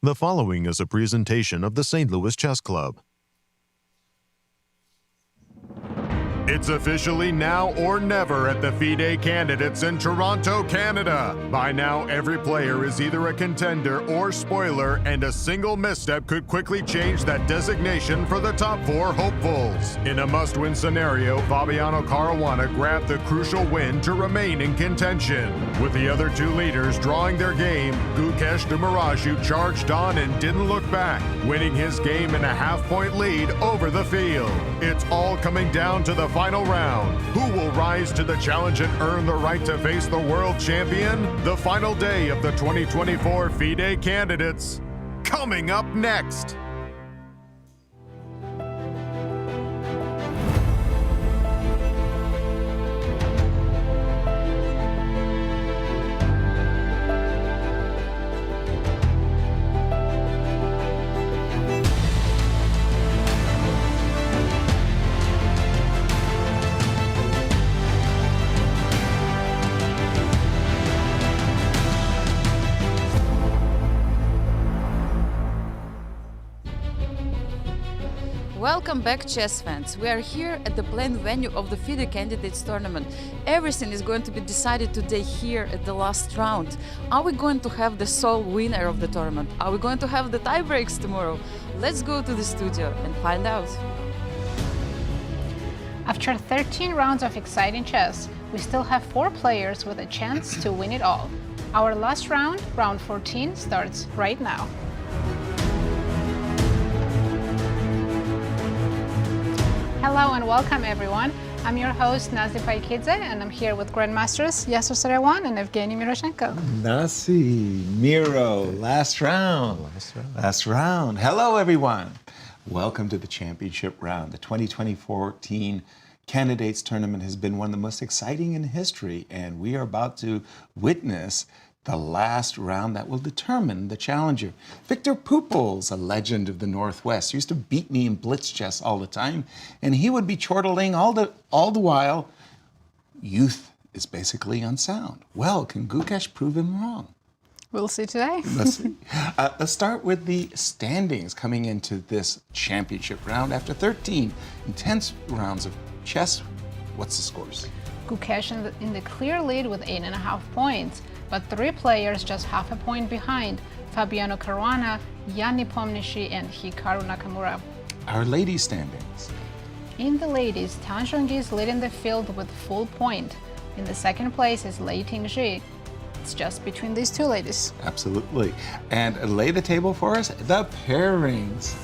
The following is a presentation of the St. Louis Chess Club. It's officially now or never at the FIDE candidates in Toronto, Canada. By now, every player is either a contender or spoiler, and a single misstep could quickly change that designation for the top four hopefuls. In a must-win scenario, Fabiano Caruana grabbed the crucial win to remain in contention. With the other two leaders drawing their game, Gukesh de Miroshnichenko charged on and didn't look back, winning his game in a half-point lead over the field. It's all coming down to the final round. Who will rise to the challenge and earn the right to face the world champion? The final day of the 2024 FIDE candidates. Coming up next. Welcome back, chess fans. We are here at the planned venue of the FIDE Candidates Tournament. Everything is going to be decided today here at the last round. Are we going to have the sole winner of the tournament? Are we going to have the tie breaks tomorrow? Let's go to the studio and find out. After 13 rounds of exciting chess, we still have 4 players with a chance to win it all. Our last round, round 14, starts right now. Hello and welcome everyone. I'm your host Nazi Paikidze and I'm here with Grandmasters Yasser Seirawan and Evgeny Miroshnichenko. Nazi, Miro, last round. Last round. Hello everyone. Welcome to the championship round. The 2014 Candidates Tournament has been one of the most exciting in history, and we are about to witness the last round that will determine the challenger. Victor Pupils, a legend of the Northwest, used to beat me in blitz chess all the time, and he would be chortling all the while. Youth is basically unsound. Well, can Gukesh prove him wrong? We'll see today. Let's see. Let's start with the standings coming into this championship round. After 13 intense rounds of chess, what's the scores? Gukesh in the clear lead with 8.5 points. But 3 players just half a point behind: Fabiano Caruana, Nepomniachtchi, and Hikaru Nakamura. Our ladies' standings. In the ladies, Zhongyi is leading the field with full point. In the second place is Tingjie. It's just between these two ladies. Absolutely. And lay the table for us, the pairings.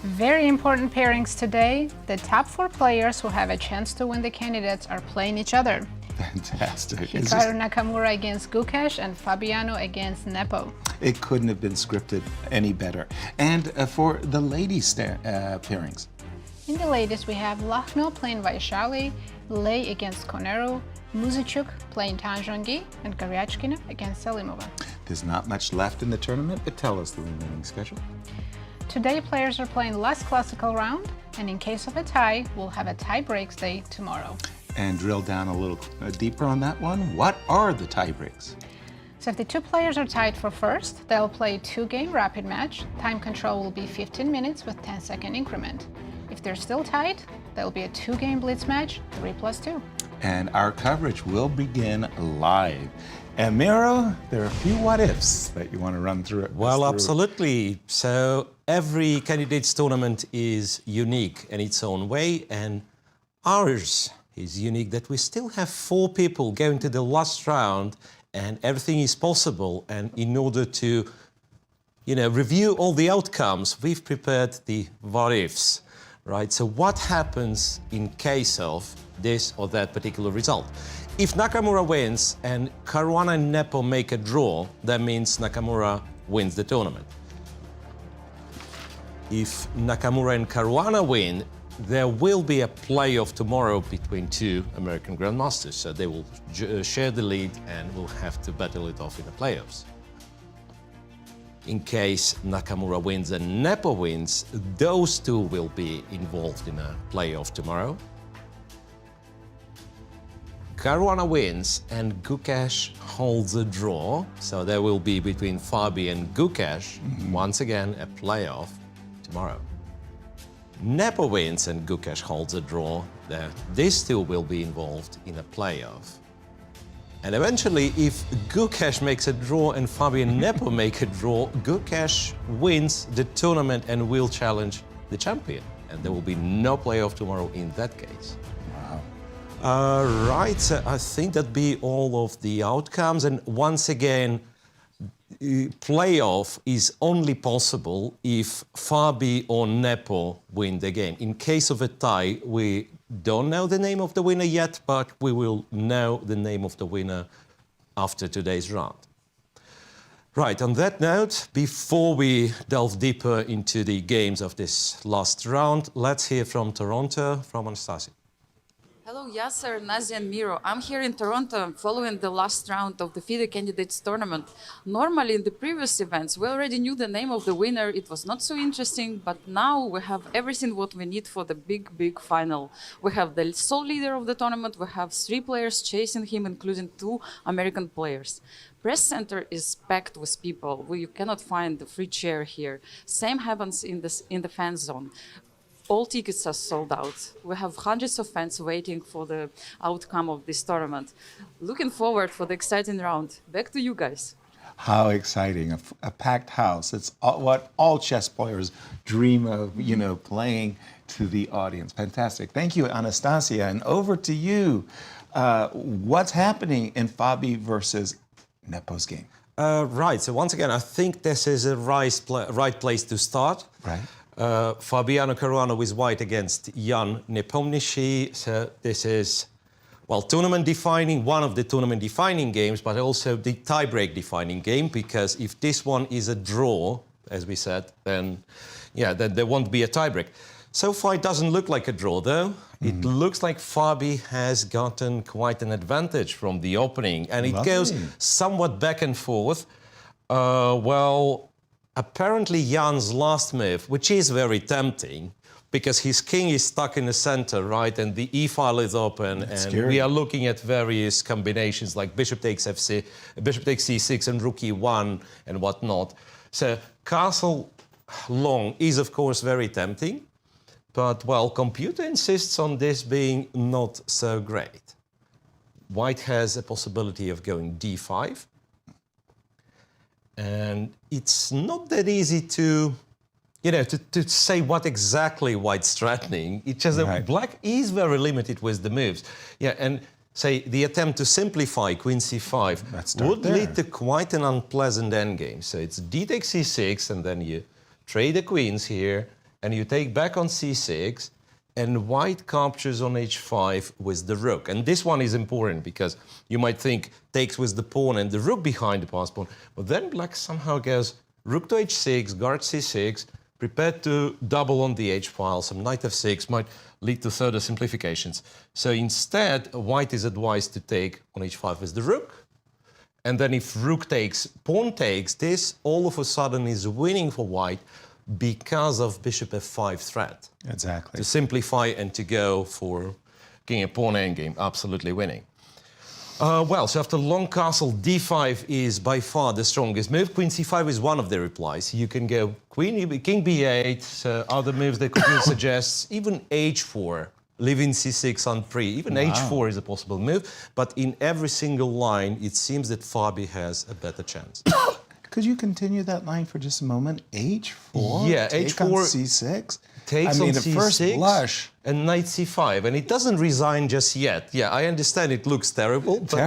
Very important pairings today. The top 4 players who have a chance to win the candidates are playing each other. Fantastic. Hikaru Nakamura against Gukesh and Fabiano against Nepo. It couldn't have been scripted any better. And for the ladies' pairings. In the ladies, we have Lachno playing Vaishali, Lei against Koneru, Muzychuk playing Zhongyi, and Garyachkina against Selimova. There's not much left in the tournament, but tell us the remaining schedule. Today, players are playing last classical round, and in case of a tie, we'll have a tie breaks day tomorrow. And drill down a little deeper on that one. What are the tie breaks? So if the 2 players are tied for first, they'll play a 2-game rapid match. Time control will be 15 minutes with 10-second increment. If they're still tied, there'll be a 2-game blitz match, 3+2. And our coverage will begin live. And Miro, there are a few what-ifs that you want to run through. Well, absolutely. So every candidates tournament is unique in its own way, and ours is unique that we still have 4 people going to the last round, and everything is possible. And in order to, review all the outcomes, we've prepared the what-ifs, right? So what happens in case of this or that particular result? If Nakamura wins and Caruana and Nepo make a draw, that means Nakamura wins the tournament. If Nakamura and Caruana win, there will be a playoff tomorrow between 2 American grandmasters, so they will share the lead and will have to battle it off in the playoffs. In case Nakamura wins and Nepo wins, those 2 will be involved in a playoff tomorrow. Caruana wins and Gukesh holds a draw, so there will be between Fabi and Gukesh, once again, a playoff tomorrow. Nepo wins and Gukesh holds a draw, these two will be involved in a playoff. And eventually, if Gukesh makes a draw and Fabi and Nepo make a draw, Gukesh wins the tournament and will challenge the champion. And there will be no playoff tomorrow in that case. Right, so I think that'd be all of the outcomes. And once again, playoff is only possible if Fabi or Nepo win the game. In case of a tie, we don't know the name of the winner yet, but we will know the name of the winner after today's round. Right, on that note, before we delve deeper into the games of this last round, let's hear from Toronto, from Anastasia. Hello, Yasser, Nazi, and Miro. I'm here in Toronto following the last round of the FIDE Candidates Tournament. Normally, in the previous events, we already knew the name of the winner. It was not so interesting, but now we have everything what we need for the big, big final. We have the sole leader of the tournament. We have 3 players chasing him, including 2 American players. Press center is packed with people. You cannot find the free chair here. Same happens in the fan zone. All tickets are sold out. We have hundreds of fans waiting for the outcome of this tournament. Looking forward for the exciting round. Back to you guys. How exciting, a packed house. It's what all chess players dream of, playing to the audience. Fantastic. Thank you, Anastasia. And over to you. What's happening in Fabi versus Nepo's game? Right, so once again, I think this is a right place to start. Right. Fabiano Caruana with white against Jan Nepomniachtchi. So this is, well, tournament defining, one of the tournament defining games, but also the tiebreak defining game, because if this one is a draw, as we said, then there won't be a tiebreak. So far, it doesn't look like a draw, though. It looks like Fabi has gotten quite an advantage from the opening, and it goes somewhat back and forth. Apparently, Jan's last move, which is very tempting, because his king is stuck in the center, right, and the e-file is open, we are looking at various combinations like bishop takes c6 and rook e1 and whatnot. So castle long is, of course, very tempting, but, well, computer insists on this being not so great. White has a possibility of going d5. And it's not that easy to say what exactly White's threatening. It's just that Black is very limited with the moves. Yeah, and say the attempt to simplify Queen c5 would lead to quite an unpleasant endgame. So it's d takes c6, and then you trade the queens here, and you take back on c6, and White captures on h5 with the rook. And this one is important because you might think takes with the pawn and the rook behind the pass pawn, but then Black somehow goes rook to h6, guard c6, prepared to double on the h-file. Some knight f6 might lead to further simplifications. So instead, White is advised to take on h5 with the rook. And then if rook takes, pawn takes, this all of a sudden is winning for White because of bishop f5 threat. Exactly. To simplify and to go for king and pawn endgame, absolutely winning. So after long castle, d5 is by far the strongest move. Queen c5 is one of the replies. You can go king b8, other moves that computer suggests, even h4, leaving c6 on free. Even h4 is a possible move, but in every single line, it seems that Fabi has a better chance. Could you continue that line for just a moment? h4? Yeah, take h4 on c6? Takes on c6 first blush. And knight c5, and it doesn't resign just yet. Yeah, I understand it looks terrible, but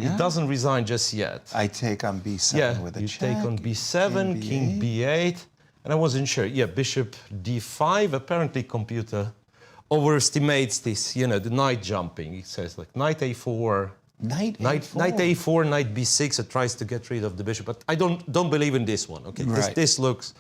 it doesn't resign just yet. I take on b7 with a check. You take on b7, king b8, and I wasn't sure. Yeah, bishop d5. Apparently, computer overestimates this. The knight jumping. It says like knight a4. Knight a4, knight b6. It tries to get rid of the bishop, but I don't believe in this one. Okay, this looks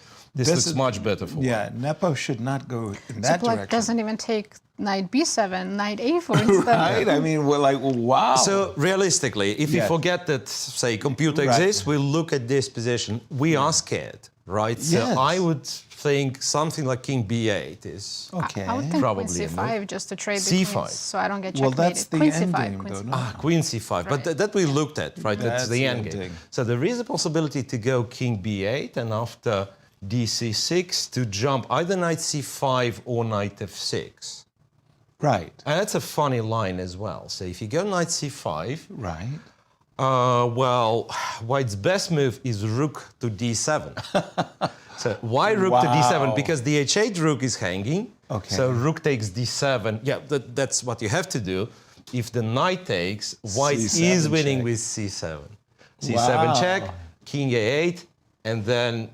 much better for Nepo should not go in that Black direction. doesn't even take knight b7, knight a4 instead. Right? I mean, we're like, wow. So realistically, if we Yeah. forget that, say, computer Right. exists, we look at this position, we are scared, right? So Yes. I would think something like king b8 is... Okay. I would think Probably queen a c5 just to trade the C5. queens, so I don't get Well, checkmated. that's the Queen end c5, game, queen though, c5. no? Queen c5, but Right. that we looked at, right? That's the end end game. game. So there is a possibility to go king b8 and after dc6 to jump either knight c5 or knight f6. Right. And that's a funny line as well. So if you go knight c5, Right. well, white's best move is rook to d7. So why rook to d7? Wow. Because the h8 rook is hanging. Okay. So rook takes d7. Yeah, that's what you have to do. If the knight takes, white C7 is winning check. with c7. c7 Wow. check, king a8, and then,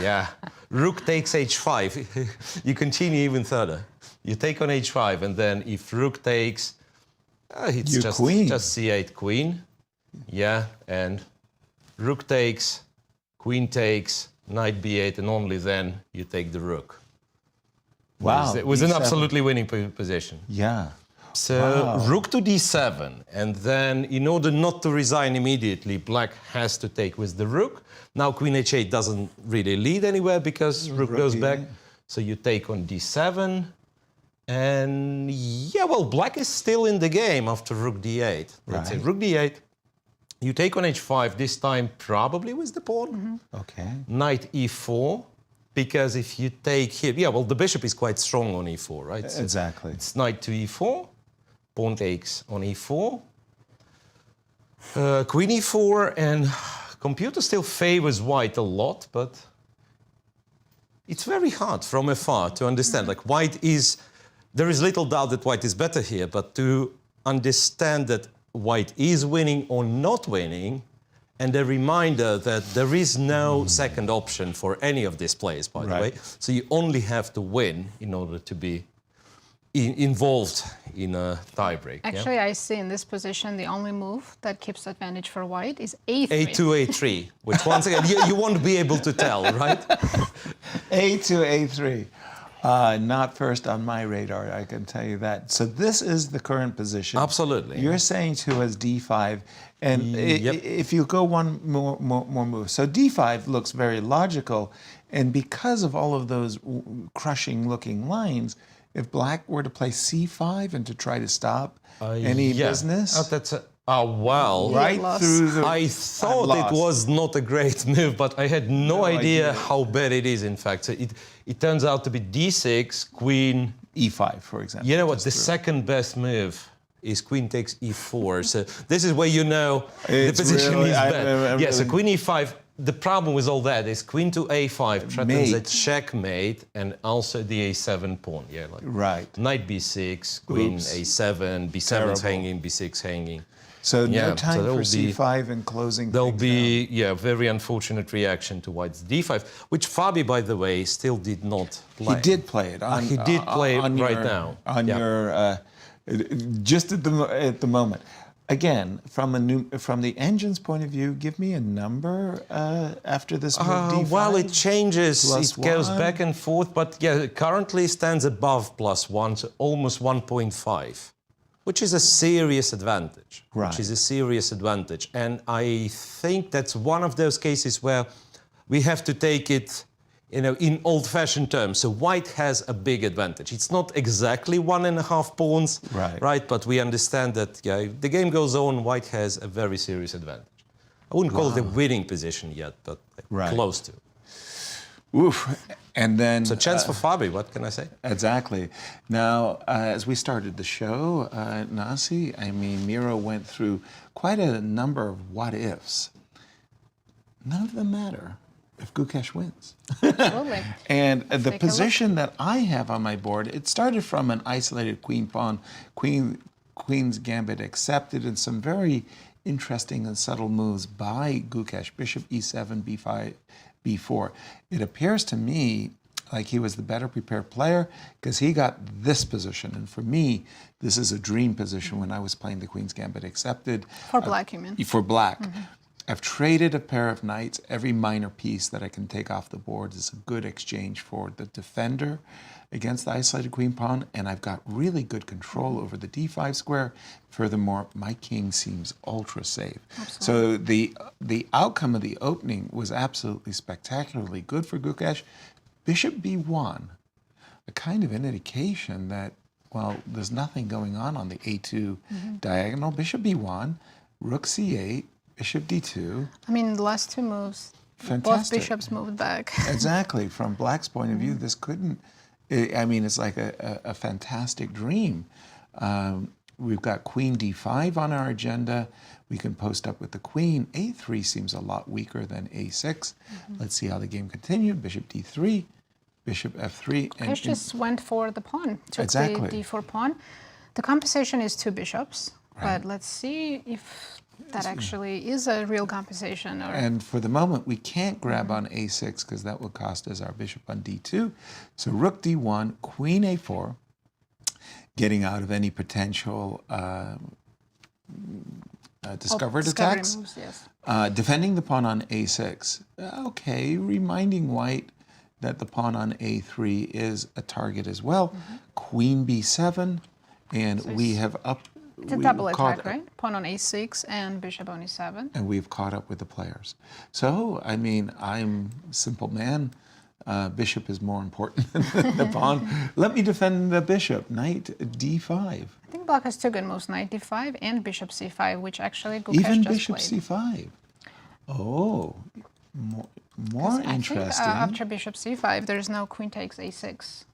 yeah, rook takes h5. You continue even further. You take on h5, and then if rook takes, it's Your just queen. c8 queen. Yeah, and rook takes, queen takes, knight b8, and only then you take the rook. Wow. It was an D7. absolutely winning position. Yeah. So Wow. rook to d7, and then in order not to resign immediately, black has to take with the rook. Now queen h8 doesn't really lead anywhere because rook goes back. So you take on d7, and yeah, well, black is still in the game after rook d8. Let's say Right. rook d8. You take on h5, this time probably with the pawn. Okay. Knight e4, because if you take here, yeah, well, the bishop is quite strong on e4, right? So Exactly. it's knight to e4, pawn takes on e4, queen e4, and computer still favors white a lot, but it's very hard from afar to understand. Like white is, there is little doubt that white is better here, but to understand that white is winning or not winning, and a reminder that there is no second option for any of these players, by the way. So you only have to win in order to be involved in a tiebreak. Actually, I see in this position the only move that keeps advantage for white is a3. A2, A3, which once again, you won't be able to tell, right? A2, A3. Not first on my radar, I can tell you that. So this is the current position. Absolutely. You're saying to us D5, and Yep. if you go one more move. So D5 looks very logical, and because of all of those crushing-looking lines, if black were to play C5 and to try to stop any business, Oh, that's well. right lost. through the... I thought it was not a great move, but I had no idea how bad it is, in fact. So it turns out to be d6, queen... E5, for example. You know what? The second best move is queen takes e4. So this is where you know It's the position really- is I- bad. I Yeah, so really- queen e5. The problem with all that is queen to a5 threatens a Mate. checkmate and also the a7 pawn. Yeah, like Right. knight b6, queen Oops. a7, b7's Terrible. hanging, b6 hanging. So Yeah, no so time there'll for be- C5 and closing There'll things be, yeah, very unfortunate reaction to white's d5, which Fabi, by the way, still did not play. He did play it. He did play it right now. On Yeah. your, just at the moment. Again, from the engine's point of view, give me a number after this move. D5. Well, it changes. Plus It goes 1. back and forth, but yeah, it currently stands above +1, so almost 1.5, which is a serious advantage. Right. Which is a serious advantage, and I think that's one of those cases where we have to take it, you know, in old-fashioned terms. So white has a big advantage. It's not exactly 1.5 pawns, right? But we understand that, yeah, if the game goes on, white has a very serious advantage. I wouldn't call it a winning position yet, but close to. Oof. And then... So chance for Fabi, what can I say? Exactly. Now, as we started the show, Nazi, I mean, Miro went through quite a number of what-ifs. None of them matter if Gukesh wins. Absolutely. And the Take a position that I have on my board, it started from an isolated queen pawn, queen's gambit accepted, and some very interesting and subtle moves by Gukesh. Bishop e7, b5, b4. It appears to me like he was the better prepared player because he got this position. And for me, this is a dream position when I was playing the queen's gambit accepted. For black, you mean? For black. I've traded a pair of knights. Every minor piece that I can take off the board is a good exchange for the defender against the isolated queen pawn, and I've got really good control over the d5 square. Furthermore, my king seems ultra safe. So the outcome of the opening was absolutely spectacularly good for Gukesh. Bishop b1, a kind of an indication that, well, there's nothing going on the a2 diagonal. Bishop b1, rook c8, bishop d2. I mean, the last two moves, both Fantastic. bishops moved back. Exactly. From Black's point of view, this couldn't, I mean, it's like a fantastic dream. We've got queen d5 on our agenda. We can post up with the queen. a3 seems a lot weaker than a6. Let's see how the game continued. Bishop d3, bishop f3. Gukesh just went for the pawn, took Exactly. the d4 pawn. The compensation is two bishops, but let's see if that actually is a real compensation. Or And for the moment, we can't grab on a6 because that will cost us our bishop on d2. So rook d1, queen a4, getting out of any potential discovered discovery attacks. moves, yes. Defending the pawn on a6. Okay, reminding white that the pawn on a3 is a target as well. Queen b7, and we have up. It's a we've double caught- attack, right? Pawn on a6 and bishop on e7. and we've caught up with the players. So, I mean, I'm a simple man. Bishop is more important than the pawn. Let me defend the bishop. Knight d5. I think Black has two good moves, knight d5 and bishop c5, which actually Gukesh Even just bishop played. c5. Oh, more I think interesting. after bishop c5, there's no queen takes a6.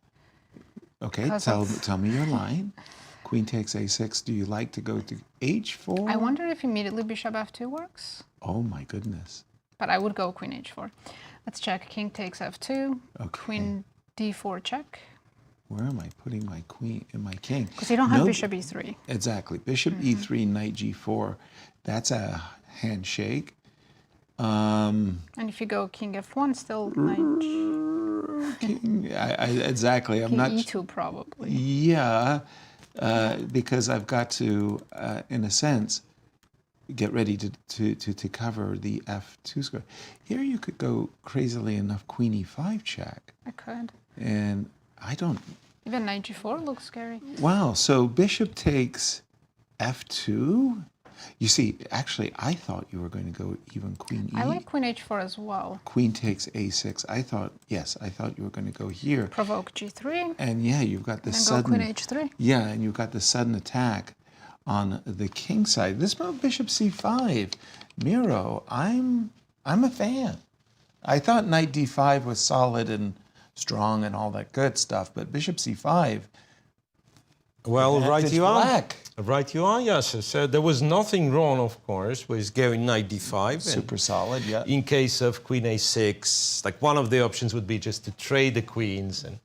Okay, because tell me your line. Queen takes a6. Do you like to go to h4? I wonder if immediately bishop f2 works, Oh my goodness. but I would go queen h4. Let's check. King takes f2, Okay. queen d4 check, Where am I putting my queen and my king? because you don't have No- bishop e3. Exactly. Bishop e3, knight g4. That's a handshake. And if you go king f1, still knight King, exactly. I'm king not. e2 probably. Yeah, because I've got to, in a sense, get ready to cover the f2 square. Here you could go crazily enough queen e5 check, I could. and I don't. Even knight g4 looks scary. Wow. So bishop takes f2. You see, actually, I thought you were going to go even queen e. I like queen h4 as well. Queen takes a6. I thought you were going to go here. Provoke g3, And yeah, you've got the and sudden. go queen h3. Yeah, and you've got the sudden attack on the king side. This move, bishop c5. Miro, I'm a fan. I thought knight d5 was solid and strong and all that good stuff, but bishop c5. Well, right advantage you are. black. Right you are, Yasser. So there was nothing wrong, of course, with going knight d5. and Super solid, yeah. in case of queen a6, like one of the options would be just to trade the queens and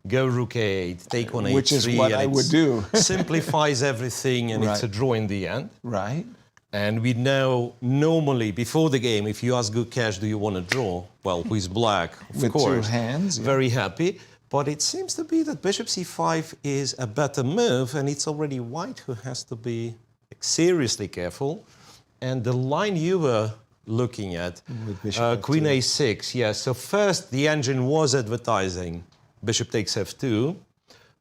go rook a8, take on a3. Which is what and I would do. simplifies everything, and it's a Right. draw in the end. Right? And we know normally before the game, if you ask Gukesh, do you want to draw? Well, who is black, of With course. 2 hands. Yeah. Very happy. But it seems to be that bishop c5 is a better move, and it's already white who has to be seriously careful. And the line you were looking at, With bishop queen f2. a6, yeah. So first, the engine was advertising bishop takes f2,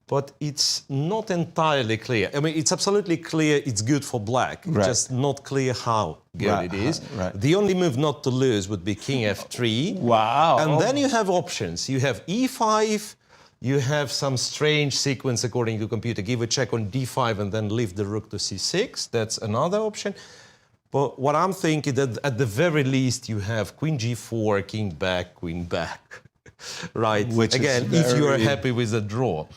but it's not entirely clear. I mean, it's absolutely clear it's good for black, Right. just not clear how good Right, it is. right. The only move not to lose would be king f3. Wow. And then you have options. You have e5, you have some strange sequence according to computer. Give a check on d5 and then leave the rook to c6. That's another option. But what I'm thinking that at the very least you have queen g4, king back, queen back. Right? Which is Again, if you are very- happy with the draw.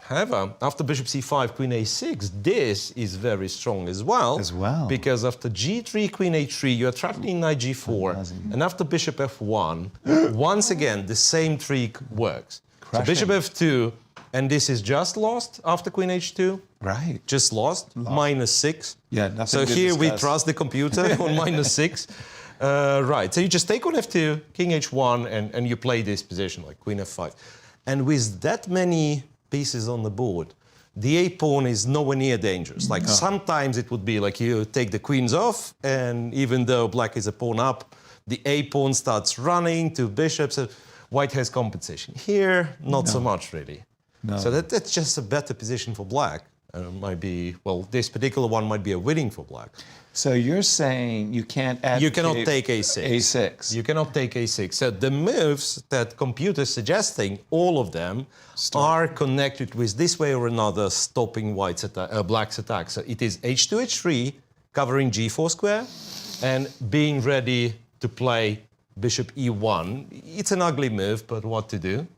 However, after bishop c5, queen a6, this is very strong as well. As well. Because after g3, queen a3, you're trapped in knight g4. And after bishop f1, once again, the same trick works. So bishop f2, and this is just lost after queen h2. Right. Just lost, -6. Yeah, nothing So to here we discuss. trust the computer on -6. Right, so you just take on f2, king h1, and you play this position like queen f5. And with that many pieces on the board, the a pawn is nowhere near dangerous. Like sometimes it would be like you take the queens off, and even though black is a pawn up, the a pawn starts running to bishops. So white has compensation. Here, not so much really. No. So that's just a better position for black. Might be, well, this particular one might be a winning for black. So you're saying you can't advocate... You cannot take a6. a6. You cannot take a6. So the moves that computer's suggesting, all of them, are connected with this way or another stopping white's black's attack. So it is h2, h3, covering g4 square, and being ready to play bishop e1. It's an ugly move, but what to do?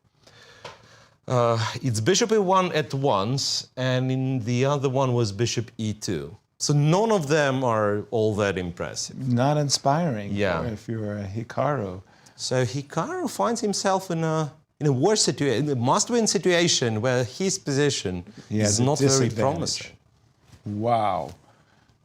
It's bishop e1 at once, and in the other one was bishop e2. So none of them are all that impressive. Not inspiring if you're a Hikaru. So Hikaru finds himself in a worse situation, a must-win situation where his position is not very promising. Wow.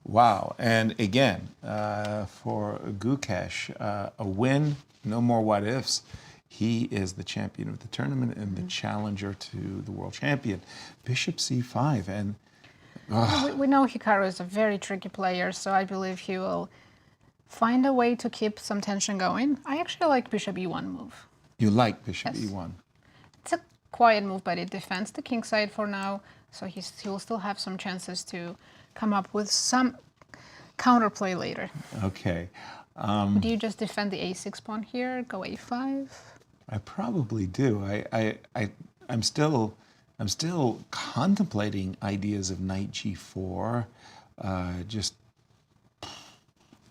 Wow. And again, for Gukesh, a win, no more what-ifs. He is the champion of the tournament and the challenger to the world champion. Bishop c5, and... We know Hikaru is a very tricky player, so I believe he will find a way to keep some tension going. I actually like bishop e1 move. You like bishop e1? It's a quiet move, but it defends the king side for now, so he will still have some chances to come up with some counterplay later. Okay. Do you just defend the a6 pawn here, go a5? I probably do. I'm still contemplating ideas of knight g4.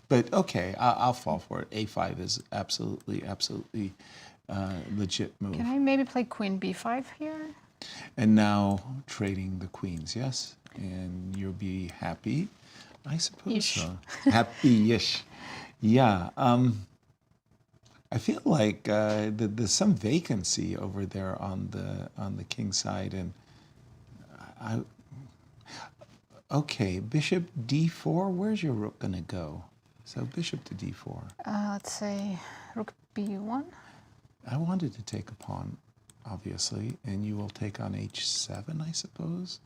But okay, I'll fall for it. a5 is absolutely legit move. Can I maybe play queen b5 here? And now trading the queens, yes? And you'll be happy, I suppose. Ish. So. Happy-ish. Yeah. I feel like there's some vacancy over there on the king side, and okay, bishop d4. Where's your rook gonna go? So bishop to d4. Let's say rook b1. I wanted to take a pawn, obviously, and you will take on h7, I suppose.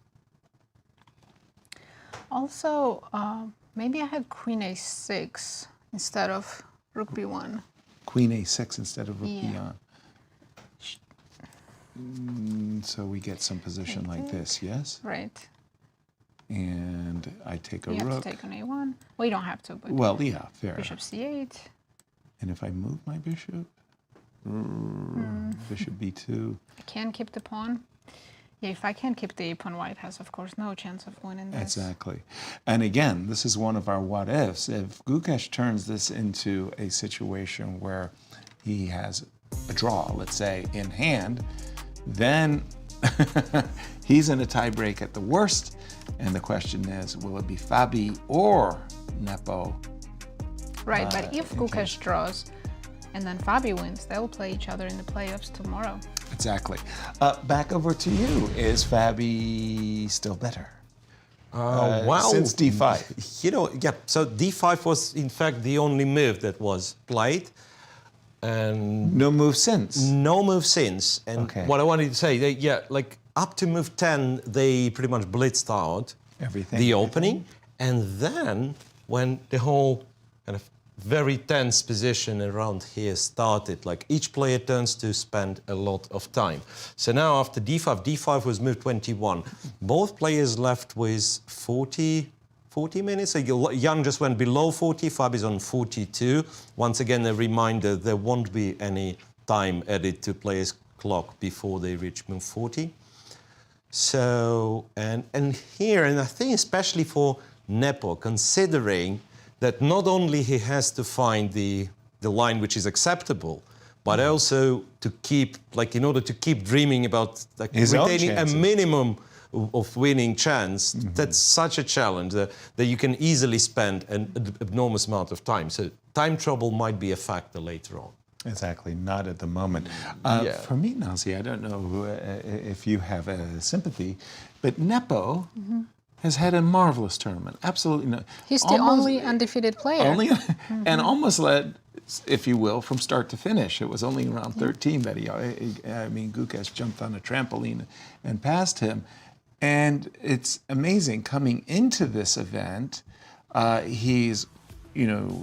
Also, maybe I had queen a6 instead of rook b1. Queen a6 instead of rook b1. So we get some position like this, yes? Right. And I take a rook. You have to take on a1. Well, you don't have to, but... Well, yeah, fair. Bishop c8. And if I move my bishop? Bishop b2. I can keep the pawn. Yeah, if I can't keep the pawn, white has, of course, no chance of winning this. Exactly. And again, this is one of our what-ifs. If Gukesh turns this into a situation where he has a draw, let's say, in hand, then he's in a tiebreak at the worst. And the question is, will it be Fabi or Nepo? Right, but if Gukesh draws and then Fabi wins, they will play each other in the playoffs tomorrow. Exactly. Back over to you. Is Fabi still better? Well, since d5. You know, yeah. So d5 was in fact the only move that was played, and no move since. No move since. And okay. What I wanted to say, like up to move 10, they pretty much blitzed out everything. The opening, and then when the whole kind of very tense position around here started, like each player turns to spend a lot of time. So now after d5 was moved 21. Both players left with 40 minutes. So Jan just went below 40, Fabi's on 42. Once again, a reminder, there won't be any time added to players' clock before they reach move 40. So, and here, and I think especially for Nepo, considering that not only he has to find the line which is acceptable, but also to keep, like, in order to keep dreaming about like retaining a minimum of winning chance. That's such a challenge that you can easily spend an enormous amount of time. So time trouble might be a factor later on. Exactly, not at the moment. For me, Nazi, I don't know if you have a sympathy, but Nepo has had a marvelous tournament. Absolutely no. He's the only undefeated player. And almost led, if you will, from start to finish. It was only in round 13 that Gukesh jumped on a trampoline and passed him. And it's amazing coming into this event. He's,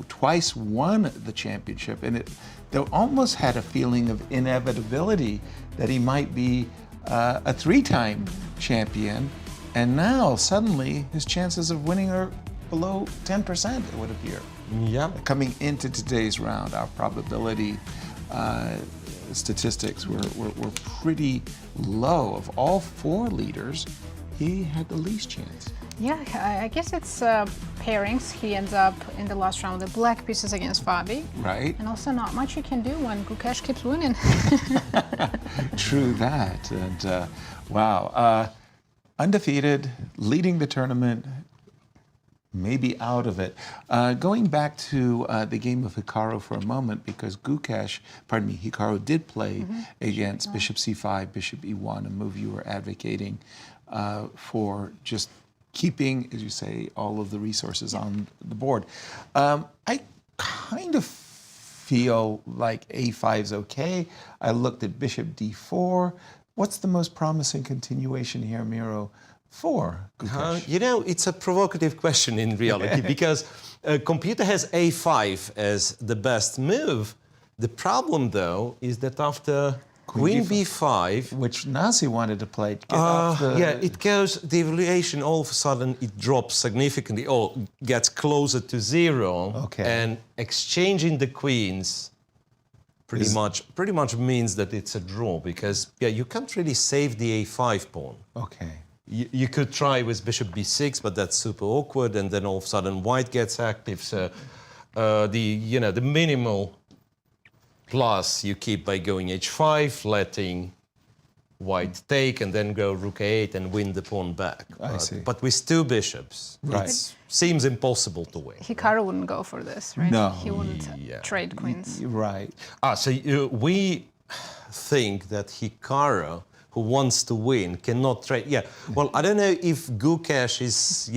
twice won the championship, and they almost had a feeling of inevitability that he might be a three-time champion. And now suddenly his chances of winning are below 10%, it would appear. Yeah. Coming into today's round, our probability statistics were pretty low. Of all four leaders, he had the least chance. Yeah, I guess it's pairings. He ends up in the last round with black pieces against Fabi. Right. And also not much you can do when Gukesh keeps winning. True that. And wow, undefeated, leading the tournament, maybe out of it. Going back to the game of Hikaru for a moment, because Hikaru did play against Bishop c5, Bishop e1, a move you were advocating for just keeping, as you say, all of the resources on the board. I kind of feel like a5 is okay. I looked at Bishop d4. What's the most promising continuation here, Miro, for Gukesh? It's a provocative question in reality because computer has a5 as the best move. The problem, though, is that after Queen b5, which Nazi wanted to play. It goes, the evaluation all of a sudden it drops significantly or gets closer to zero. Okay. And exchanging the queens pretty much means that it's a draw because you can't really save the a5 pawn. Okay. You could try with Bishop b6, but that's super awkward, and then all of a sudden white gets active. So the minimal plus you keep by going h5, letting white take, and then go rook a8 and win the pawn back. I see. But with two bishops, it seems impossible to win. Hikaru wouldn't go for this, right? No. He wouldn't trade queens. Right. So we think that Hikaru, who wants to win, cannot trade. Yeah, well, I don't know if Gukesh is,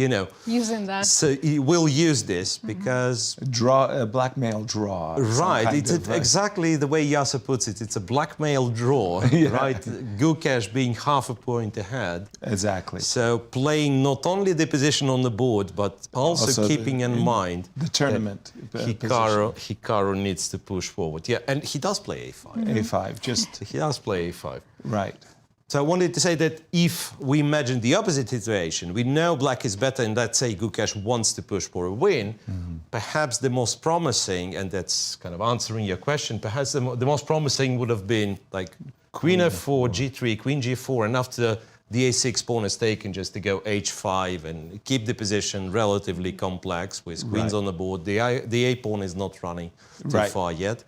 using that. So he will use this because... Blackmail draw. Right, it's exactly the way Yasser puts it. It's a blackmail draw, right? Gukesh being half a point ahead. Exactly. So playing not only the position on the board, but also keeping in mind the tournament. Hikaru needs to push forward. Yeah, and he does play a5. A5, He does play a5. Right. So I wanted to say that if we imagine the opposite situation, we know black is better, and let's say Gukesh wants to push for a win, perhaps the most promising, and that's kind of answering your question, perhaps the most promising would have been like Queen f4, g3, Queen g4, and after the a6 pawn is taken, just to go h5 and keep the position relatively complex with queens on the board. The a pawn is not running too far yet.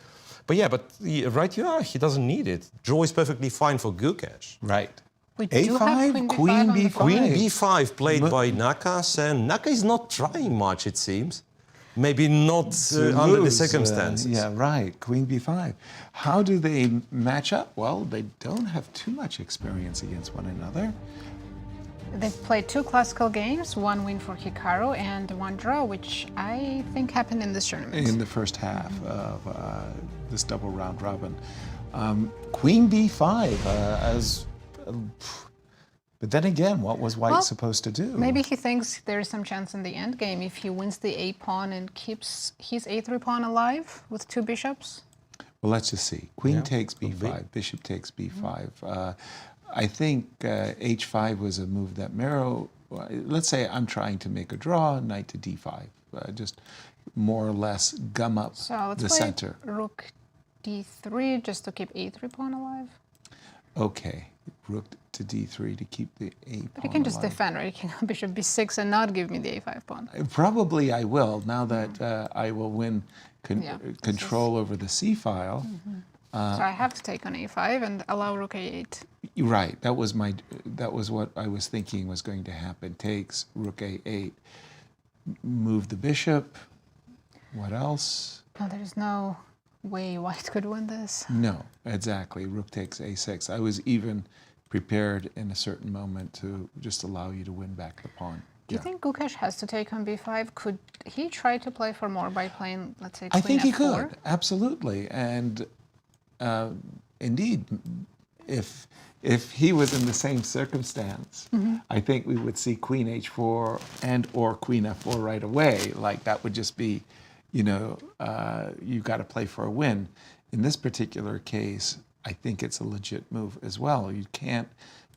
But he doesn't need it. Draw is perfectly fine for Gukesh. Right. We do have A5, Queen b5. Queen b5 played by Naka, and Naka is not trying much, it seems. Maybe not under the circumstances. Right. Queen b5. How do they match up? Well, they don't have too much experience against one another. They've played two classical games, one win for Hikaru and one draw, which I think happened in this tournament. In the first half of this double round robin. Queen b5 but then again, what was White supposed to do? Maybe he thinks there is some chance in the end game if he wins the a pawn and keeps his a3 pawn alive with two bishops. Well, let's just see. Queen takes b5, bishop takes b5. I think h5 was a move that Miro, let's say I'm trying to make a draw, knight to d5, just more or less gum up the center. Rook d3 just to keep a3 pawn alive. Okay, rook to d3 to keep the a pawn But you can just alive. defend, right? You can go bishop b6 and not give me the a5 pawn. Probably I will, now that I will win control over the c file. So I have to take on a5 and allow rook a8. Right, that was what I was thinking was going to happen. Takes rook a8, move the bishop. What else? No, there's no way White could win this. No, exactly. Rook takes a6. I was even prepared in a certain moment to just allow you to win back the pawn. Do you think Gukesh has to take on b5? Could he try to play for more by playing, let's say, I queen think he f4? could, absolutely. And indeed, if he was in the same circumstance, I think we would see Queen H4 and or Queen F4 right away. Like that would just be, you know, you got to play for a win. In this particular case, I think it's a legit move as well. You can't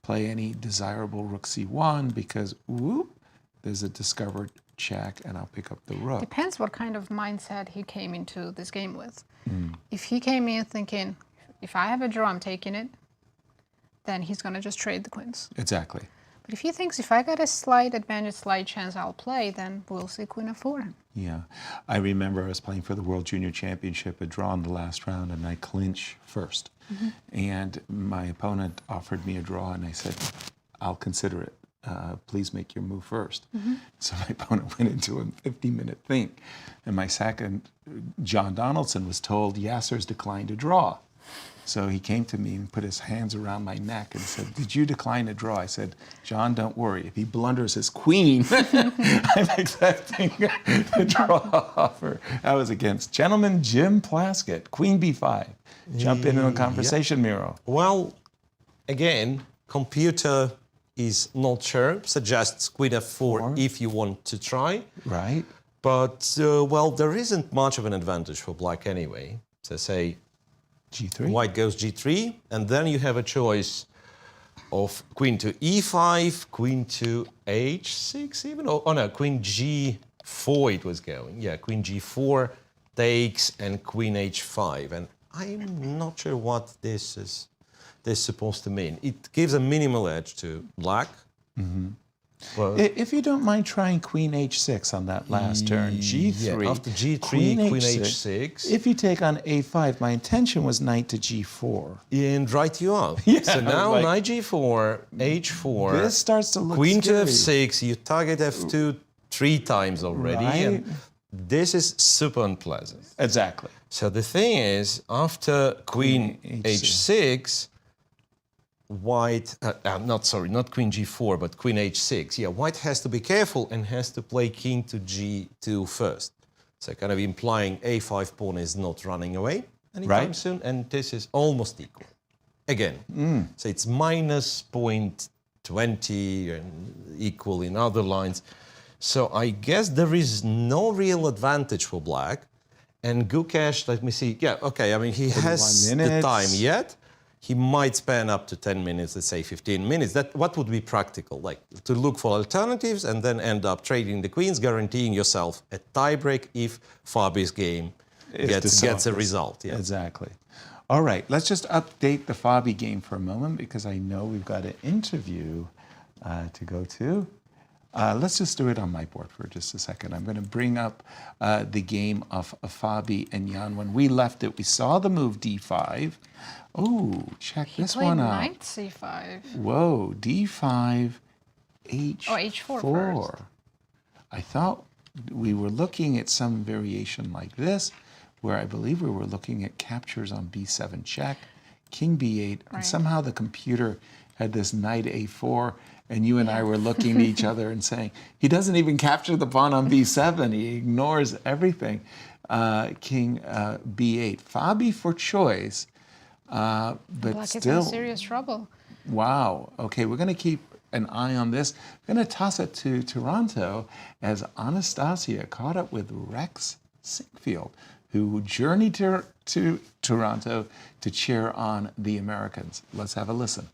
play any desirable rook c1 because whoop, there's a discovered check and I'll pick up the rook. Depends what kind of mindset he came into this game with. If he came in thinking, if I have a draw, I'm taking it, then he's going to just trade the queens. Exactly. But if he thinks, if I got a slight advantage, slight chance, I'll play, then we'll see Queen f4. Yeah. I remember I was playing for the World Junior Championship, a draw in the last round, and I clinch first. And my opponent offered me a draw, and I said, I'll consider it. Please make your move first. So my opponent went into a 50-minute think. And my second, John Donaldson, was told Yasser's declined a draw. So he came to me and put his hands around my neck and said, did you decline a draw? I said, John, don't worry. If he blunders his queen, I'm accepting the draw offer. That was against gentleman Jim Plaskett, Queen B5. Jump in a conversation, Miro. Well, again, computer is not sure, suggests Queen F4 if you want to try. Right. But, well, there isn't much of an advantage for black anyway. So say G3. white goes G3, and then you have a choice of queen to E5, queen to H6 even, oh no, queen G4 it was going. Yeah, queen G4 takes and queen H5. And I'm not sure what this is supposed to mean. It gives a minimal edge to black. But If you don't mind trying Queen H6 on that last turn, G3. yeah, after G3, Queen H6. If you take on A5, my intention was knight to G4. And right you are. Yeah, So now like- knight G4, H4. This starts to look Queen to scary. F6, you target F2 3 times already. And this is super unpleasant. Exactly. So the thing is, after Queen Queen H6, white, not Queen G4, but Queen H6. Yeah, white has to be careful and has to play King to G2 first. So kind of implying A5 pawn is not running away anytime soon, and this is almost equal. Again, so it's minus 0.20 and equal in other lines. So I guess there is no real advantage for black. And Gukesh, let me see. Yeah, okay, I mean, he has the minutes. time yet. He might spend up to 10 minutes, let's say 15 minutes. What would be practical? Like to look for alternatives and then end up trading the queens, guaranteeing yourself a tiebreak if Fabi's game gets a result. Yeah. Exactly. All right, let's just update the Fabi game for a moment because I know we've got an interview to go to. Let's just do it on my board for just a second. I'm going to bring up the game of Fabi and Jan. When we left it, we saw the move D5. Oh, check this one out. Knight C5. Whoa, D5, H4. Oh, H4 first. I thought we were looking at some variation like this, where I believe we were looking at captures on B7 check, King B8, and somehow the computer had this knight A4, and you and I were looking at each other and saying, he doesn't even capture the pawn on B7, he ignores everything. King B8. Fabi for choice, but Black still. is in serious trouble. Wow. Okay, we're going to keep an eye on this. I'm going to toss it to Toronto as Anastasia caught up with Rex Sinkfield, who journeyed to Toronto to cheer on the Americans. Let's have a listen.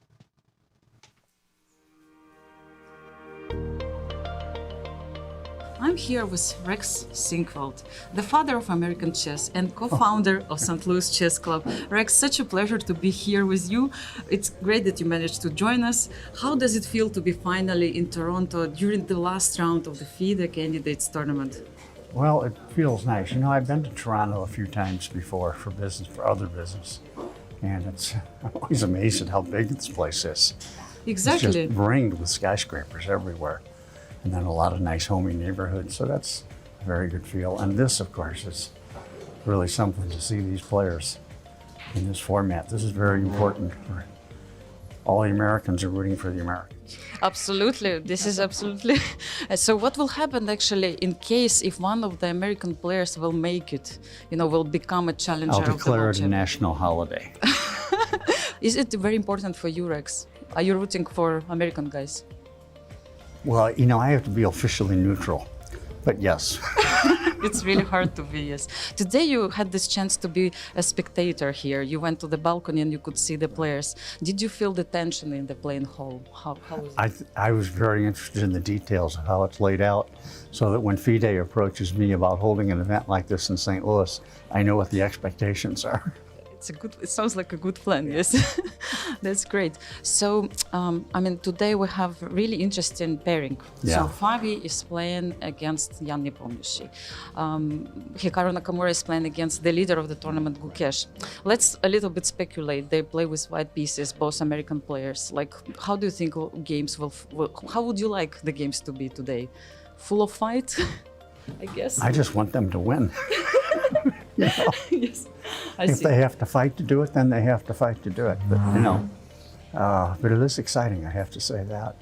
I'm here with Rex Sinkfield, the father of American chess and co-founder of St. Louis Chess Club. Rex, such a pleasure to be here with you. It's great that you managed to join us. How does it feel to be finally in Toronto during the last round of the FIDE Candidates Tournament? Well, it feels nice. You know, I've been to Toronto a few times before for other business. And I'm always amazed at how big this place is. Exactly. It's just ringed with skyscrapers everywhere. And then a lot of nice homey neighborhoods. So that's a very good feel. And this, of course, is really something to see these players in this format. This is very important. All the Americans are rooting for the Americans. Absolutely, this is absolutely. So what will happen actually in case if one of the American players will make it, will become a challenger I'll of the declare world it a champion? national holiday. Is it very important for you, Rex? Are you rooting for American guys? Well, I have to be officially neutral, but yes. It's really hard to be, yes. Today you had this chance to be a spectator here. You went to the balcony and you could see the players. Did you feel the tension in the playing hall? How was it? I was very interested in the details of how it's laid out, so that when FIDE approaches me about holding an event like this in St. Louis, I know what the expectations are. It sounds like a good plan, yes. That's great. So, today we have really interesting pairing. Yeah. So Fabi is playing against Jan Nepomniachtchi. Hikaru Nakamura is playing against the leader of the tournament, Gukesh. Let's a little bit speculate. They play with white pieces, both American players. Like, how do you think games how would you like the games to be today? Full of fight, I guess? I just want them to win. Yes, If they have to fight to do it, then they have to fight to do it. But but it is exciting, I have to say that.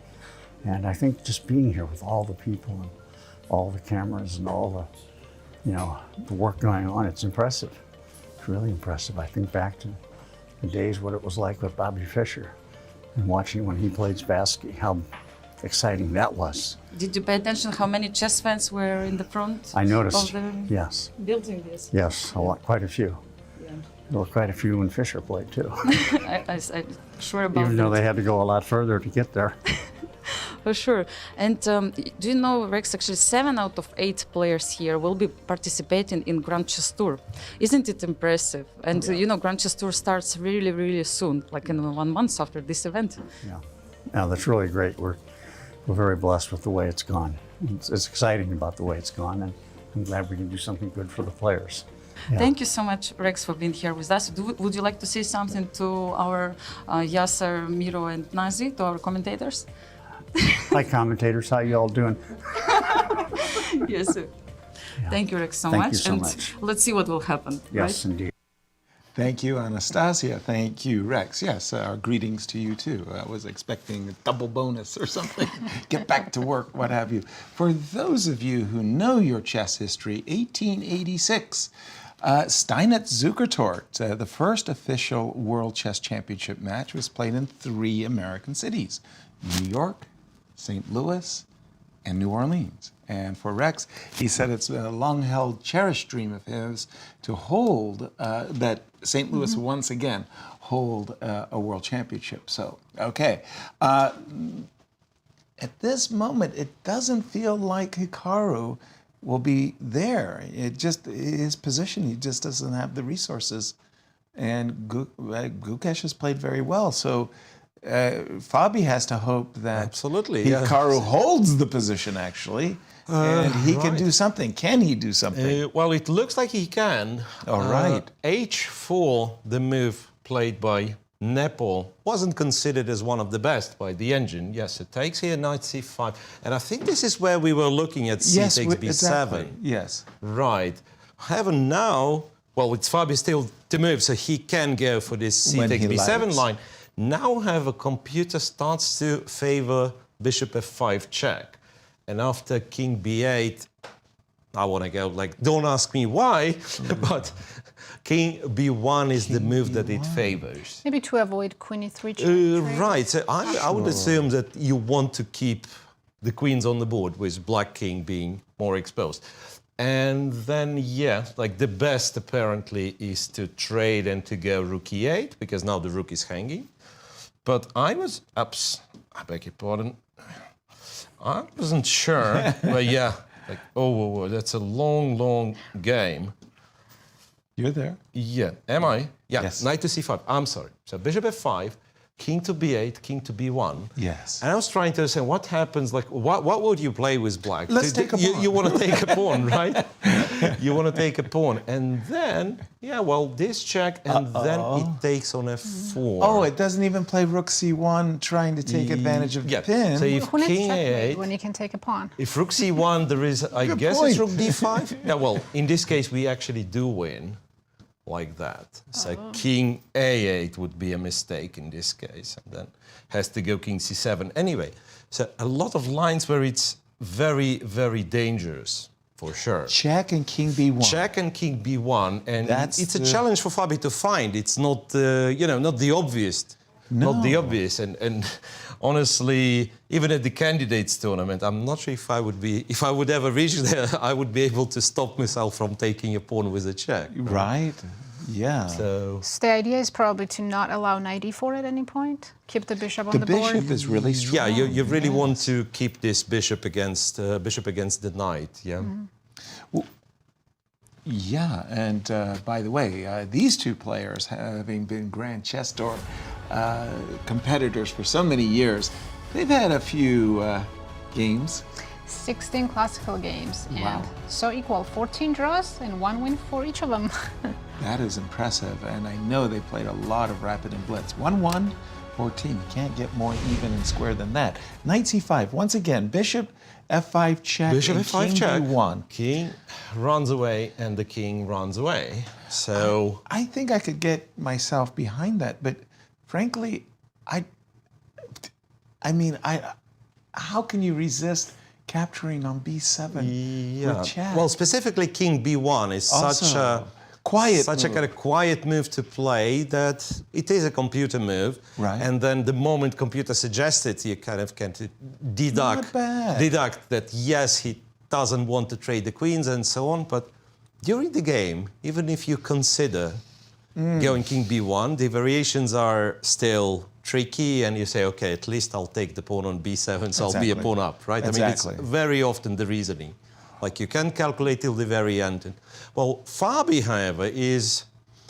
And I think just being here with all the people and all the cameras and all the work going on, it's impressive. It's really impressive. I think back to the days what it was like with Bobby Fischer and watching when he played Spassky, how exciting that was. Did you pay attention how many chess fans were in the front? I noticed. Of the Yes. building this? Yes, quite a few. Yeah. There were quite a few when Fischer played too. I'm sure about Even though that. they had to go a lot further to get there. For sure. And do you know, Rex, actually 7 out of 8 players here will be participating in Grand Chess Tour. Isn't it impressive? And Grand Chess Tour starts really, really soon, like in 1 month after this event. Yeah. Now that's really great. We're very blessed with the way it's gone. It's exciting about the way it's gone, and I'm glad we can do something good for the players. Yeah. Thank you so much, Rex, for being here with us. Would you like to say something to our Yasser, Miro, and Nazi, to our commentators? Hi, commentators. How you all doing? Yes, sir. Yeah. Thank you, Rex, so Thank much. you so and much. Let's see what will happen. Yes, right? indeed. Thank you, Anastasia. Thank you, Rex. Yes, our greetings to you too. I was expecting a double bonus or something. Get back to work, what have you. For those of you who know your chess history, 1886, Steinitz Zukertort, the first official World Chess Championship match, was played in 3 American cities: New York, St. Louis, and New Orleans. And for Rex, he said it's a long-held, cherished dream of his to hold, that St. Louis once again hold a world championship. So, okay. At this moment, it doesn't feel like Hikaru will be there. His position, he just doesn't have the resources. And Gukesh has played very well. So, Fabi has to hope that Hikaru holds the position, actually, and he can do something. Can he do something? Well, it looks like he can. All right. H4, the move played by Nepo, wasn't considered as one of the best by the engine. Yes, it takes here knight c5. And I think this is where we were looking at c takes b7. Exactly. Yes. Right. However, now, well, it's Fabi still to move, so he can go for this c takes b7 likes. line. Now, however, computer starts to favor bishop f5 check. And after king b8, I want to go like, don't ask me why, but king b1 is the move that it favors. Maybe to avoid queen e3 check. Right, so I would assume that you want to keep the queens on the board, with black king being more exposed. And then, yeah, like the best apparently is to trade and to go rook e8, because now the rook is hanging. But I was, I beg your pardon, I wasn't sure, but yeah, like, oh, that's a long, long game. You're there. Yeah, am I? Yeah, Yes. knight to c5, I'm sorry. So bishop f5, king to b8, king to b1. Yes. And I was trying to understand what happens, like, what would you play with black? Let's take a pawn. You want to take a pawn, right? You want to take a pawn. And then, yeah, well, this check, and then it takes on f4. Oh, it doesn't even play rook c1, trying to take advantage of the pin. So if Who needs king checkmate a8, when you can take a pawn? if rook c1, there is, I Good guess point. it's rook d5. Yeah, well, in this case, we actually do win. Like that. So king a8 would be a mistake in this case, and then has to go king c7. Anyway, so a lot of lines where it's very, very dangerous. for sure. Check and king b1. Check and king b1, and That's it's a the- challenge for Fabi to find. It's not, not the obvious. Not the obvious, and honestly, even at the candidates tournament, I'm not sure if I would ever reach there, I would be able to stop myself from taking a pawn with a check. Right? Yeah. So So the idea is probably to not allow knight e4 at any point. Keep the bishop on the the board. bishop is really strong. yeah, you really want to keep this bishop against the knight. Yeah. Yeah, and by the way, these two players, having been Grand Chess Tour competitors for so many years, they've had a few games. 16 classical games. Wow. And so equal, 14 draws and 1 win for each of them. That is impressive, and I know they played a lot of rapid and blitz. 1-1, 14. You can't get more even and square than that. Knight c5. Once again, bishop f5 check. Bishop and f5 king check. b1. King runs away, and the king runs away. So I think I could get myself behind that, but frankly, how can you resist capturing on b7 with check? Well, specifically king b1 is such a quiet a kind of quiet move to play that it is a computer move. Right. And then the moment computer suggests it, you kind of can deduct that yes, he doesn't want to trade the queens and so on. But during the game, even if you consider going king b1, the variations are still tricky, and you say, okay, at least I'll take the pawn on b7, so I'll be a pawn up, right? Exactly. I mean, it's very often the reasoning. Like, you can calculate till the very end. Well, Fabi, however, is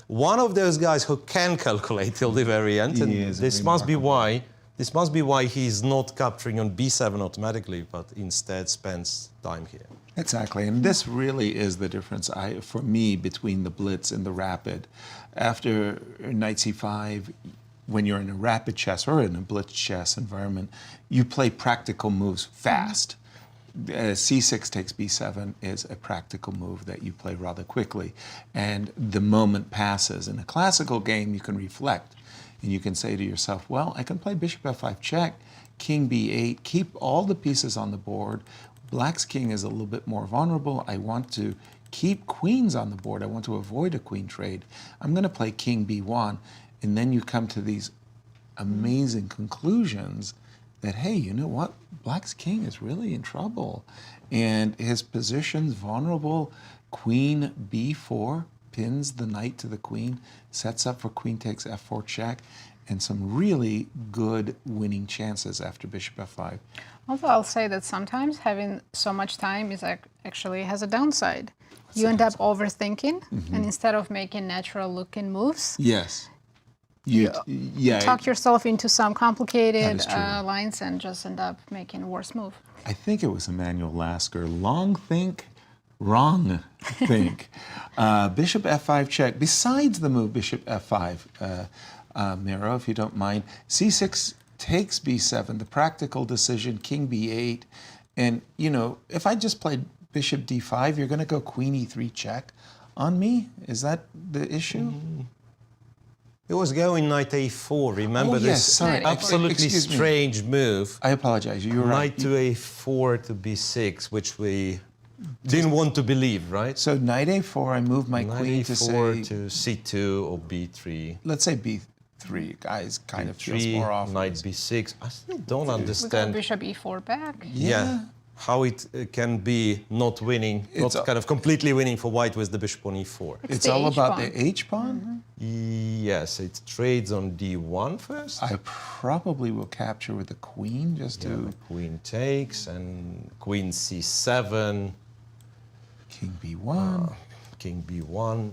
one of those guys who can calculate till the very end, and this must be why he's not capturing on b7 automatically, but instead spends time here. Exactly, and this really is the difference for me between the blitz and the rapid. After knight c5, when you're in a rapid chess or in a blitz chess environment, you play practical moves fast. c6 takes b7 is a practical move that you play rather quickly, and the moment passes. In a classical game, you can reflect, and you can say to yourself, well, I can play bishop f5 check, king b8, keep all the pieces on the board. Black's king is a little bit more vulnerable. I want to keep queens on the board. I want to avoid a queen trade. I'm going to play king b1, and then you come to these amazing conclusions that, hey, you know what? Black's king is really in trouble, and his position's vulnerable. Queen b4 pins the knight to the queen, sets up for queen takes f4 check, and some really good winning chances after bishop f5. Although I'll say that sometimes having so much time is actually has a downside. You end up overthinking, and instead of making natural-looking moves, Yes. talk yourself into some complicated That is true. lines and just end up making a worse move. I think it was Emmanuel Lasker. Long think, wrong think. Bishop f5 check. Besides the move bishop f5, Miro, if you don't mind, c6 takes b7, the practical decision, king b8. And, you know, if I just played bishop d5, you're going to go queen e3 check on me? Is that the issue? It was going knight a4. Remember yes, this sorry. absolutely Excuse me. strange move? I apologize. You're right. Knight to a4 to b6, which we didn't want to believe, right? So knight a4, I move my Knight queen to a4 say, to c2 or b3. let's say b3. Guys kind of feels B3, more off. knight b6. I still don't We go understand. bishop e4 back. Yeah. How it can be not winning, It's not kind of completely winning for white with the bishop on e4. It's the all H about pawn. the h-pawn? Yes, it trades on d1 first. I probably will capture with the queen just to Queen takes and queen c7, king b1. king b1.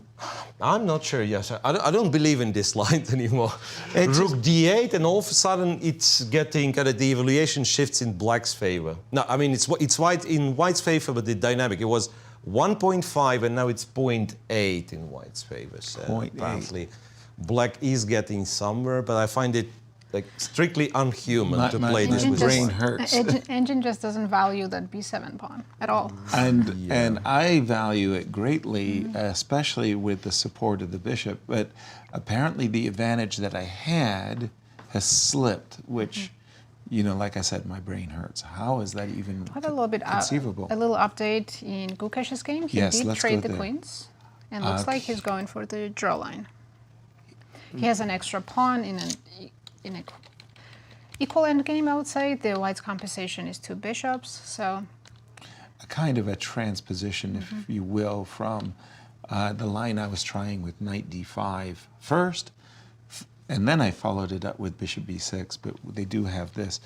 I'm not sure, yes. I don't believe in this line anymore. It's Rook d8, and all of a sudden it's getting kind of the evaluation shifts in black's favor. No, I mean, it's white in white's favor, but the dynamic, it was 1.5 and now it's 0.8 in white's favor. So 0.8. apparently black is getting somewhere, but I find it like strictly unhuman to play this my with brain white. hurts. Engine just doesn't value that b7 pawn at all. And I value it greatly, especially with the support of the bishop. But apparently the advantage that I had has slipped, which you know, like I said, my brain hurts. How is that even What a little bit conceivable? a little update in Gukesh's game. He Yes, did let's trade go the there. queens, and looks like he's going for the draw line. He has an extra pawn in an equal endgame, I would say. The white's compensation is 2 bishops, so A kind of a transposition, if you will, from the line I was trying with knight d5 first, and then I followed it up with bishop b6, but they do have this.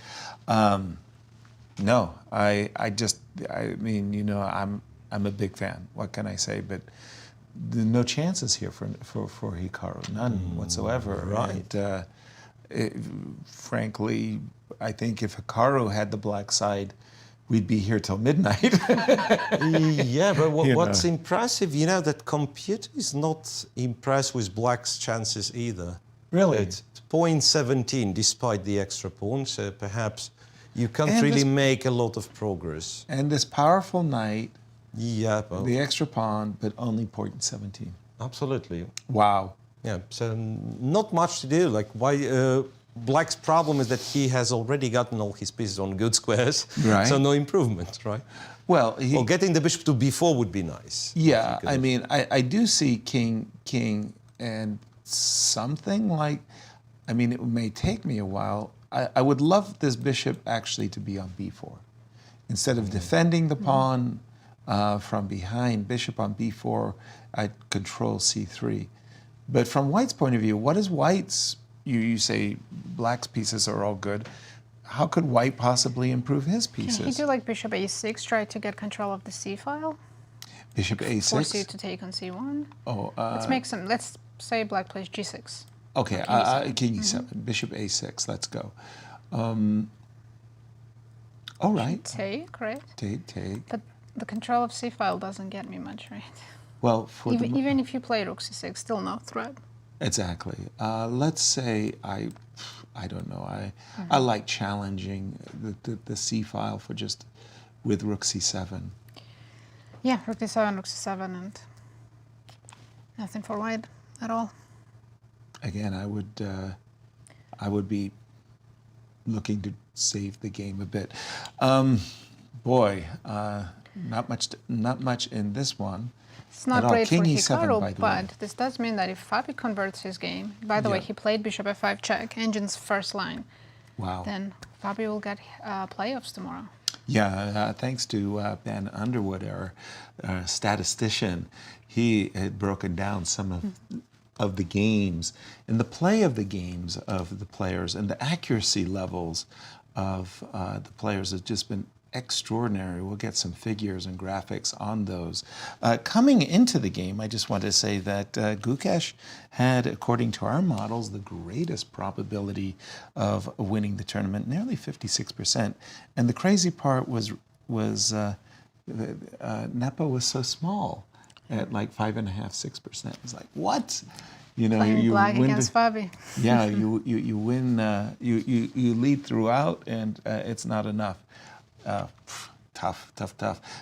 No, I mean, you know, I'm a big fan. What can I say? But no chances here for Hikaru, none whatsoever. Right. And, frankly, I think if Hikaru had the black side, we'd be here till midnight. Yeah, but You what's know. impressive, you know, that computer is not impressed with black's chances either. Really? It's 0.17 despite the extra pawn, so perhaps you can't And really this- make a lot of progress. And this powerful knight, Yeah, but the extra pawn, but only 0.17. absolutely. Wow. Yeah, so not much to do. Like, why? Black's problem is that he has already gotten all his pieces on good squares, Right. so no improvement, right? Well, Well, getting the bishop to b4 would be nice. yeah, If you I could- mean, I do see king, and something like, I mean, it may take me a while. I would love this bishop actually to be on b4. Instead of defending the pawn from behind, bishop on b4, I'd control c3. But from white's point of view, what is white's, you say black's pieces are all good. How could white possibly improve his can pieces? he do like bishop a6, try to get control of the c file? Bishop Force you a6? to take on c1. Oh, Let's say black plays g6. okay, king e7. king e7, bishop a6, let's go. All right, Take, right? take. But the control of c file doesn't get me much, right? Well, for the, Even if you play rook c6, still no threat. exactly. Let's say I don't know. I like challenging the c file for just with rook c7. Yeah, rook d7, rook c7, and nothing for white at all. Again, I would be looking to save the game a bit. Boy, not much in this one. It's not At all. great King for E7, Hikaru, by the way. but this does mean that if Fabi converts his game, by the way, Yeah. he played bishop f5 check, engine's first line, Wow. then Fabi will get playoffs tomorrow. Yeah, thanks to Ben Underwood, our statistician. He had broken down some of the games and the play of the games of the players, and the accuracy levels of the players has just been extraordinary. We'll get some figures and graphics on those. Coming into the game, I just want to say that Gukesh had, according to our models, the greatest probability of winning the tournament, nearly 56%. And the crazy part was Nepo was so small at like 5.5%, 6%. It's like, what? You know, Playing you black win against Fabi. yeah, you win, you lead throughout, and it's not enough. Tough.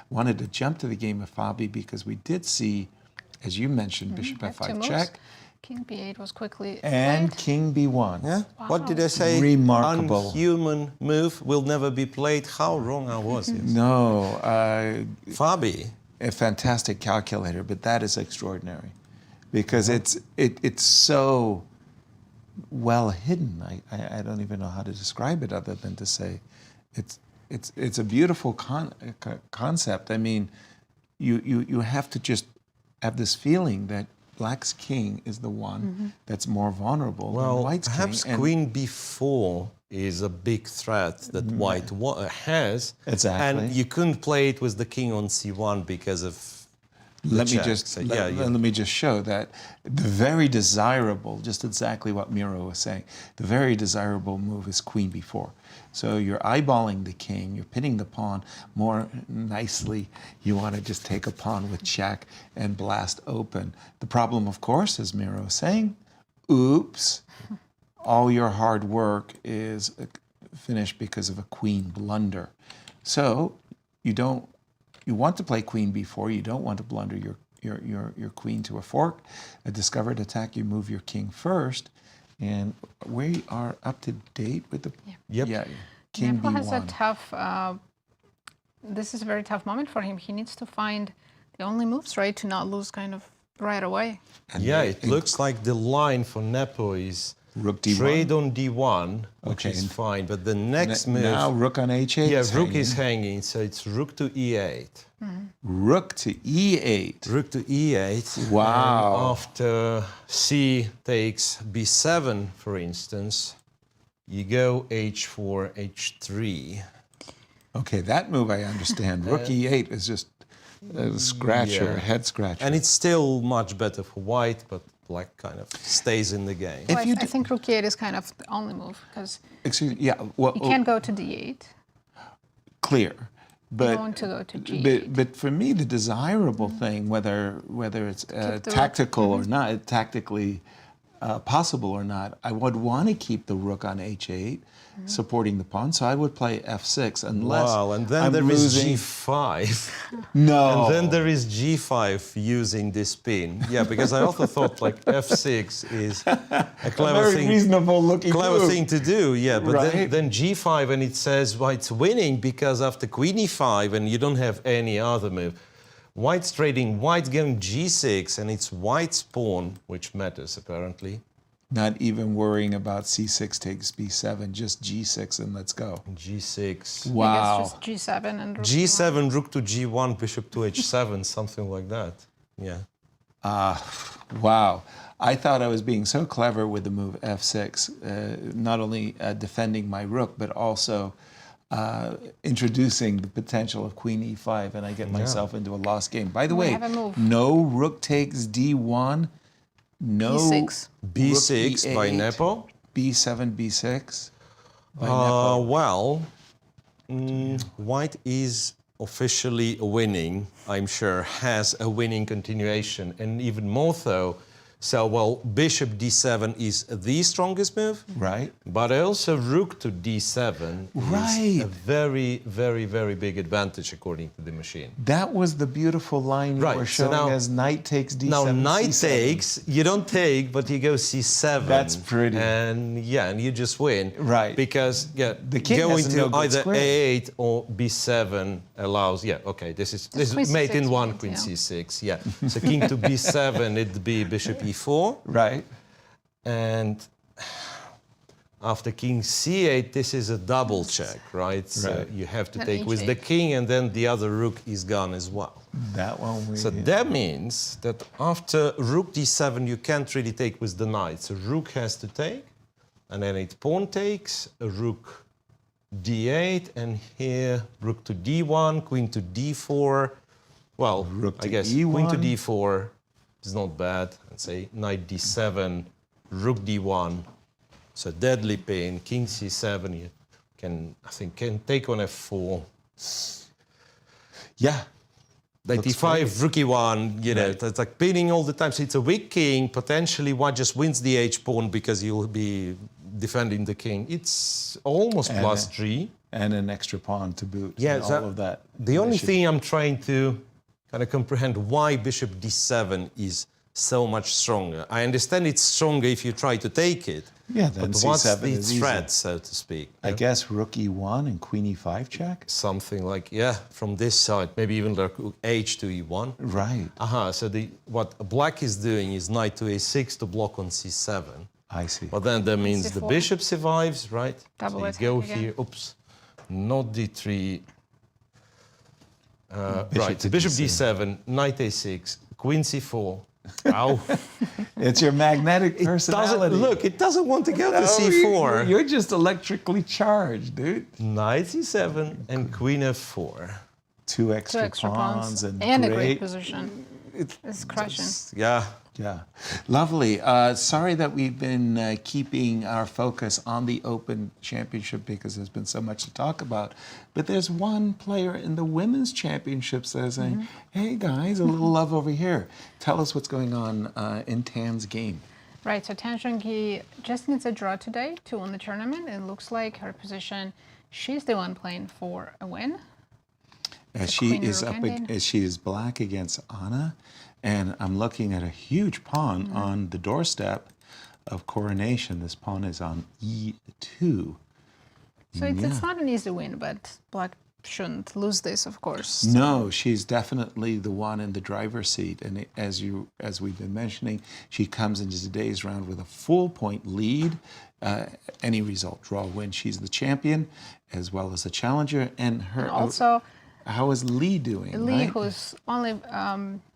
Wanted to jump to the game of Fabi because we did see, as you mentioned, bishop Have two f5 moves. check King b8 was quickly and played. king b1. Yeah? What did I say? Remarkable. Unhuman move will never be played. How wrong I was. Yes. No, Fabi. a fantastic calculator, but that is extraordinary because it's so well hidden. I don't even know how to describe it other than to say it's a beautiful concept. I mean, you have to just have this feeling that Black's king is the one that's more vulnerable than Well, White's perhaps king. And queen b4 is a big threat that White has. Exactly. And you couldn't play it with the king on c1 because of the let me check. just So, let me just show that the very desirable, just exactly what Miro was saying, the very desirable move is queen b4. So you're eyeballing the king, you're pitting the pawn more nicely. You want to just take a pawn with check and blast open. The problem, of course, as Miro was saying, oops, all your hard work is finished because of a queen blunder. So you want to play queen b4, you don't want to blunder your queen to a fork. A discovered attack, you move your king first. And we are up to date with the... Yep. Yeah. King Nepo has a B1. tough. This is a very tough moment for him. He needs to find the only moves right to not lose kind of right away. Yeah, it looks like the line for Nepo is Rook D1. trade on D1, which Okay, is and fine, but the next move... Now rook on H8. yeah, is rook hanging. is hanging, so it's rook to E8. Rook to E8. Rook to E8. Wow. And after C takes B7, for instance, you go H4, H3. Okay, that move I understand. Rook E8 is just a scratcher, yeah. a head scratcher. And it's still much better for white, but black kind of stays in the game. If Well, you I think rook e8 is kind of the only move because Excuse me, yeah, well, you can't go to d8. clear. But, You want to go to g8. but for me, the desirable thing, whether it's the rook. tactical or not, tactically possible or not, I would want to keep the rook on H8, supporting the pawn. So I would play F6 unless Wow, and then I'm there is losing. G5. No. And then there is G5 using this pin. Yeah, because I also thought like F6 is a clever very thing. reasonable looking Clever move. thing to do, yeah. But Right. then G5 and it says white's winning because after Queen E5 and you don't have any other move. White's trading, white's going G6 and it's white's pawn, which matters apparently. Not even worrying about C6 takes B7, just G6 and let's go. G6. Wow. I guess just g7 and rook G7, rook to G1, bishop to H7, something like that. Yeah. Wow. I thought I was being so clever with the move F6, not only defending my rook, but also introducing the potential of Queen E5, and I get myself into a lost game. By the We way, have a move. no rook takes D1, no B6. B6 rook by E8, Nepo. B7, B6 by Nepo. Well, white is officially winning, I'm sure, has a winning continuation, and even more so. So, well, bishop D7 is the strongest move, Right. but also rook to D7 Right. is a very, very, very big advantage according to the machine. That was the beautiful line you Right, were so showing now- as knight takes D7. Now, knight C7. takes, you don't take, but you go C7. That's pretty. And yeah, and you just win. Right. Because, yeah, The king going has to no good either square. A8 or B7 allows, yeah, okay, this is Queen mate in C6 one, wins, Queen yeah. C6, yeah. So king to B7, it'd be bishop E4. Right. And after king C8, this is a double check, right? So Right. you have to Then take with the H8. king, and then the other rook is gone as well. That one we... So that means that after rook d7, you can't really take with the knight. So rook has to take, and then it pawn takes, a rook d8, and here rook to d1, queen to d4. Well, Rook I to guess E1. queen to d4 is not bad. And say knight d7, rook d1. So deadly pin, king c7. You can, I think, can take on f4. Yeah. Knight Looks e5, rook e1, you know, Right. it's like pinning all the time. So it's a weak king. Potentially, white just wins the h-pawn because you'll be defending the king. It's almost And, plus 3. And an extra pawn to boot. Yeah, and so all of that. The only Should- thing I'm trying to kind of comprehend why bishop d7 is so much stronger. I understand it's stronger if you try to take it. Yeah, then But what's C7 the is easy. threat, so to speak? I guess rook e1 and queen e5 check? Something like, yeah, from this side, maybe even like h to e1. Right. So what black is doing is knight to a6 to block on c7. I see. But then that means the C4. bishop survives, right? Double so you attack go again. here, oops, not d3. Bishop Right, to bishop D7. d7, knight a6, queen c4. Ow. It's your magnetic personality. It doesn't want to go to No, c4. You're just electrically charged, dude. Knight c7 and queen f4. Two Two extra extra pawns pawns and a great great. position. It's crushing. Yeah. Yeah, lovely. Sorry that we've been keeping our focus on the Open Championship because there's been so much to talk about. But there's one player in the Women's Championships that is saying, hey guys, a little love over here. Tell us what's going on in Tan's game. Right, so Tan Zhongyi just needs a draw today to win the tournament. It looks like her position, she's the one playing for a win. She queen is rook up. ending. She is black against Anna, and I'm looking at a huge pawn on the doorstep of coronation. This pawn is on E2. So it's not an easy win, but Black shouldn't lose this, of course. No, she's definitely the one in the driver's seat. And as we've been mentioning, she comes into today's round with a full point lead. Any result, draw, win, she's the champion as well as the challenger. And her Also, how is Lee doing? Lee, right? who's only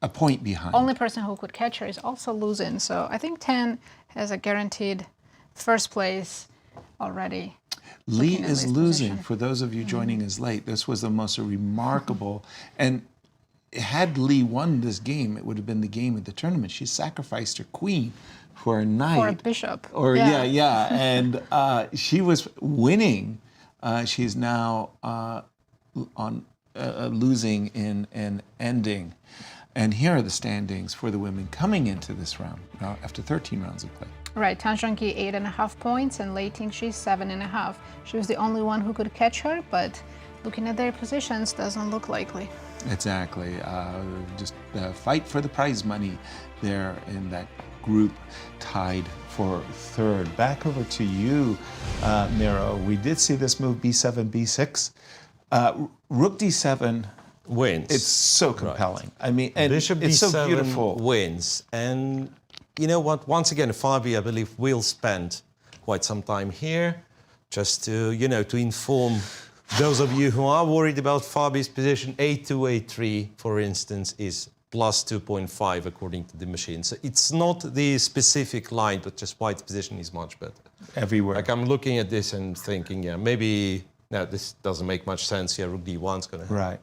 A point behind. only person who could catch her, is also losing. So I think 10 has a guaranteed first place already. Lee looking at is Lee's losing. position. For those of you joining us late, this was the most remarkable. And had Lee won this game, it would have been the game of the tournament. She sacrificed her queen for a knight. For a bishop. Or yeah. And she was winning. She's now on losing in an ending. And here are the standings for the women coming into this round after 13 rounds of play. Right, Zhongyi 8.5 points and Lei Tingjie 7.5. She was the only one who could catch her, but looking at their positions, doesn't look likely. Exactly. Just fight for the prize money there in that group, tied for third. Back over to you, Miro. We did see this move b7, b6. Rook d7 Wins. It's so compelling. I mean, and Bishop it's d7 so beautiful. wins. And you know what? Once again, Fabi, I believe, will spend quite some time here just to, to inform those of you who are worried about Fabi's position. A2, A3, for instance, is plus 2.5 according to the machine. So it's not the specific line, but just White's position is much better. Everywhere. Like I'm looking at this and thinking, maybe, no, this doesn't make much sense here. Rook d1's going to Right.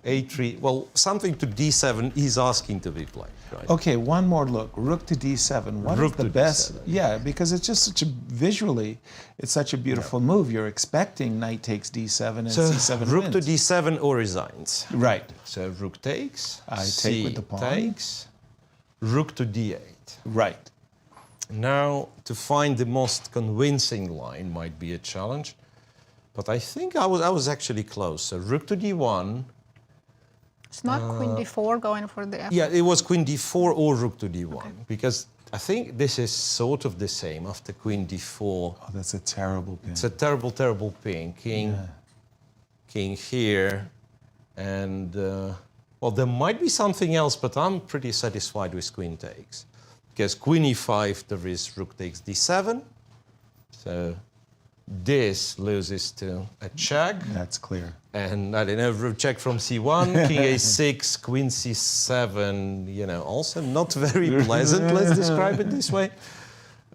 A3, well, something to d7 is asking to be played, right? Okay, one more look. Rook to d7. What is Rook the to best? d7. Yeah, because it's just such a visually, it's such a beautiful move. You're expecting knight takes d7 and So c7 rook wins. to d7 or resigns. Right. So rook takes, I take c with the pawn. takes, rook to d8. Right. Now, to find the most convincing line might be a challenge, but I think I was actually close. So rook to d1. It's not queen d4 going for the F. Yeah, it was queen d4 or rook to d1, because I think this is sort of the same after queen d4. Oh, that's a terrible pin. It's a terrible, terrible pin. King here, and well, there might be something else, but I'm pretty satisfied with queen takes, because queen e5 there is rook takes d7, so this loses to a check, That's clear. and I don't know, rook check from c1, king a6, queen c7. Also not very pleasant. Let's describe it this way.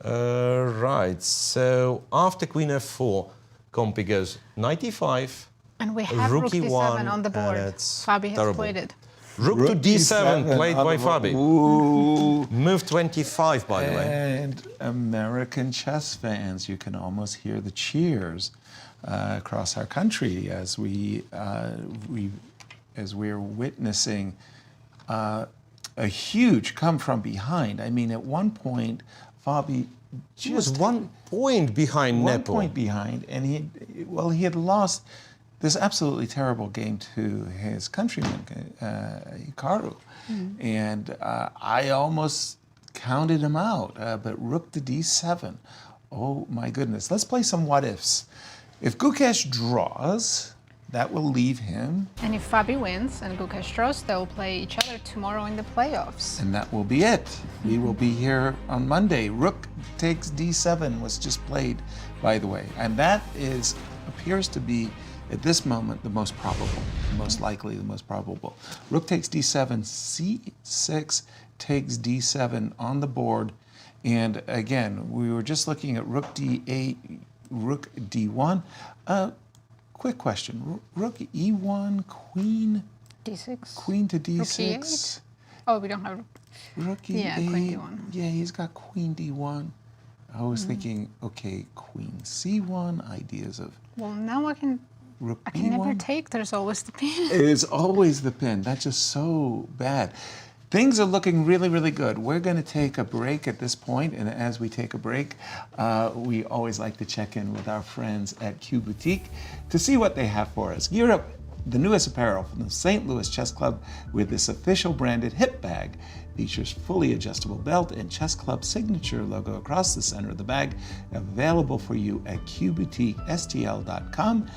Right. So after queen f4, Compy goes knight e5. And we have Rook rook e1, d7 on the board. and it's Fabi has terrible. played it. Rook to d7 played by Fabi. Ooh. Move 25, by the way. And American chess fans, you can almost hear the cheers across our country as we're witnessing a huge come from behind. I mean, at one point, Fabi He was 1 point behind Nepo. 1 point behind, and he had lost this absolutely terrible game to his countryman, Hikaru. And I almost counted him out, but rook to d7. Oh my goodness. Let's play some what ifs. If Gukesh draws, that will leave him, And if Fabi wins and Gukesh draws, they'll play each other tomorrow in the playoffs. and that will be it. We will be here on Monday. Rook takes d7 was just played, by the way. And that appears to be, at this moment, the most probable, most likely the most probable. Rook takes d7, c6 takes d7 on the board. And again, we were just looking at rook d8, rook d1. Quick question, rook e1, queen d6. to Rook d6. e8? Oh, we don't have. Rook e8. Yeah, queen d1. Yeah, he's got queen d1. I was thinking, okay, queen c1, ideas of Well, now I can rook I can never b1. take. There's always the pin. It is always the pin. That's just so bad. Things are looking really, really good. We're going to take a break at this point, and as we take a break, we always like to check in with our friends at Q Boutique to see what they have for us. Gear up The newest apparel from the St. Louis Chess Club with this official branded hip bag features fully adjustable belt and Chess Club signature logo across the center of the bag, available for you at QBoutiqueSTL.com.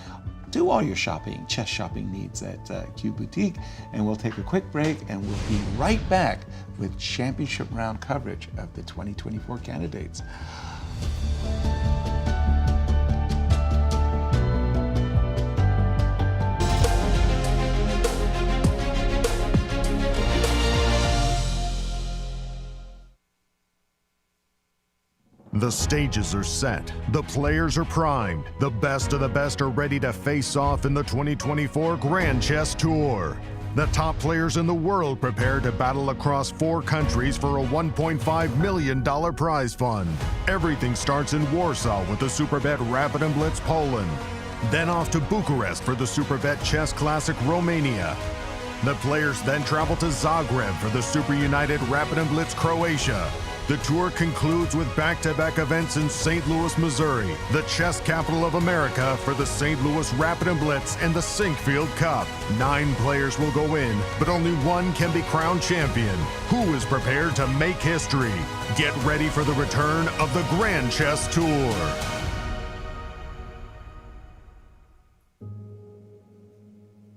Do all your shopping, chess shopping needs at Q Boutique, and we'll take a quick break and we'll be right back with championship round coverage of the 2024 candidates. The stages are set, the players are primed, the best of the best are ready to face off in the 2024 Grand Chess Tour. The top players in the world prepare to battle across 4 countries for a $1.5 million prize fund. Everything starts in Warsaw with the Superbet Rapid and Blitz Poland. Then off to Bucharest for the Superbet Chess Classic Romania. The players then travel to Zagreb for the Super United Rapid and Blitz Croatia. The tour concludes with back-to-back events in St. Louis, Missouri, the chess capital of America, for the St. Louis Rapid and Blitz and the Sinkfield Cup. 9 players will go in, but only one can be crowned champion. Who is prepared to make history? Get ready for the return of the Grand Chess Tour.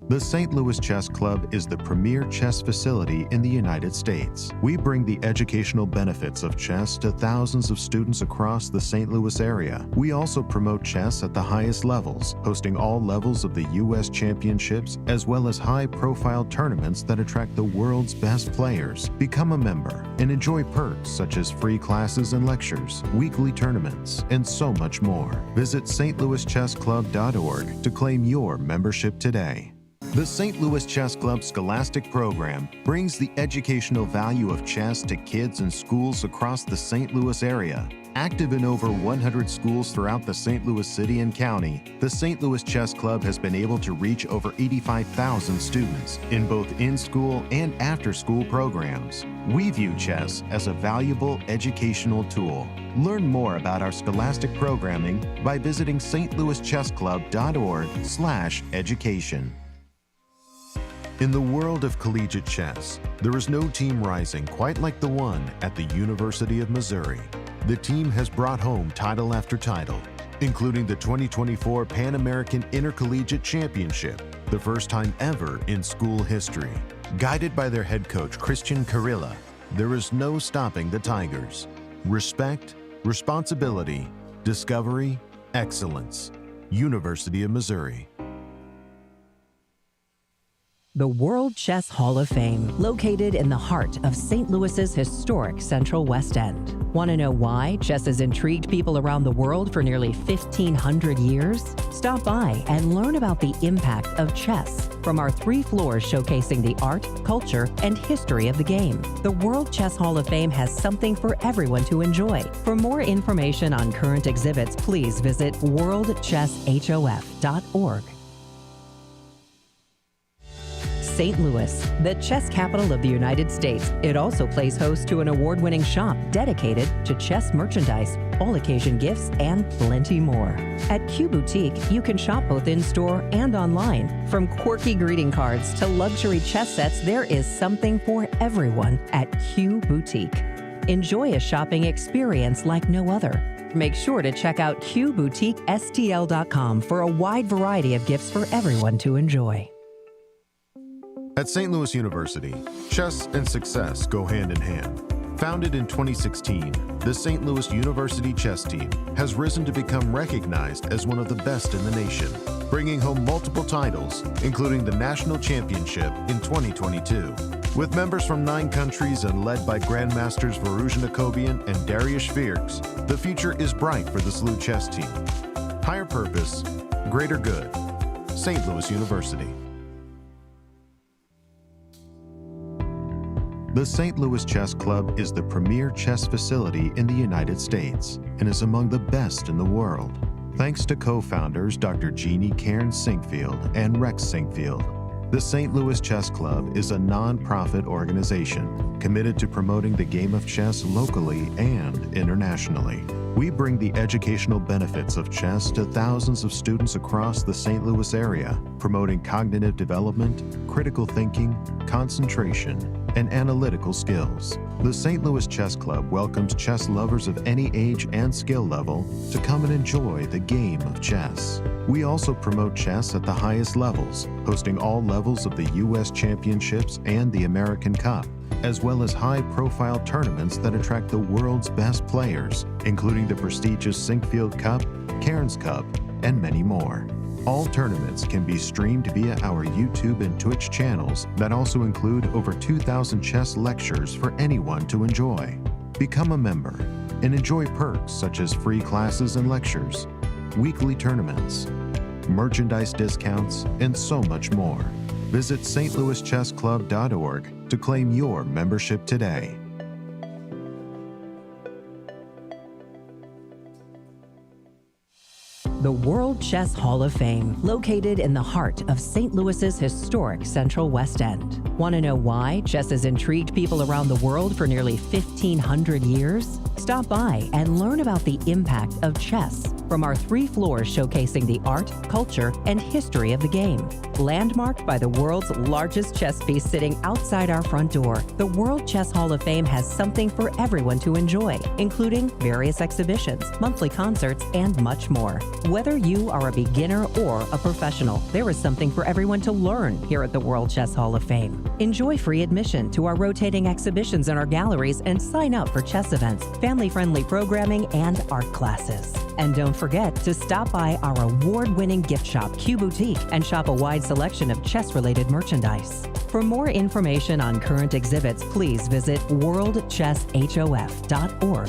The St. Louis Chess Club is the premier chess facility in the United States. We bring the educational benefits of chess to thousands of students across the St. Louis area. We also promote chess at the highest levels, hosting all levels of the U.S. championships, as well as high-profile tournaments that attract the world's best players. Become a member and enjoy perks such as free classes and lectures, weekly tournaments, and so much more. Visit stlouischessclub.org to claim your membership today. The St. Louis Chess Club Scholastic Program brings the educational value of chess to kids in schools across the St. Louis area. Active in over 100 schools throughout the St. Louis city and county, the St. Louis Chess Club has been able to reach over 85,000 students in both in-school and after-school programs. We view chess as a valuable educational tool. Learn more about our scholastic programming by visiting stlouischessclub.org/education. In the world of collegiate chess, there is no team rising quite like the one at the University of Missouri. The team has brought home title after title, including the 2024 Pan American Intercollegiate Championship, the first time ever in school history. Guided by their head coach, Christian Carilla, there is no stopping the Tigers. Respect, responsibility, discovery, excellence. University of Missouri. The World Chess Hall of Fame, located in the heart of St. Louis's historic Central West End. Want to know why chess has intrigued people around the world for nearly 1,500 years? Stop by and learn about the impact of chess from our 3 floors showcasing the art, culture, and history of the game. The World Chess Hall of Fame has something for everyone to enjoy. For more information on current exhibits, please visit worldchesshof.org. St. Louis, the chess capital of the United States. It also plays host to an award-winning shop dedicated to chess merchandise, all-occasion gifts, and plenty more. At Q Boutique, you can shop both in-store and online. From quirky greeting cards to luxury chess sets, there is something for everyone at Q Boutique. Enjoy a shopping experience like no other. Make sure to check out QBoutiqueSTL.com for a wide variety of gifts for everyone to enjoy. At St. Louis University, chess and success go hand in hand. Founded in 2016, the St. Louis University chess team has risen to become recognized as one of the best in the nation, bringing home multiple titles, including the National Championship in 2022. With members from 9 countries and led by Grandmasters Miroshnichenko and Darius Fierks, the future is bright for the SLU chess team. Higher purpose, greater good. St. Louis University. The St. Louis Chess Club is the premier chess facility in the United States and is among the best in the world. Thanks to co-founders Dr. Jeannie Cairns Sinkfield and Rex Sinkfield, the St. Louis Chess Club is a non-profit organization committed to promoting the game of chess locally and internationally. We bring the educational benefits of chess to thousands of students across the St. Louis area, promoting cognitive development, critical thinking, concentration, and analytical skills. The St. Louis Chess Club welcomes chess lovers of any age and skill level to come and enjoy the game of chess. We also promote chess at the highest levels, hosting all levels of the U.S. Championships and the American Cup, as well as high-profile tournaments that attract the world's best players, including the prestigious Sinkfield Cup, Cairns Cup, and many more. All tournaments can be streamed via our YouTube and Twitch channels that also include over 2,000 chess lectures for anyone to enjoy. Become a member and enjoy perks such as free classes and lectures, weekly tournaments, merchandise discounts, and so much more. Visit stlouischessclub.org to claim your membership today. The World Chess Hall of Fame, located in the heart of St. Louis's historic Central West End. Want to know why chess has intrigued people around the world for nearly 1,500 years? Stop by and learn about the impact of chess from our 3 floors showcasing the art, culture, and history of the game. Landmarked by the world's largest chess piece sitting outside our front door, the World Chess Hall of Fame has something for everyone to enjoy, including various exhibitions, monthly concerts, and much more. Whether you are a beginner or a professional, there is something for everyone to learn here at the World Chess Hall of Fame. Enjoy free admission to our rotating exhibitions in our galleries and sign up for chess events, family-friendly programming, and art classes. And don't forget to stop by our award-winning gift shop, Q Boutique, and shop a wide selection of chess-related merchandise. For more information on current exhibits, please visit worldchesshof.org.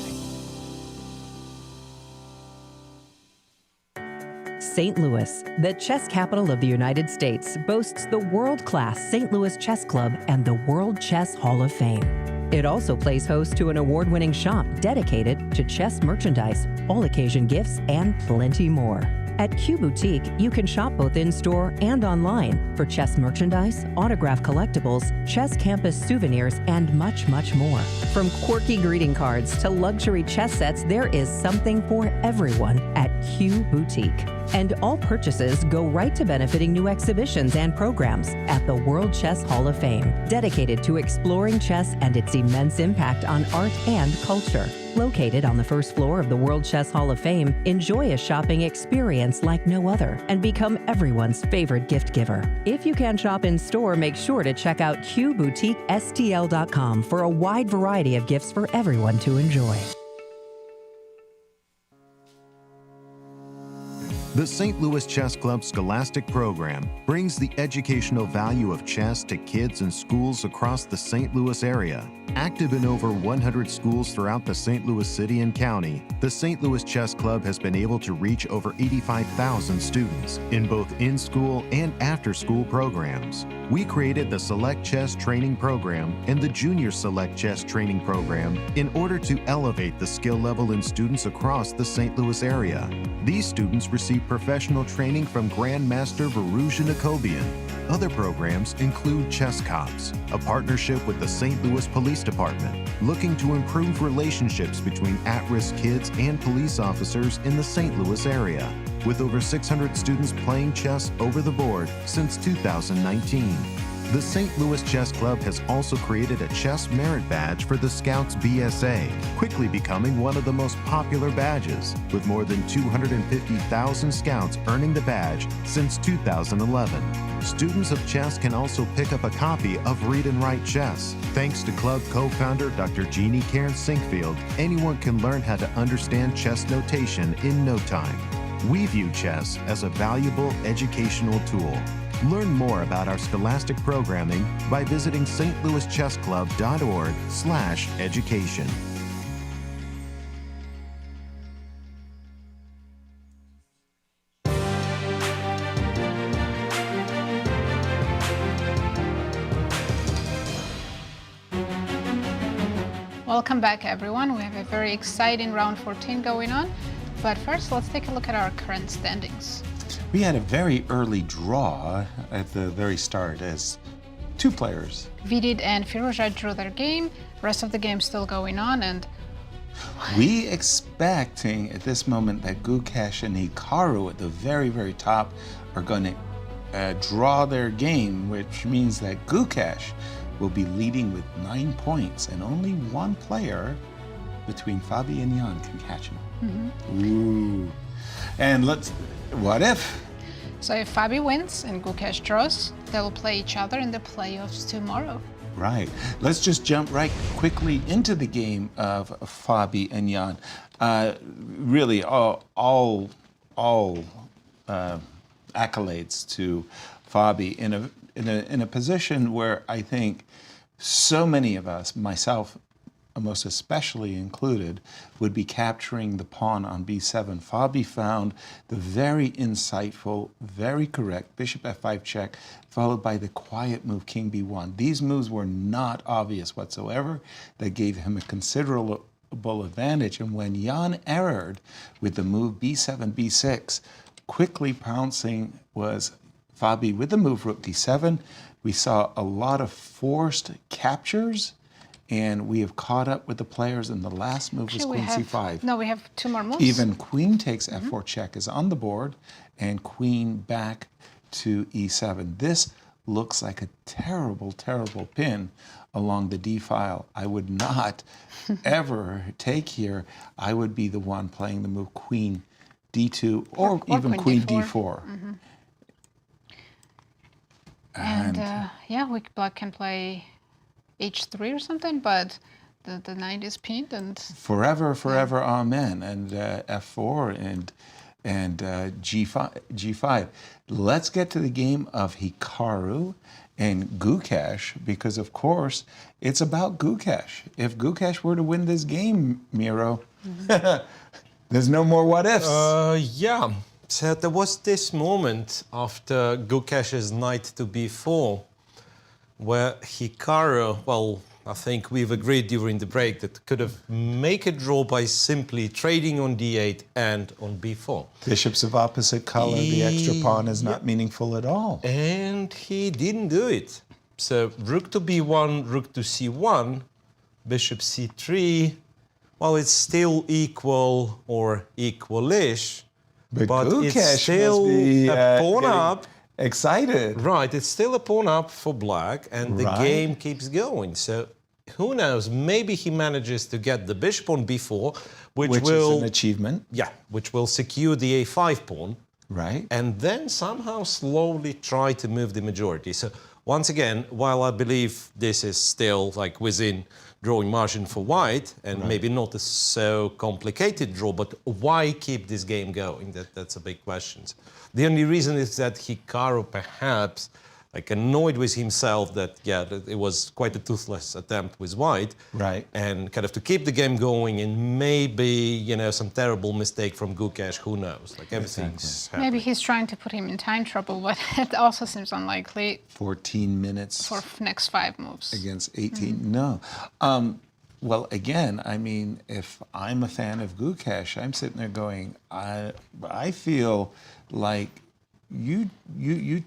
St. Louis, the chess capital of the United States, boasts the world-class St. Louis Chess Club and the World Chess Hall of Fame. It also plays host to an award-winning shop dedicated to chess merchandise, all-occasion gifts, and plenty more. At Q Boutique, you can shop both in-store and online for chess merchandise, autographed collectibles, chess campus souvenirs, and much, much more. From quirky greeting cards to luxury chess sets, there is something for everyone at Q Boutique. And all purchases go right to benefiting new exhibitions and programs at the World Chess Hall of Fame, dedicated to exploring chess and its immense impact on art and culture. Located on the first floor of the World Chess Hall of Fame, enjoy a shopping experience like no other and become everyone's favorite gift giver. If you can shop in store, make sure to check out QBoutiqueSTL.com for a wide variety of gifts for everyone to enjoy. The St. Louis Chess Club Scholastic Program brings the educational value of chess to kids in schools across the St. Louis area. Active in over 100 schools throughout the St. Louis city and county, the St. Louis Chess Club has been able to reach over 85,000 students in both in-school and after-school programs. We created the Select Chess Training Program and the Junior Select Chess Training Program in order to elevate the skill level in students across the St. Louis area. These students receive professional training from Grandmaster Miroshnichenko. Other programs include Chess Cops, a partnership with the St. Louis Police Department, looking to improve relationships between at-risk kids and police officers in the St. Louis area, with over 600 students playing chess over the board since 2019. The St. Louis Chess Club has also created a chess merit badge for the Scouts BSA, quickly becoming one of the most popular badges, with more than 250,000 Scouts earning the badge since 2011. Students of chess can also pick up a copy of Read and Write Chess. Thanks to club co-founder Dr. Jeannie Cairns Sinkfield, anyone can learn how to understand chess notation in no time. We view chess as a valuable educational tool. Learn more about our scholastic programming by visiting stlouischessclub.org/education. Welcome back, everyone. We have a very exciting round 14 going on. But first, let's take a look at our current standings. We had a very early draw at the very start as 2 players. Vidit and Firouzja drew their game. Rest of the game still going on, and We expecting at this moment that Gukesh and Hikaru at the very, very top are going to draw their game, which means that Gukesh will be leading with 9 points, and only one player between Fabi and Jan can catch him. Ooh. And what if? So if Fabi wins and Gukesh draws, they will play each other in the playoffs tomorrow. Right. Let's just jump right quickly into the game of Fabi and Jan. Really, all accolades to Fabi in a position where I think so many of us, myself most especially included, would be capturing the pawn on b7. Fabi found the very insightful, very correct bishop f5 check, followed by the quiet move king b1. These moves were not obvious whatsoever. They gave him a considerable advantage. And when Jan erred with the move b7, b6, quickly pouncing was Fabi with the move rook d7. We saw a lot of forced captures, and we have caught up with the players, and the last move was queen c5. No, we have 2 more moves. Even queen takes f4 check is on the board, and queen back to e7. This looks like a terrible, terrible pin along the d file. I would not ever take here. I would be the one playing the move queen d2 or even queen d4. And yeah, black can play h3 or something, but the knight is pinned and forever, amen. And f4 and g5. Let's get to the game of Hikaru and Gukesh, because of course it's about Gukesh. If Gukesh were to win this game, Miro, there's no more what ifs. Yeah. So there was this moment after Gukesh's knight to b4 where Hikaru, well, I think we've agreed during the break that could have make a draw by simply trading on d8 and on b4. Bishops of opposite color, the extra pawn is not meaningful at all. And he didn't do it. So rook to b1, rook to c1, bishop c3. Well, it's still equal or equal-ish, but it's still a pawn up. Excited. Right, it's still a pawn up for black, and the game keeps going. So who knows, maybe he manages to get the bishop on b4, which will... is an achievement. Yeah, which will secure the a5 pawn. Right. And then somehow slowly try to move the majority. So once again, while I believe this is still like within drawing margin for white, and maybe not a so complicated draw, but why keep this game going? That's a big question. The only reason is that Hikaru perhaps like annoyed with himself that it was quite a toothless attempt with white, and kind of to keep the game going, and maybe some terrible mistake from Gukesh, who knows? Like everything's happening. Maybe he's trying to put him in time trouble, but it also seems unlikely. 14 minutes for next 5 moves against 18. No. Well, again, I mean, if I'm a fan of Gukesh, I'm sitting there going, I feel like you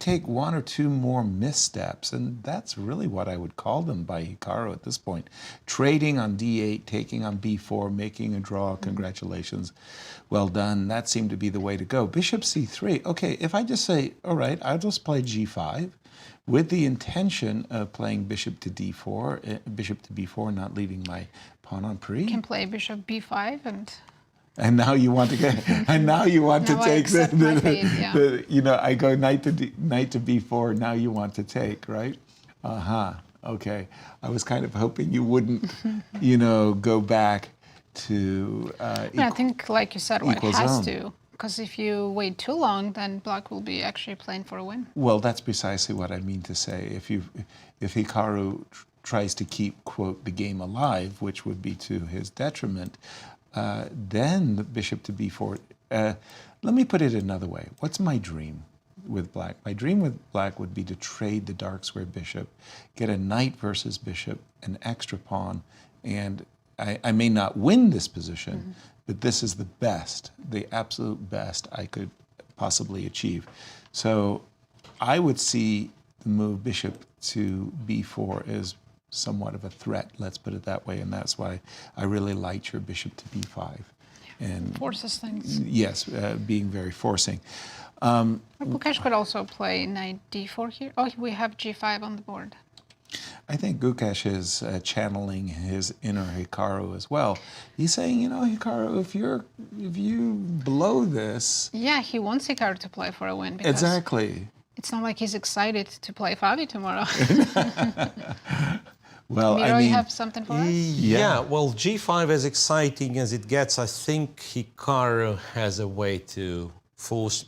take 1 or 2 more missteps, and that's really what I would call them by Hikaru at this point. Trading on d8, taking on b4, making a draw, congratulations, well done. That seemed to be the way to go. Bishop c3, okay, if I just say, all right, I'll just play g5, with the intention of playing bishop to d4, bishop to b4, not leaving my pawn on pre. You can play bishop b5 and now you want to get, and now you want to take I go knight to b4. Now you want to take, right? Okay. I was kind of hoping you wouldn't, go back to. I think, like you said, white has to, because if you wait too long, then black will be actually playing for a win. Well, that's precisely what I mean to say. If Hikaru tries to keep, quote, the game alive, which would be to his detriment, then the bishop to b4. Let me put it another way. What's my dream with black? My dream with black would be to trade the dark square bishop, get a knight versus bishop, an extra pawn, and I may not win this position, but this is the best, the absolute best I could possibly achieve. So I would see the move bishop to b4 as somewhat of a threat, let's put it that way, and that's why I really liked your bishop to b5. And Forces things. yes, being very forcing. Gukesh could also play knight d4 here. Oh, we have g5 on the board. I think Gukesh is channeling his inner Hikaru as well. He's saying, you know, Hikaru, if you blow this... Yeah, he wants Hikaru to play for a win. Because Exactly. it's not like he's excited to play Fabi tomorrow. Well, Miro, I mean... you have something for us? Yeah, well, g5, as exciting as it gets, I think Hikaru has a way to force,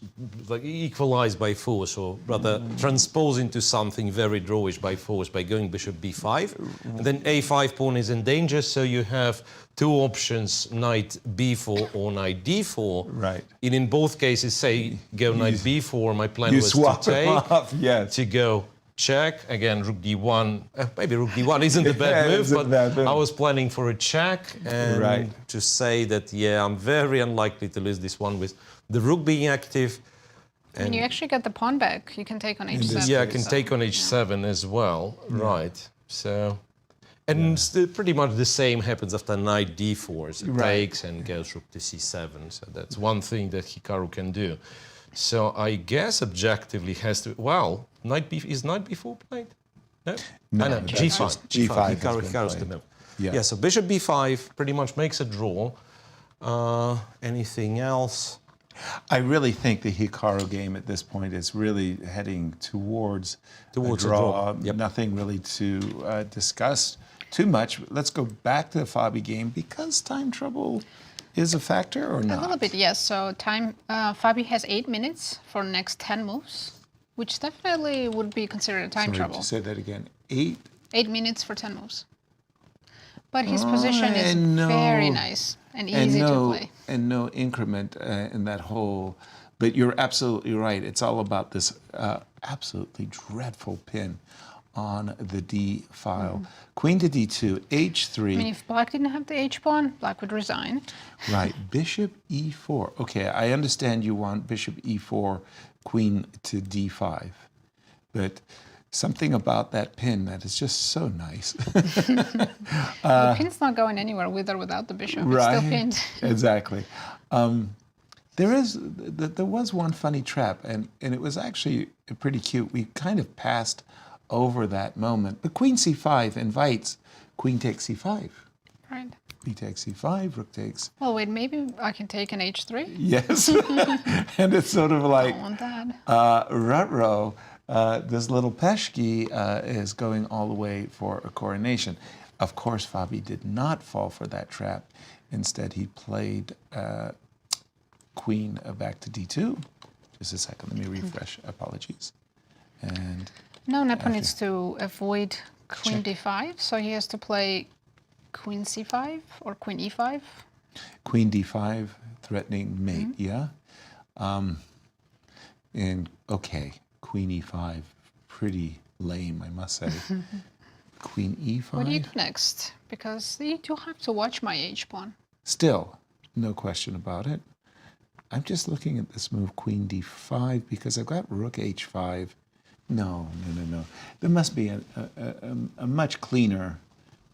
like equalize by force, or rather transpose into something very drawish by force by going bishop b5. And then a5 pawn is in danger, so you have two options, knight b4 or knight d4. Right. And in both cases, say, go knight b4, my plan You was swap to take, off, yes. to go check, again, rook d1. Maybe rook d1 isn't a bad Yeah, move, it's a but bad move. I was planning for a check, and Right. to say that, yeah, I'm very unlikely to lose this one with the rook being active. And you actually get the pawn back. You can take on h7. Yeah, I can so- take on h7 as well, right. So, and pretty much the same happens after knight d4. So it Right. takes and goes rook to c7. So that's one thing that Hikaru can do. So I guess objectively has to, well, is knight b4 played? No? No, I know, that's g5. just g5 has been Hikaru's the played. move. Yeah. Yeah, so bishop b5 pretty much makes a draw. Anything else? I really think the Hikaru game at this point is really heading towards a a draw. draw. Yep. Nothing really to discuss too much. Let's go back to the Fabi game because time trouble is a factor or not? A little bit, yes. So time, Fabi has 8 minutes for the next 10 moves, which definitely would be considered a time Sorry, trouble. to say that again. 8? 8 minutes for 10 moves. But his position is and no- very nice and easy to play. And no increment in that whole. But you're absolutely right. It's all about this absolutely dreadful pin on the D file. Queen to D2, H3. I mean, if Black didn't have the H-pawn, Black would resign. Right, Bishop E4. Okay, I understand you want Bishop E4, Queen to D5, but something about that pin that is just so nice. The pin's not going anywhere with or without the bishop. It's still pinned. Exactly. There was one funny trap, and it was actually pretty cute. We kind of passed over that moment. But Queen C5 invites Queen takes C5. Right. B takes C5, Rook takes. Well, wait, maybe I can take an H3? Yes. And it's sort of like, I don't want that. Rutro, this little Peshki is going all the way for a coronation. Of course, Fabi did not fall for that trap. Instead, he played Queen back to D2. Just a second, let me refresh. Apologies. And No, Nepo needs to avoid Queen D5, so he has to play Queen C5 or Queen E5. Queen D5, threatening mate, yeah? And okay, Queen E5, pretty lame, I must say. Queen E5. What do you do next? Because you do have to watch my H-pawn. Still, no question about it. I'm just looking at this move, Queen D5, because I've got Rook H5. No. There must be a much cleaner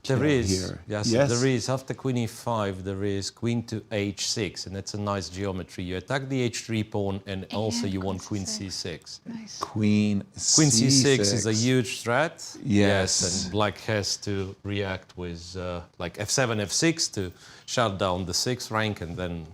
There kill is, here. yes, there is. After Queen E5, there is Queen to H6, and that's a nice geometry. You attack the H3 pawn, and also you want Queen C6. Nice. Queen Queen C6 is a huge threat. Yes. and Black has to react with like F7, F6 to shut down the 6th rank, and then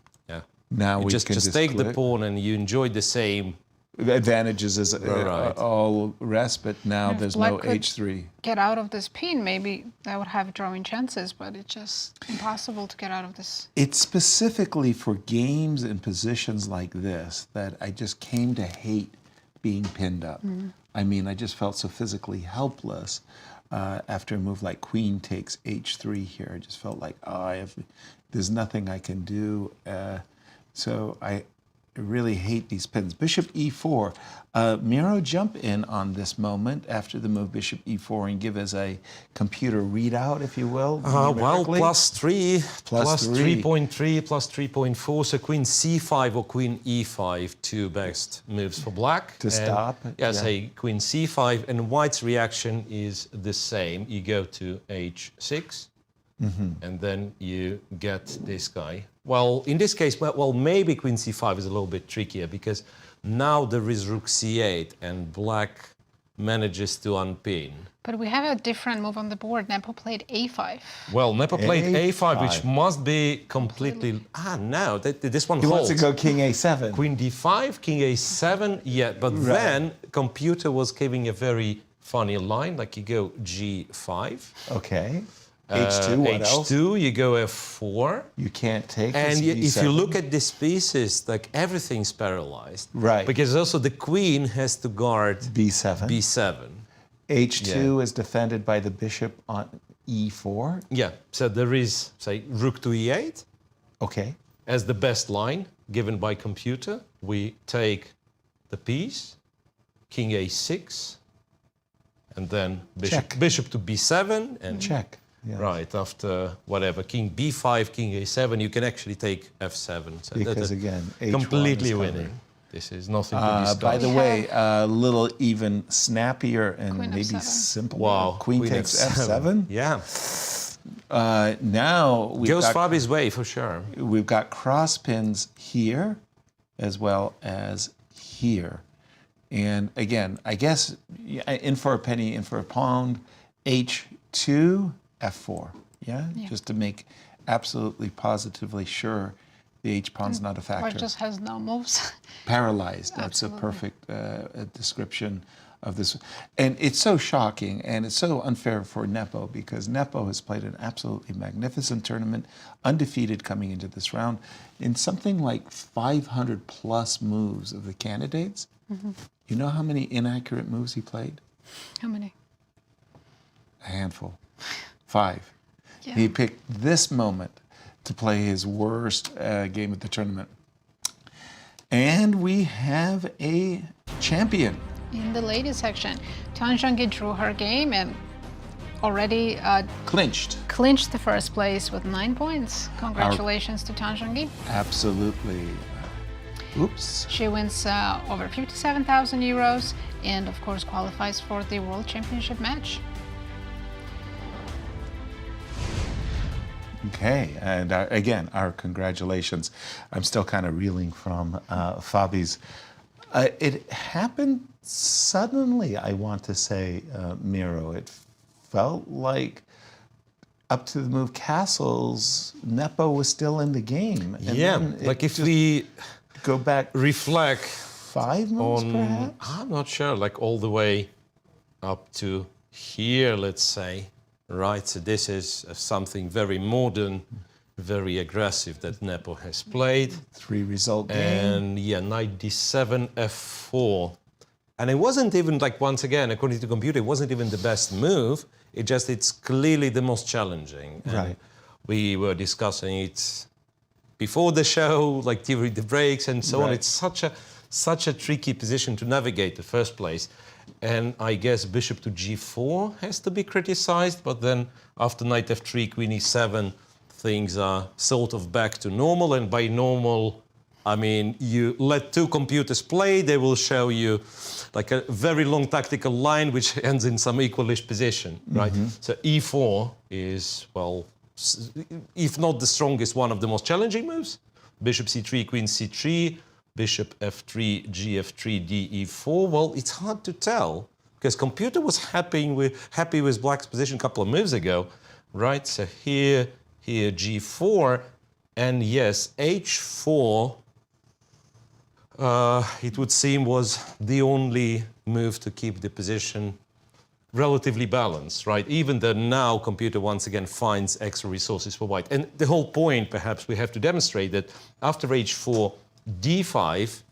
Now you we just can take the click. pawn, and you enjoy the same. The advantages is Right. all rest, but now If there's Black no could H3. get out of this pin, maybe I would have drawing chances, but it's just impossible to get out of this. It's specifically for games and positions like this that I just came to hate being pinned up. I mean, I just felt so physically helpless after a move like Queen takes H3 here. I just felt like, there's nothing I can do. So I really hate these pins. Bishop e4. Miro, jump in on this moment after the move bishop e4 and give us a computer readout, if you will. Well, numerically. +3, Plus 3.3, plus 3.4. So queen c5 or queen e5, two best moves for black. To stop it, Yeah, yeah. say queen c5, and white's reaction is the same. You go to h6, and then you get this guy. Well, in this case, well, maybe queen c5 is a little bit trickier because now there is rook c8 and black manages to unpin. But we have a different move on the board. Nepo played a5. Well, Nepo played a5, which A5. must be completely... No, this one He holds. wants to go king a7. Queen d5, king a7, yeah, but then computer was giving a very funny line, like you go g5. Okay. h2, what else? h2, you go f4. You can't take And this if you b7. look at these pieces, like everything's paralyzed. Right. Because also the queen has to guard b7. b7. h2 is defended by the bishop on e4. Yeah, so there is, say, rook to e8. Okay. As the best line given by computer, we take the piece, king a6, and then Check. bishop to b7, and Check. Yeah. right after whatever, king b5, king a7, you can actually take f7. So Because again, h1 completely is winning. This is nothing to discuss. By the way, a little even snappier and Queen maybe f7. simpler. Wow, Queen takes f7. Yeah, Now goes Fabi's way for sure. we've got cross pins here as well as here. And again, I guess in for a penny, in for a pound, h2, f4. Yeah? Just to make absolutely positively sure the h pawn's not a White factor. just has no moves. Paralyzed. That's a perfect description of this. And it's so shocking and it's so unfair for Nepo because Nepo has played an absolutely magnificent tournament, undefeated coming into this round. In something like 500 plus moves of the candidates, you know how many inaccurate moves he played? How many? A handful. 5. Yeah. He picked this moment to play his worst game of the tournament. And we have a champion. In the ladies section, Zhongyi drew her game and already Clinched. clinched the first place with 9 points. Congratulations to Zhongyi. Absolutely. Oops. She wins over 57,000 euros and of course qualifies for the World Championship match. Okay, and again, our congratulations. I'm still kind of reeling from Fabi's. It happened suddenly, I want to say, Miro. It felt like up to the move castles, Nepo was still in the game. And Yeah, then it like if just we go back reflect 5 moves, perhaps? I'm not sure, like all the way up to here, let's say. Right, so this is something very modern, very aggressive that Nepo has played. 3-result game. And yeah, knight d7, f4. And it wasn't even, like, once again, according to the computer, it wasn't even the best move. It's clearly the most challenging. And Right. we were discussing it before the show, like during the breaks and so on. Right. It's such a tricky position to navigate the first place. And I guess bishop to g4 has to be criticized, but then after knight f3, queen e7, things are sort of back to normal. And by normal, I mean, you let two computers play, they will show you like a very long tactical line which ends in some equalish position, right? So e4 is, well, if not the strongest, one of the most challenging moves. Bishop c3, queen c3, bishop f3, gf3, de4. Well, it's hard to tell because computer was happy with black's position a couple of moves ago, right? So here g4, and yes, h4. It would seem was the only move to keep the position relatively balanced, right? Even though now computer once again finds extra resources for white. And the whole point, perhaps, we have to demonstrate that after h4, d5,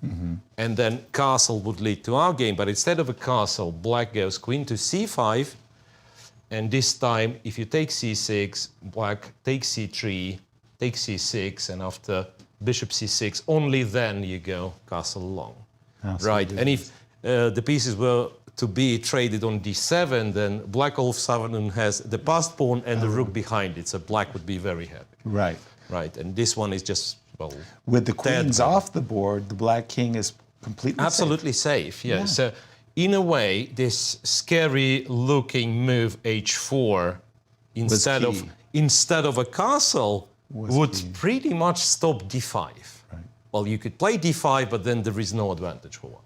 and then castle would lead to our game. But instead of a castle, black goes queen to c5. And this time, if you take c6, black takes c3, takes c6, and after bishop c6, only then you go castle long. Right, Absolutely. and if the pieces were to be traded on d7, then black all of a sudden has the passed pawn and the rook behind it, so black would be very happy. Right. Right, and this one is just, well... With the queens dead. off the board, the black king is completely Absolutely safe, yeah. So, in a way, this scary-looking move h4 instead of a castle would pretty much stop d5. Right. Well, you could play d5, but then there is no advantage for white.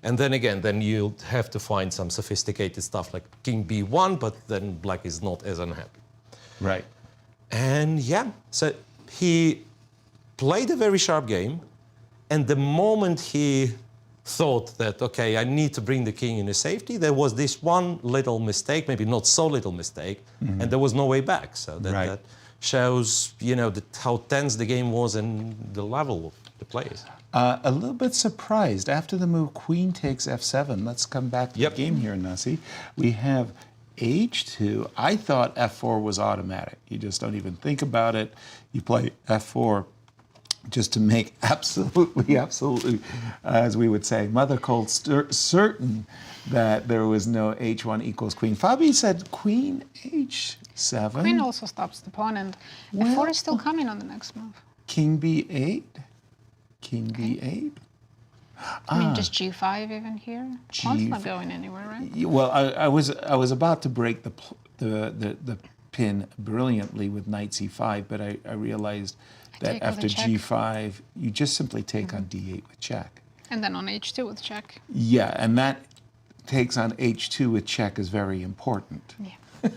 And then again, then you'll have to find some sophisticated stuff like king b1, but then black is not as unhappy. Right. And yeah, so he played a very sharp game, and the moment he thought that, okay, I need to bring the king into safety, there was this one little mistake, maybe not so little mistake, and there was no way back. So that shows, you know, how tense the game was and the level of the players. A little bit surprised after the move queen takes f7. Let's come back to the game here, Nazi. We have h2. I thought f4 was automatic. You just don't even think about it. You play f4 just to make absolutely, as we would say, mother cold certain that there was no h1 equals queen. Fabi said queen h7. Queen also stops the pawn, and f4 is still coming on the next move. King b8. King b8. I mean, just g5 even here. Pawn's not going anywhere, right? Well, I was about to break the pin brilliantly with knight c5, but I realized that after g5, you just simply take on d8 with check. And then on h2 with check. Yeah, and that takes on h2 with check is very important. Yeah,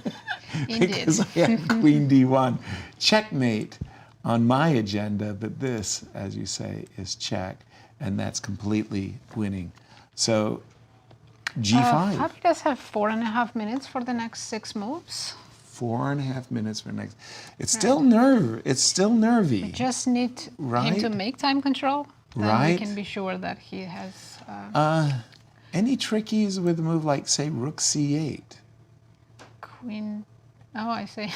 indeed. Because I have queen d1. Checkmate on my agenda, but this, as you say, is check, and that's completely winning. So, g5. Fabi does have 4.5 minutes for the next 6 moves. 4.5 minutes for next. It's still It's still nervy. We just need him to make time control. Then we can be sure that he has. Any trickies with a move like, say, rook c8? Queen. Oh, I see.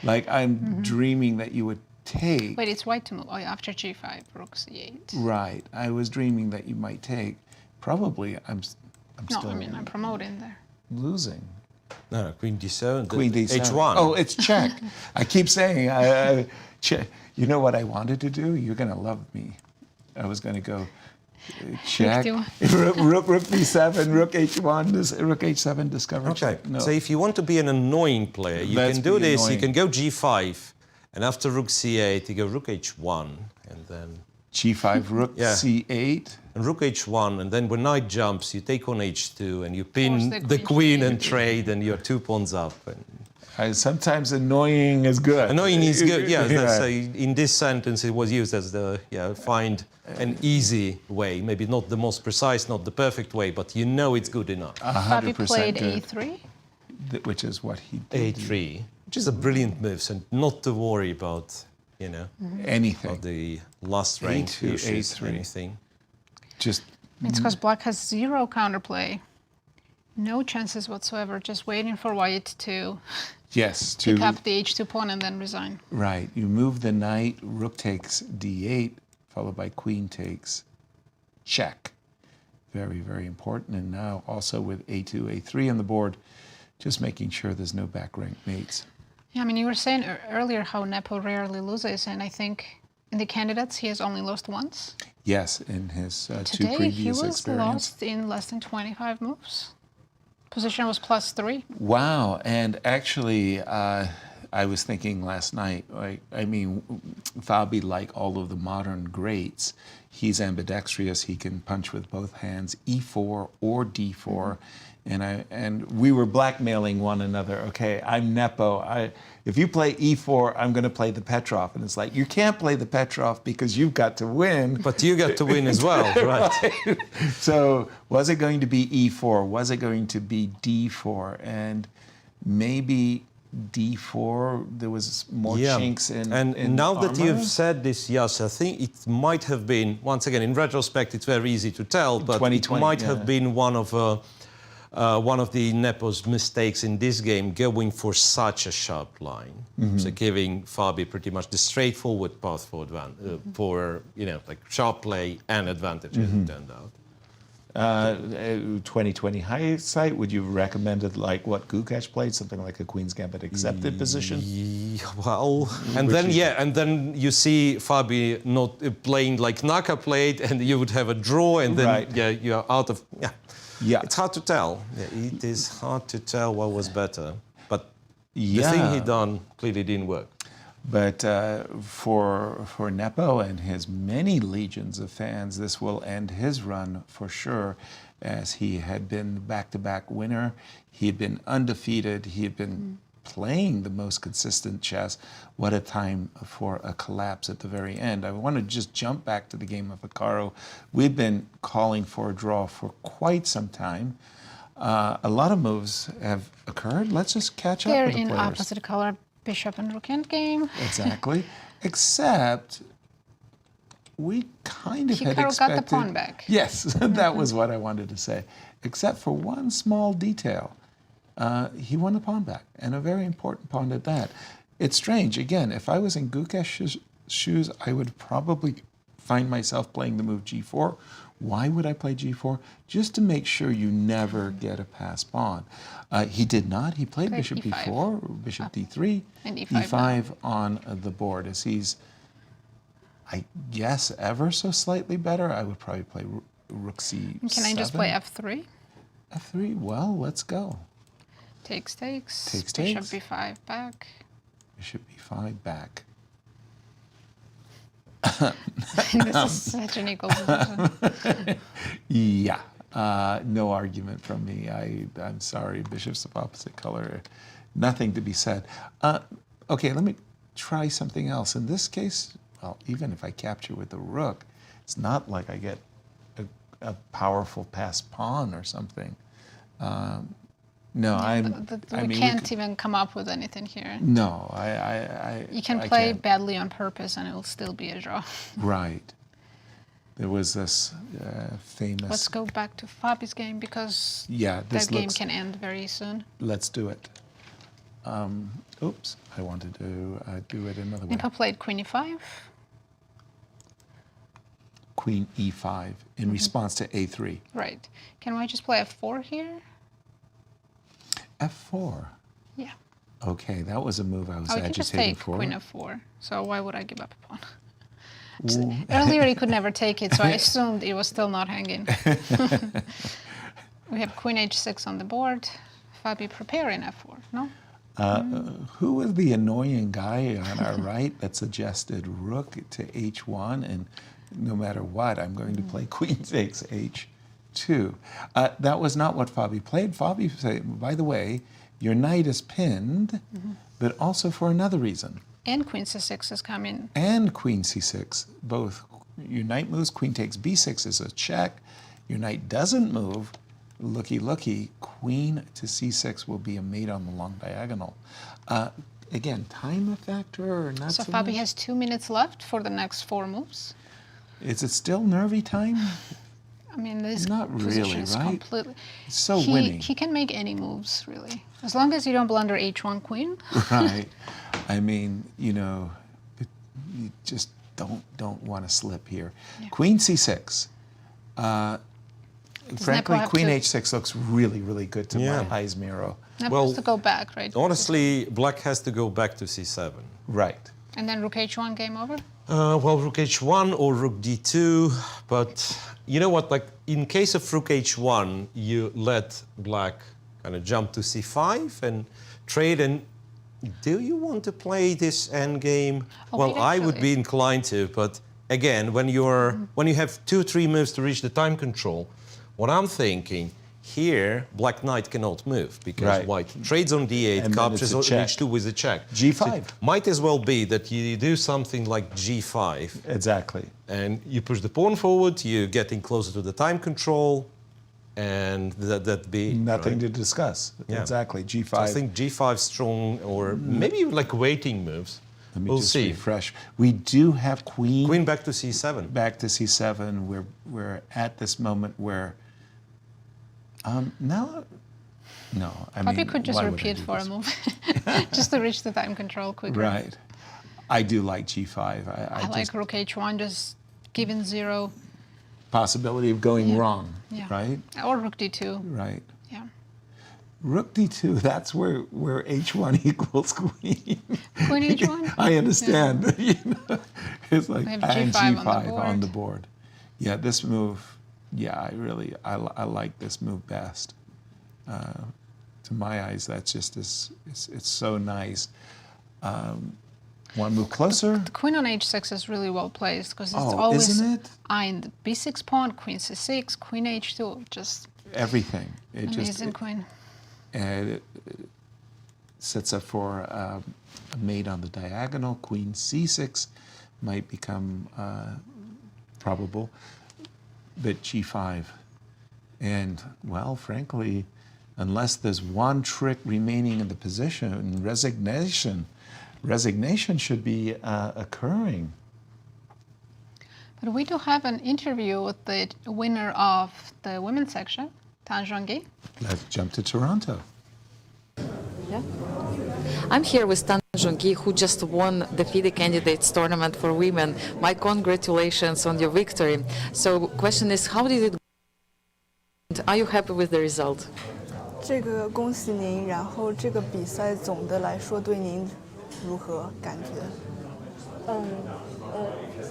Like I'm dreaming that you would take. Wait, it's white to move. Oh, yeah, after g5, rook c8. Right. I was dreaming that you might take. Probably, I'm still. No, I mean I'm promoting there. Losing. No, queen d7. Queen d7. h1. Oh, it's check. I keep saying check. You know what I wanted to do? You're going to love me. I was going to go check. rook b7, rook h1, rook h7, discover check. No. So if you want to be an annoying player, you can do this. You can go g5, and after rook c8, you go rook h1, and then g5, rook c8. And rook h1, and then when knight jumps, you take on h2, and you pin the queen and trade, and you're 2 pawns up. And sometimes annoying is good. Annoying is good, yeah. So in this sentence, it was used as the, find an easy way. Maybe not the most precise, not the perfect way, but you know it's good enough. 100% Fabi played good. a3. Which is what he did. a3, which is a brilliant move, so not to worry about, anything. About the last rank A2, issues, A3. anything. Just It's because black has 0 counterplay. No chances whatsoever, just waiting for white to pick up the h2 pawn and then resign. Right. You move the knight, rook takes d8, followed by queen takes check. Very, very important. And now also with a2, a3 on the board, just making sure there's no back rank mates. Yeah, I mean, you were saying earlier how Nepo rarely loses, and I think in the candidates he has only lost once. Yes, in his 2 Today, previous he was experiences. lost in less than 25 moves. Position was +3. Wow, and actually, I was thinking last night, I mean, Fabi, like all of the modern greats, he's ambidextrous, he can punch with both hands, e4 or d4, and we were blackmailing one another. Okay, I'm Nepo. If you play e4, I'm going to play the Petrov. And it's like, you can't play the Petrov because you've got to win. But you got to win as well, right? So was it going to be e4? Was it going to be d4? And maybe d4, there was more chinks in And now that armor? you've said this, Yasser, I think it might have been, once again, in retrospect, it's very easy to tell, but it might have been one of one of the Nepo's mistakes in this game, going for such a sharp line. So giving Fabi pretty much the straightforward path for, for like sharp play and advantage, as it turned out. 2020 hindsight, would you recommend it like what Gukesh played, something like a Queen's Gambit accepted position? Well, and then you see Fabi not playing like Naka played, and you would have a draw, and then you're out of It's hard to tell. It is hard to tell what was better, but the thing he done clearly didn't work. But for Nepo and his many legions of fans, this will end his run for sure, as he had been back-to-back winner. He had been undefeated. He had been playing the most consistent chess. What a time for a collapse at the very end. I want to just jump back to the game of Hikaru. We've been calling for a draw for quite some time. A lot of moves have occurred. Let's just catch up with the players. They're in opposite color. Bishop and rook endgame. Exactly. Except we kind of had Hikaru expected... got the pawn back. Yes, that was what I wanted to say. Except for one small detail. He won the pawn back, and a very important pawn at that. It's strange. Again, if I was in Gukesh's shoes, I would probably find myself playing the move g4. Why would I play g4? Just to make sure you never get a pass pawn. He did not. He played bishop e5. b4, bishop d3, and e5, e5 on the board. As he's, I guess, ever so slightly better, I would probably play rook c7. Can I just play f3? f3? Well, let's go. Takes, takes. Takes, Bishop takes. b5 back. Bishop b5 back. This is such an equal position. Yeah, no argument from me. I'm sorry, bishops of opposite color, nothing to be said. Okay, let me try something else. In this case, well, even if I capture with the rook, it's not like I get a powerful passed pawn or something. No, we can't even come up with anything here. No, You can play badly on purpose and it will still be a draw. Right. There was this famous... Let's go back to Fabi's game because this that game can end very soon. Let's do it. Oops, I wanted to do it another way. Nepo played queen e5. Queen e5 in response to a3. Right. Can I just play f4 here? f4. Yeah. Okay, that was a move I was we can just agitating take for. queen f4. So why would I give up a pawn? Earlier he could never take it, so I assumed it was still not hanging. We have queen h6 on the board. Fabi preparing f4, no? Who was the annoying guy on our right that suggested rook to h1, and no matter what, I'm going to play queen takes h2. That was not what Fabi played. Fabi said, by the way, your knight is pinned, but also for another reason. And queen c6 is coming. And queen c6, both. Your knight moves, queen takes b6 is a check. Your knight doesn't move, looky, looky, queen to c6 will be a mate on the long diagonal. Again, time a factor or not So so Fabi much? has 2 minutes left for the next 4 moves. Is it still nervy time? I mean, this Not position really, is right? completely... It's so winning. He can make any moves, really. As long as you don't blunder h1 queen. Right. I mean, you know, you just don't want to slip here. Yeah. Queen c6. Frankly, have queen to- h6 looks really, really good to my eyes, Miro. Nepo Well, has to go back, right? Honestly, black has to go back to c7. Right. And then rook h1, game over? Well, rook h1 or rook d2, but you know what, like in case of rook h1, you let black kind of jump to c5 and trade, and do you want to play this endgame? Oh, Well, wait, I would actually. be inclined to, but again, when you have 2-3 moves to reach the time control, what I'm thinking, here, black knight cannot move because Right. white trades on d8, And then captures it's a on check. h2 with a check. G5. So might as well be that you do something like g5, Exactly. and you push the pawn forward, you're getting closer to the time control, and that'd be... Nothing right? to discuss. Yeah. Exactly. G5. So I think g5 strong, or maybe like waiting moves. Let me We'll just see. refresh. We do have queen, Queen back to c7. back to c7. We're at this moment where Now, no. I Probably mean, could just why would I repeat do for this? a move, just to reach the time control quicker. Right. I do like g5. I just, like rook h1, just giving 0. possibility of going wrong, Yeah. right? Or rook d2. Right. Yeah. Rook d2, that's where h1 equals queen. Queen h1? I understand. but, you know, it's like, We have and g5 g5 on the board. Yeah, this move, yeah, I like this move best. To my eyes, that's just, it's so nice. One move closer. The queen on h6 is really well placed because it's Oh, always isn't it? eyeing the b6 pawn, queen c6, queen h2, just Everything. It amazing just, queen. and it sets up for a mate on the diagonal. Queen c6 might become probable, but g5. And, well, frankly, unless there's one trick remaining in the position, resignation should be occurring. But we do have an interview with the winner of the women's section, Zhongyi. Let's jump to Toronto. Yeah. I'm here with Zhongyi, who just won the FIDE Candidates Tournament for Women. My congratulations on your victory. So, question is, how did it go? Are you happy with the result? 这个恭喜您，然后这个比赛总的来说对您如何感觉？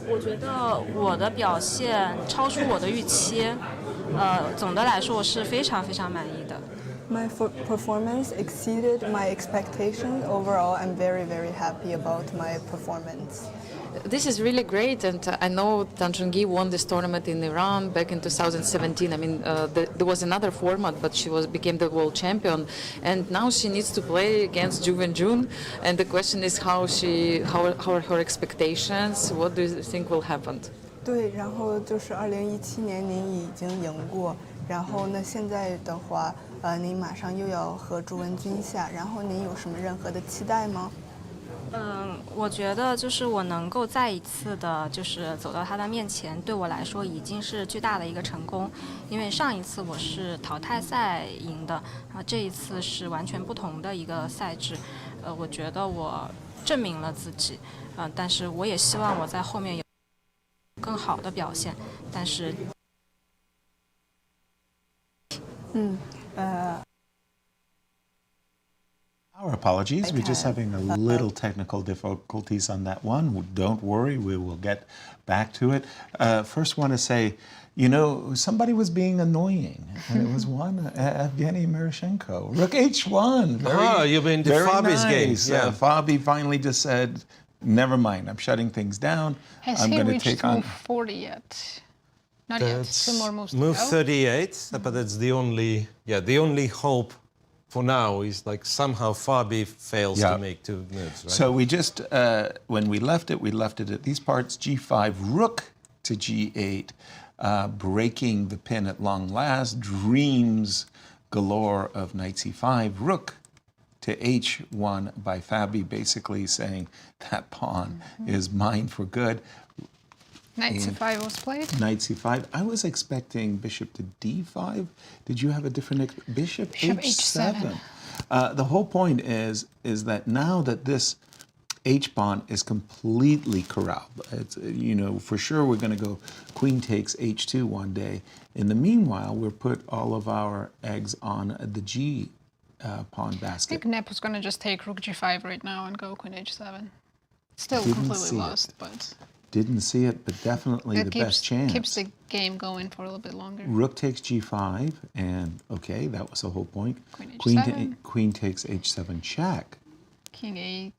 我觉得我的表现超出我的预期，总的来说我是非常非常满意的。 My performance exceeded my expectations. Overall, I'm very, very happy about my performance. This is really great, and I know Zhongyi won this tournament in Iran back in 2017. I mean, there was another format, but she became the world champion, and now she needs to play against Ju in June. And the question is, how are her expectations? What do you think will happen? 对，然后就是2017年您已经赢过，然后那现在的话，您马上又要和朱文君下，然后您有什么任何的期待吗？ 我觉得就是我能够再一次的，就是走到他的面前，对我来说已经是巨大的一个成功。因为上一次我是淘汰赛赢的，然后这一次是完全不同的一个赛制。我觉得我证明了自己，但是我也希望我在后面有更好的表现。但是，Our apologies. We're just having a little technical difficulties on that one. Don't worry, we will get back to it. First, want to say, you know, somebody was being annoying, and it was one Evgeny Miroshnichenko. Rook h1. You mean the Fabi's game? Yeah. Fabi finally just said, "Never mind. I'm shutting things down. Has I'm he going to reached take on." move 40 yet? Not yet. Two more moves to move go. 38, but that's the only hope for now is like somehow Fabi fails Yeah. to make 2 moves, right? So we just, when we left it at these parts, g5, rook to g8, breaking the pin at long last, dreams galore of knight c5, rook to h1 by Fabi, basically saying that pawn is mine for good. Knight c5 was played. Knight c5. I was expecting bishop to d5. Did you have a different bishop? Bishop h7. The whole point is that now that this h-pawn is completely corralled, it's, you know, for sure we're going to go queen takes h2 one day. In the meanwhile, we'll put all of our eggs on the g pawn I basket. think Nep was going to just take rook g5 right now and go queen h7. Still Didn't completely see it. lost, but Didn't see it, but definitely that the best chance. keeps the game going for a little bit longer. Rook takes g5, and okay, that was the whole point. Queen h7. Queen takes h7 check. King a.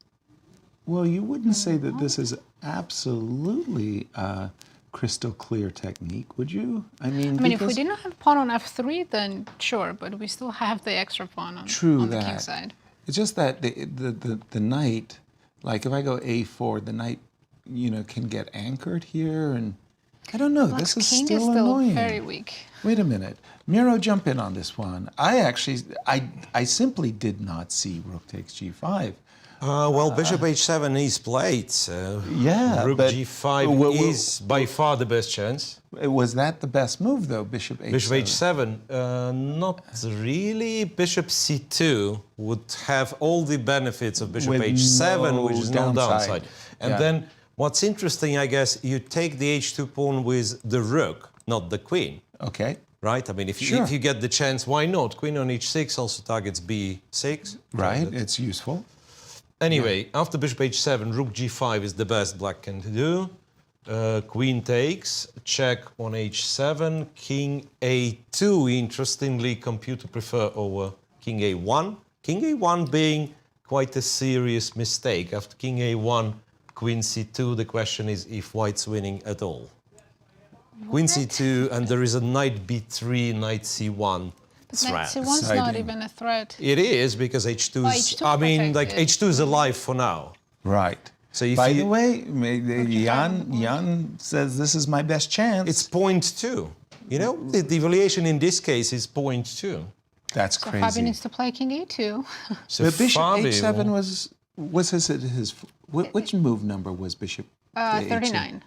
Well, you wouldn't say that this is absolutely a crystal clear technique, would you? I mean, If we didn't have pawn on f3, then sure, but we still have the extra pawn on, the king side. It's just that the knight, like if I go a4, the knight, you know, can get anchored here, and I don't know. Black's This is king still is still annoying. very weak. Wait a minute, Miro, jump in on this one. I simply did not see rook takes g5. Well, bishop h7 is played, so Yeah, rook but g5 is by far the best chance. Was that the best move, though, bishop h7? Bishop h7, not really. Bishop c2 would have all the benefits of bishop With h7, no which is no downside. downside. And Yeah. then what's interesting, I guess, you take the h2 pawn with the rook, not the queen. Okay. Right? I mean, if Sure. you get the chance, why not? Queen on h6 also targets b6. Right, it's useful. Anyway, after bishop h7, rook g5 is the best black can do. Queen takes, check on h7, king a2, interestingly, computer prefer over king a1. King a1 being quite a serious mistake. After king a1, queen c2, the question is if white's winning at all. Queen c2, and there is a knight b3, knight c1 But knight threat. c1's not Exciting. even a threat. It is, because h2 Well, is, H2 's I mean, like, protected. h2 is alive for now. Right. So if By you- the way, Jan says this is my best chance. It's 0.2. You know, the evaluation in this case is 0.2. That's So crazy. Fabio needs to play king e2. So But bishop Fabio- h7 was his which move number was bishop? h7? 39.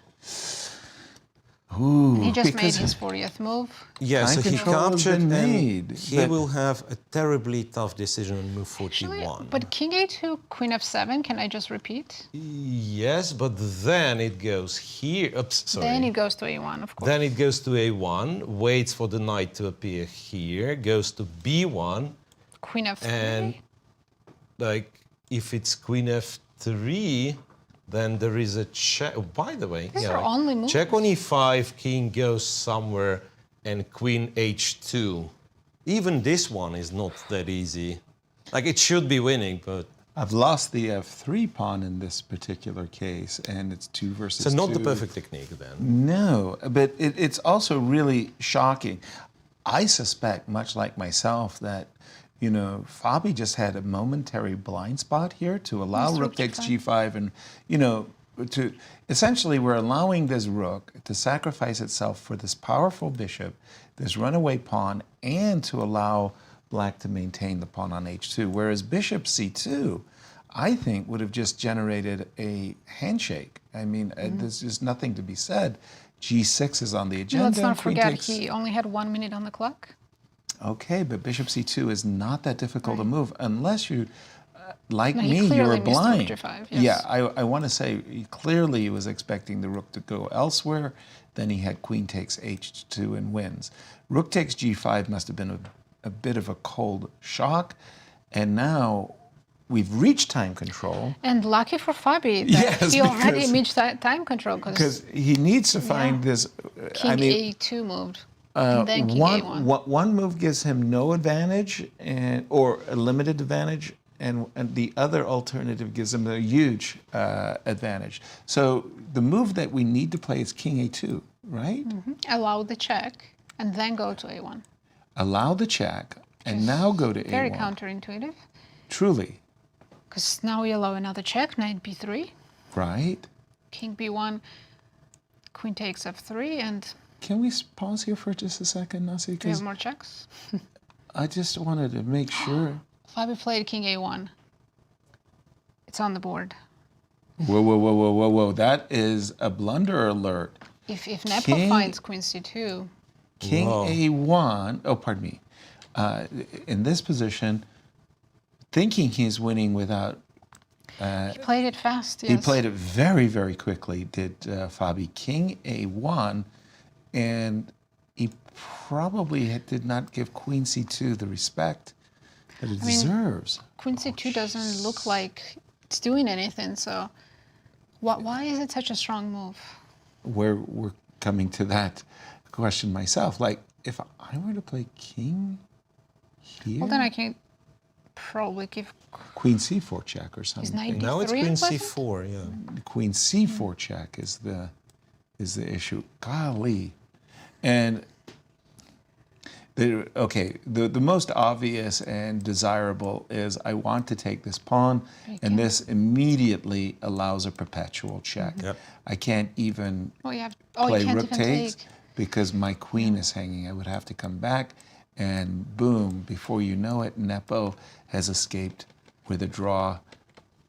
Ooh, He just made because his 40th move. Yeah, so Time he control has captured been and made, he but- will have a terribly tough decision on move Actually, 41. but king a2, queen f7, can I just repeat? Yes, but then it goes here. Oops, sorry. Then it goes to a1, of course. Then it goes to a1, waits for the knight to appear here, goes to b1, Queen f3. and like if it's queen f3, then there is a check. Oh, by the way, These are only moves. check on e5, king goes somewhere, and queen h2. Even this one is not that easy. Like, it should be winning, but I've lost the f3 pawn in this particular case, and it's 2 versus so not 2. the perfect technique then. No, but it's also really shocking. I suspect, much like myself, that Fabi just had a momentary blind spot here to allow Yes, rook rook takes g5. g5, and to essentially we're allowing this rook to sacrifice itself for this powerful bishop, this runaway pawn, and to allow black to maintain the pawn on h2. Whereas bishop c2, I think, would have just generated a handshake. I mean, there's just nothing to be said. g6 is on the agenda. Let's not Queen forget, takes- he only had 1 minute on the clock. Okay, but bishop c2 is not that difficult to move unless you, like No, he me, you clearly were missed rook blind. g5, yes. Yeah, I want to say clearly he was expecting the rook to go elsewhere. Then he had queen takes h2 and wins. Rook takes g5 must have been a bit of a cold shock. And now we've reached time control And lucky for Fabi that Yes, he already because- reached time control because he needs to find this. king I mean, a2 moved. And then king a1. one move gives him no advantage or a limited advantage, and the other alternative gives him a huge advantage. So the move that we need to play is king a2, right? Allow the check and then go to a1. Allow the check and now go to Very a1. counterintuitive. Truly, Because now we allow another check, knight b3, right? king b1, queen takes f3, and Can we pause here for just a second, Nasi? do we Because have more checks? I just wanted to make sure. Fabi played king a1. It's on the board. Whoa, whoa, whoa, whoa, whoa, whoa. That is a blunder alert. If Nepo King- finds queen c2, King Whoa. a1, oh, pardon me, in this position, thinking he's winning without, he played it fast, yes. he played it very, very quickly, did Fabi. King a1, and he probably did not give queen c2 the respect that it deserves. Queen c2 doesn't look like it's doing anything, so why is it such a strong move? We're coming to that question myself. Like, if I were to play king here, Well, then I can probably give queen c4 check or something. knight Now it's b3 queen unpleasant? c4, yeah. Queen c4 check is the issue. Golly. And the most obvious and desirable is I want to take this pawn, and this immediately allows a perpetual check. Yep. I can't even Oh, you play can't rook even takes take. because my queen is hanging. I would have to come back, and boom, before you know it, Nepo has escaped with a draw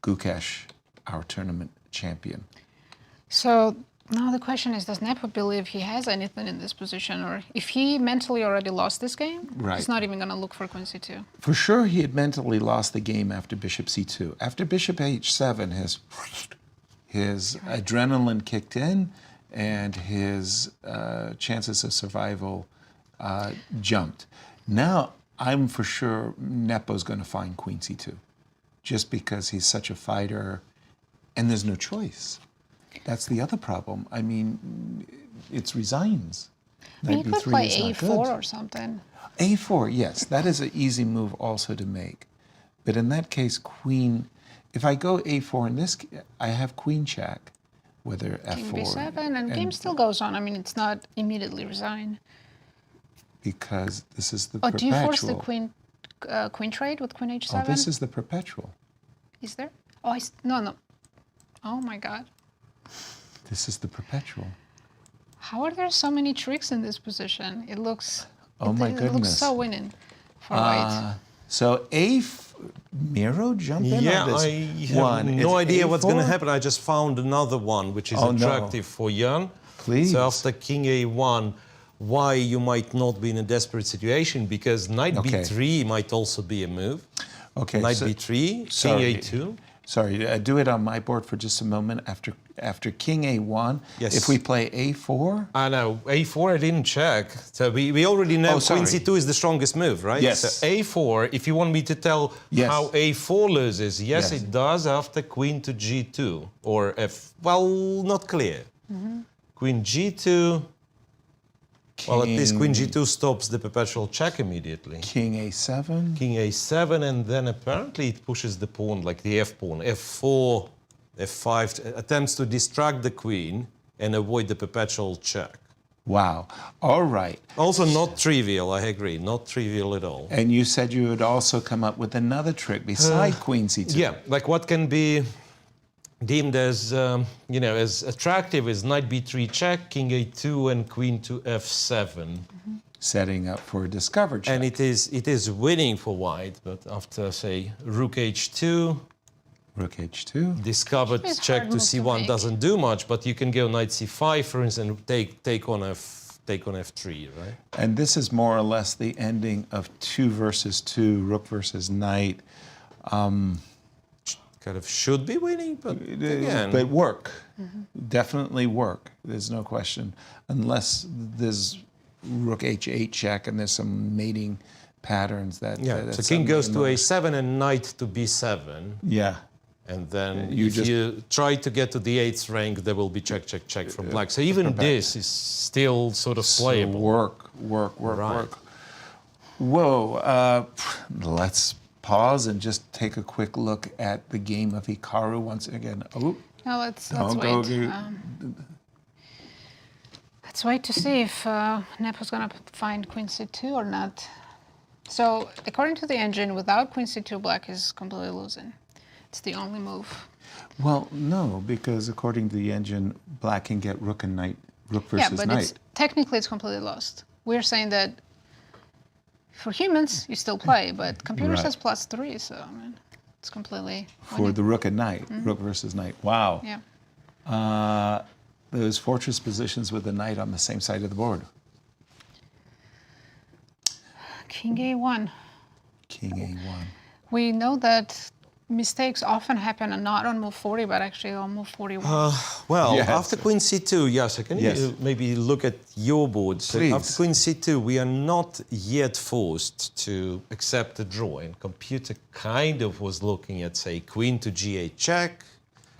Gukesh, our tournament champion. So now the question is, does Nepo believe he has anything in this position? Or if he mentally already lost this game, Right. he's not even going to look for queen c2. For sure, he had mentally lost the game after bishop c2. After bishop h7, his adrenaline kicked in, and his chances of survival jumped. Now, I'm for sure Nepo's going to find queen c2, just because he's such a fighter, and there's no choice. That's the other problem. I mean, it's resigns. I mean, you could b3 play is not a4 good. or something. A4, yes, that is an easy move also to make. But in that case, queen, if I go A4 in this, I have queen check, whether King F4. b7, and game still goes on. I mean, it's not immediately resigned. Because this is the Oh, perpetual. do you force the queen trade with queen h7? Oh, this is the perpetual. Is there? Oh, no. Oh my God. This is the perpetual. How are there so many tricks in this position? It looks. Oh my It looks goodness. so winning for white. So Miro jumped in Yeah, on this I have one. no It's idea what's going to A4? happen. I just found another one which is Oh, no. attractive for Jan. Please. So after king a1, why you might not be in a desperate situation, because knight Okay. b3 might also be a move. Okay, Knight so- b3, sorry. king a2. Sorry, do it on my board for just a moment. After king a1, Yes. if we play a4, I know, a4 I didn't check. So we already know Oh, sorry. queen c2 is the strongest move, right? Yes. So a4, if you want me to tell Yes. how a4 loses, yes, Yes. it does after queen to g2. Or well, not clear. Queen g2, well, at least queen g2 stops the perpetual check immediately. king a7. King a7, and then apparently it pushes the pawn, like the f pawn. f4, f5, attempts to distract the queen and avoid the perpetual check. Wow. All right. Also not trivial, I agree, not trivial at all. And you said you would also come up with another trick beside queen c2. Yeah, like what can be deemed as, as attractive as knight b3 check, king a2, and queen to f7. Setting up for a discover check. And it is winning for white, but after, say, rook h2, Rook h2. discovered It's check hard to move to c1 make. doesn't do much, but you can go knight c5, for instance, and take on f3, right? And this is more or less the ending of 2 versus 2, rook versus knight. Kind of should be winning, but again, But work. Definitely work. There's no question. Unless there's rook h8 check and there's some mating patterns that... yeah. that So king suddenly goes to emerge. a7 and knight to b7. Yeah. And then You if just- you try to get to the 8th rank, there will be check, check, check from black. So even this is still sort of playable. Work. Right. Whoa. Let's pause and just take a quick look at the game of Hikaru once again. Oh, Now let's don't go. wait. Let's wait to see if Nepo's gonna find queen c2 or not. So according to the engine, without queen c2, black is completely losing. It's the only move. Well, no, because according to the engine, black can get rook and knight, rook versus yeah, but knight. technically it's completely lost. We're saying that for humans, you still play, but computer Right. says +3, so I mean, it's completely For the rook and knight, rook versus knight. Wow. yeah. Those fortress positions with the knight on the same side of the board. King a1. King a1. We know that mistakes often happen not on move 40, but actually on move 41. Well, Yes. after queen c2, Yasser, can Yes. you maybe look at your board? So Please. after queen c2, we are not yet forced to accept a draw. And computer kind of was looking at, say, queen to g8 check.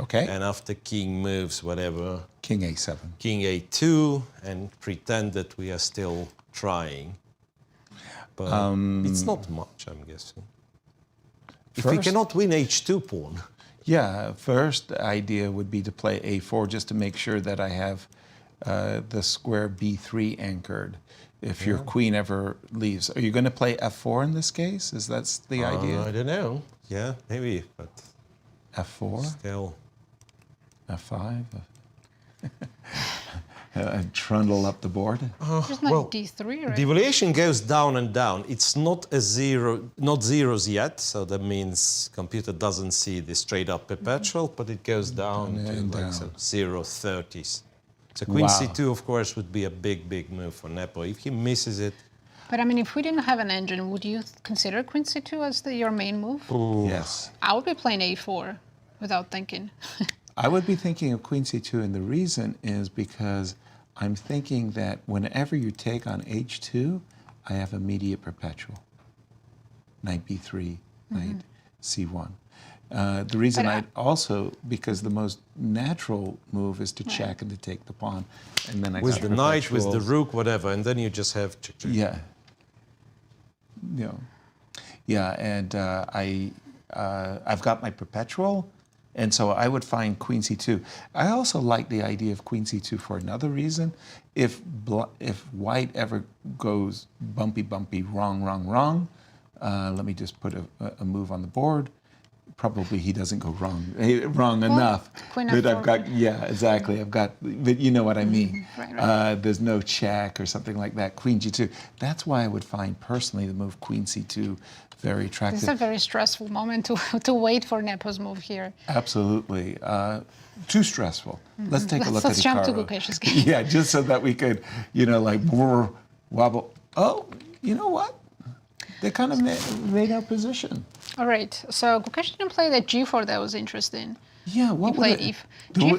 Okay. And after king moves, whatever, King a7. king a2, and pretend that we are still trying. But it's not much, I'm guessing. If we First- cannot win h2 pawn, Yeah, first idea would be to play a4 just to make sure that I have the square b3 anchored if your queen ever leaves. Are you going to play f4 in this case? Is that the I idea? don't know. Yeah, maybe, but f4, still. f5. trundle up the board. There's not well, d3, right? The evaluation goes down and down. It's not not zeros yet, so that means computer doesn't see the straight up perpetual, but it goes down to and like down. some 0-30s. So queen Wow. c2, of course, would be a big move for Nepo. If he misses it, But I mean, if we didn't have an engine, would you consider queen c2 as your main move? Yes. I would be playing a4 without thinking. I would be thinking of queen c2, and the reason is because I'm thinking that whenever you take on h2, I have immediate perpetual. Knight b3, knight c1. The reason But I also, because the most natural move is to check and to take the pawn, and then I with got the knight, with the perpetuals. rook, whatever, and then you just have check, check. Yeah. And I've got my perpetual, and so I would find queen c2. I also like the idea of queen c2 for another reason. If white ever goes bumpy, wrong, let me just put a move on the board. Probably he doesn't go wrong enough. queen But I've f4. got, yeah, exactly. But you know what I mean. Right. There's no check or something like that. Queen g2. That's why I would find personally the move queen c2 very attractive. This is a very stressful moment to wait for Nepo's move here. Absolutely. Too stressful. Let's take a look Let's at jump to Hikaru. Gukesh's game. Yeah, just so that we could, like, wobble. Oh, you know what? They kind of made our position. All right, so Gukesh didn't play that g4 that was interesting. Yeah, what He would played it-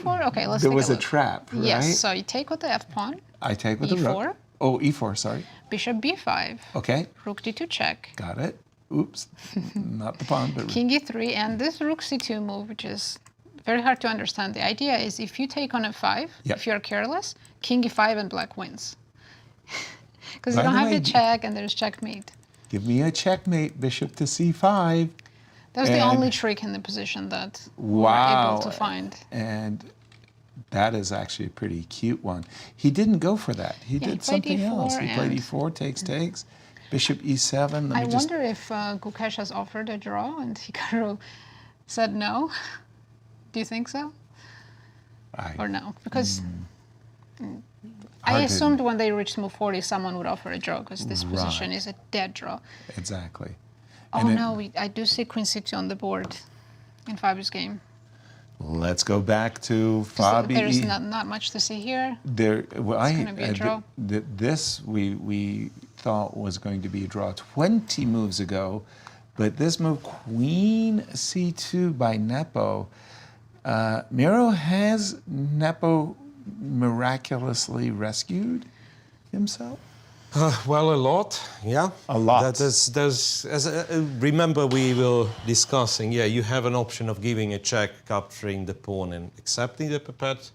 g4? Okay, let's There take was a a look. trap, right? Yes, so you take with the f-pawn, I take with the E4. rook. Oh, e4, sorry. bishop b5, Okay, rook d2 check, got it. Oops, not the pawn, but king e3, and this rook c2 move, which is very hard to understand. The idea is if you take on f5, Yep. if you're careless, king e5 and black wins. Because By you don't the have way, the check and there's checkmate. give me a checkmate, bishop to c5. That was the And- only trick in the position that we were Wow. able to find. And that is actually a pretty cute one. He didn't go for that. He he did played something else. E4 He played and- e4, takes. Bishop e7. Let I me just. wonder if Gukesh has offered a draw and Hikaru said no. Do you think so? Or no? Because I Hard to- assumed when they reached move 40, someone would offer a draw because this position Right. is a dead draw. Exactly. Oh And it- no, I do see queen c2 on the board in Fabi's game. Let's go back to 'Cause Fabi. There's not much to see here. Well, gonna be a draw. This we thought was going to be a draw 20 moves ago, but this move, Queen C2 by Nepo, Miro has Nepo miraculously rescued himself. Well, a lot, yeah. A lot. Remember, we were discussing. Yeah, you have an option of giving a check, capturing the pawn, and accepting the perpet.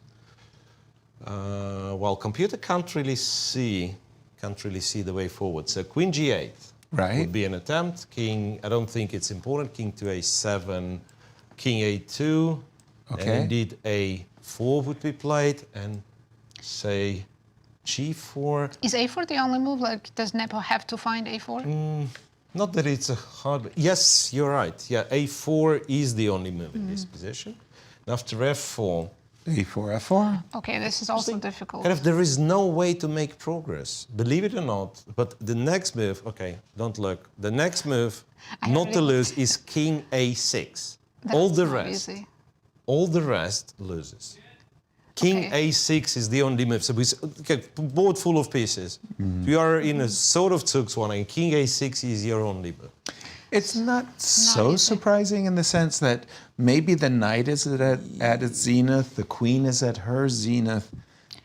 Well, computer can't really see the way forward. So Queen G8 Right. would be an attempt. King, I don't think it's important. King to A7, King A2, Okay. and indeed A4 would be played, and say G4. Is a4 the only move? Like, does Nepo have to find a4? Not that it's a hard. Yes, you're right. Yeah, A4 is the only move in this position. And after F4, A4, F4. Okay, this is also difficult. kind of there is no way to make progress. Believe it or not. But the next move, okay, don't look. The next move, not to already- lose, is King A6. That's all the not rest, easy. all the rest loses. King Okay. A6 is the only move. So okay, board full of pieces. You are in a sort of Zugzwang, and King A6 is your only move. It's not so easy. surprising in the sense that maybe the knight is at its zenith, the queen is at her zenith.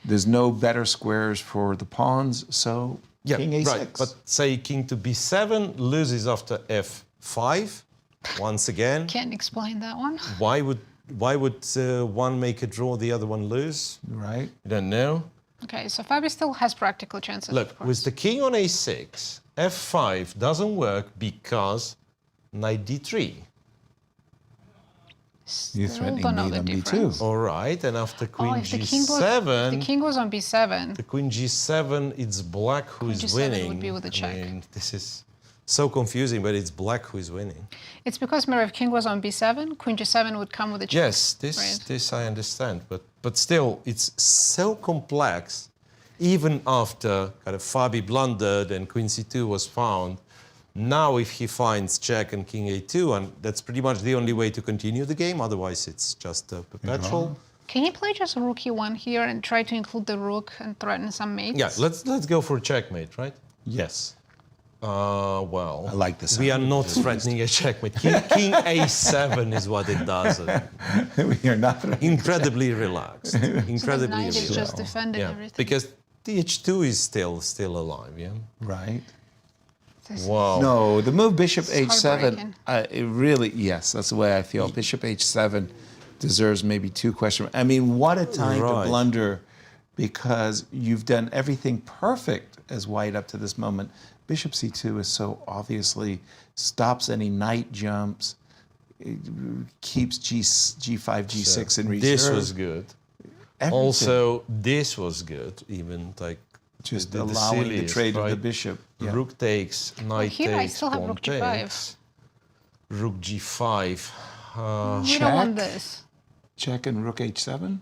There's no better squares for the pawns, so king A6. right. But say King to B7 loses after F5. Once again, Can't explain that one. why would one make a draw, the other one lose? Right? You don't know. Okay, so Fabi still has practical chances. Look, of course. with the king on A6, F5 doesn't work because knight D3. You're Still threatening don't know me the on difference. B2. All right, and after Queen if the G7, king was on b7, the Queen G7, it's black who Queen is G7 winning. would be with a check. I mean, this is so confusing, but it's black who is winning. It's because Miro, if king was on b7, queen g7 would come with a check. Yes, this I understand, but still, it's so complex. Even after kind of Fabi blundered and queen c2 was found, now if he finds check and king a2, and that's pretty much the only way to continue the game, otherwise it's just a perpetual. Can he play just rook e1 here and try to include the rook and threaten some mates? Yeah, let's go for checkmate, right? Yes. Well, I like this. We are not threatening a checkmate. King a7 is what it does. We are not Incredibly relaxed. Incredibly Knight is relaxed. just defending Yeah, everything. because the h2 is still alive. Yeah. Right. Wow. No, the move bishop It's h7, heartbreaking. it really, yes, that's the way I feel. Bishop h7 deserves maybe 2 questions. I mean, what a time Right. to blunder, because you've done everything perfect as white up to this moment. Bishop c2 is so obviously stops any knight jumps, it keeps g5, g6 in reserve. This was good. Everything. Also, this was good. Even like Just the allowing the silliest, trade of the right? bishop. Yeah. Rook takes, knight here I takes, still have pawn rook g5. takes. Rook g5. We don't want Check. this. Check and rook h7.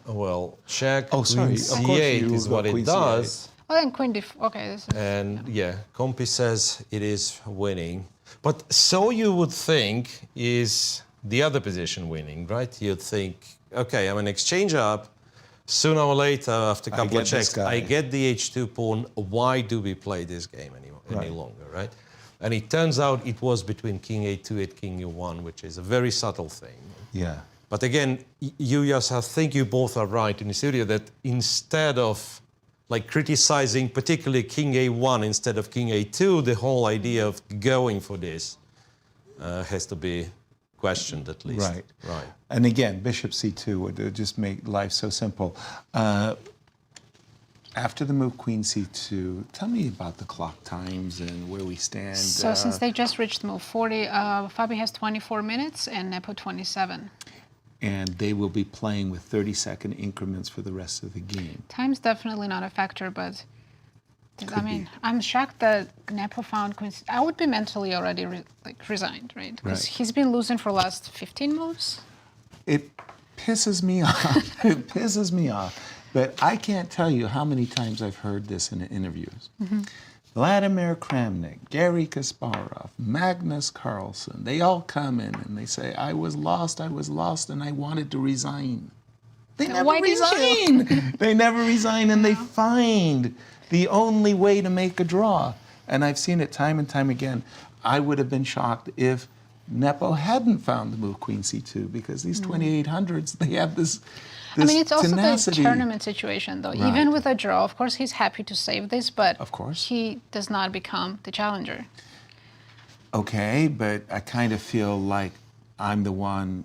Well, check. Oh, sorry, Queen of course c8 you is go what it queen does. Well, then queen d4. Okay, this is... And yeah, Compy says it is winning. But so you would think is the other position winning, right? You'd think, okay, I'm an exchange up. Sooner or later, after a couple of get this checks, guy. I get the h2 pawn. Why do we play this game any longer, right? And it turns out it was between king a2 and king e1, which is a very subtle thing. Yeah. But again, you, Yasser, I think you both are right in the studio that instead of like criticizing particularly king a1 instead of king a2, the whole idea of going for this has to be questioned at least. Right. Right. And again, bishop c2 would just make life so simple. After the move queen c2, tell me about the clock times and where we stand. So since they just reached move 40, Fabi has 24 minutes and Nepo 27. And they will be playing with 30-second increments for the rest of the game. Time's definitely not a factor, but I mean, I'm shocked that Nepo found queen. I would be mentally already resigned, right? Because he's been losing for the last 15 moves. It pisses me off. It pisses me off. But I can't tell you how many times I've heard this in interviews. Vladimir Kramnik, Garry Kasparov, Magnus Carlsen, they all come in and they say, I was lost, and I wanted to resign. They never why didn't resign. They never resign, and they find the only way to make a draw. And I've seen it time and time again. I would have been shocked if Nepo hadn't found the move queen c2, because these 2800s, they have this I mean, it's also tenacity. the tournament situation, though. Right. Even with a draw, of course, he's happy to save this, but Of course. he does not become the challenger. Okay, but I kind of feel like I'm the one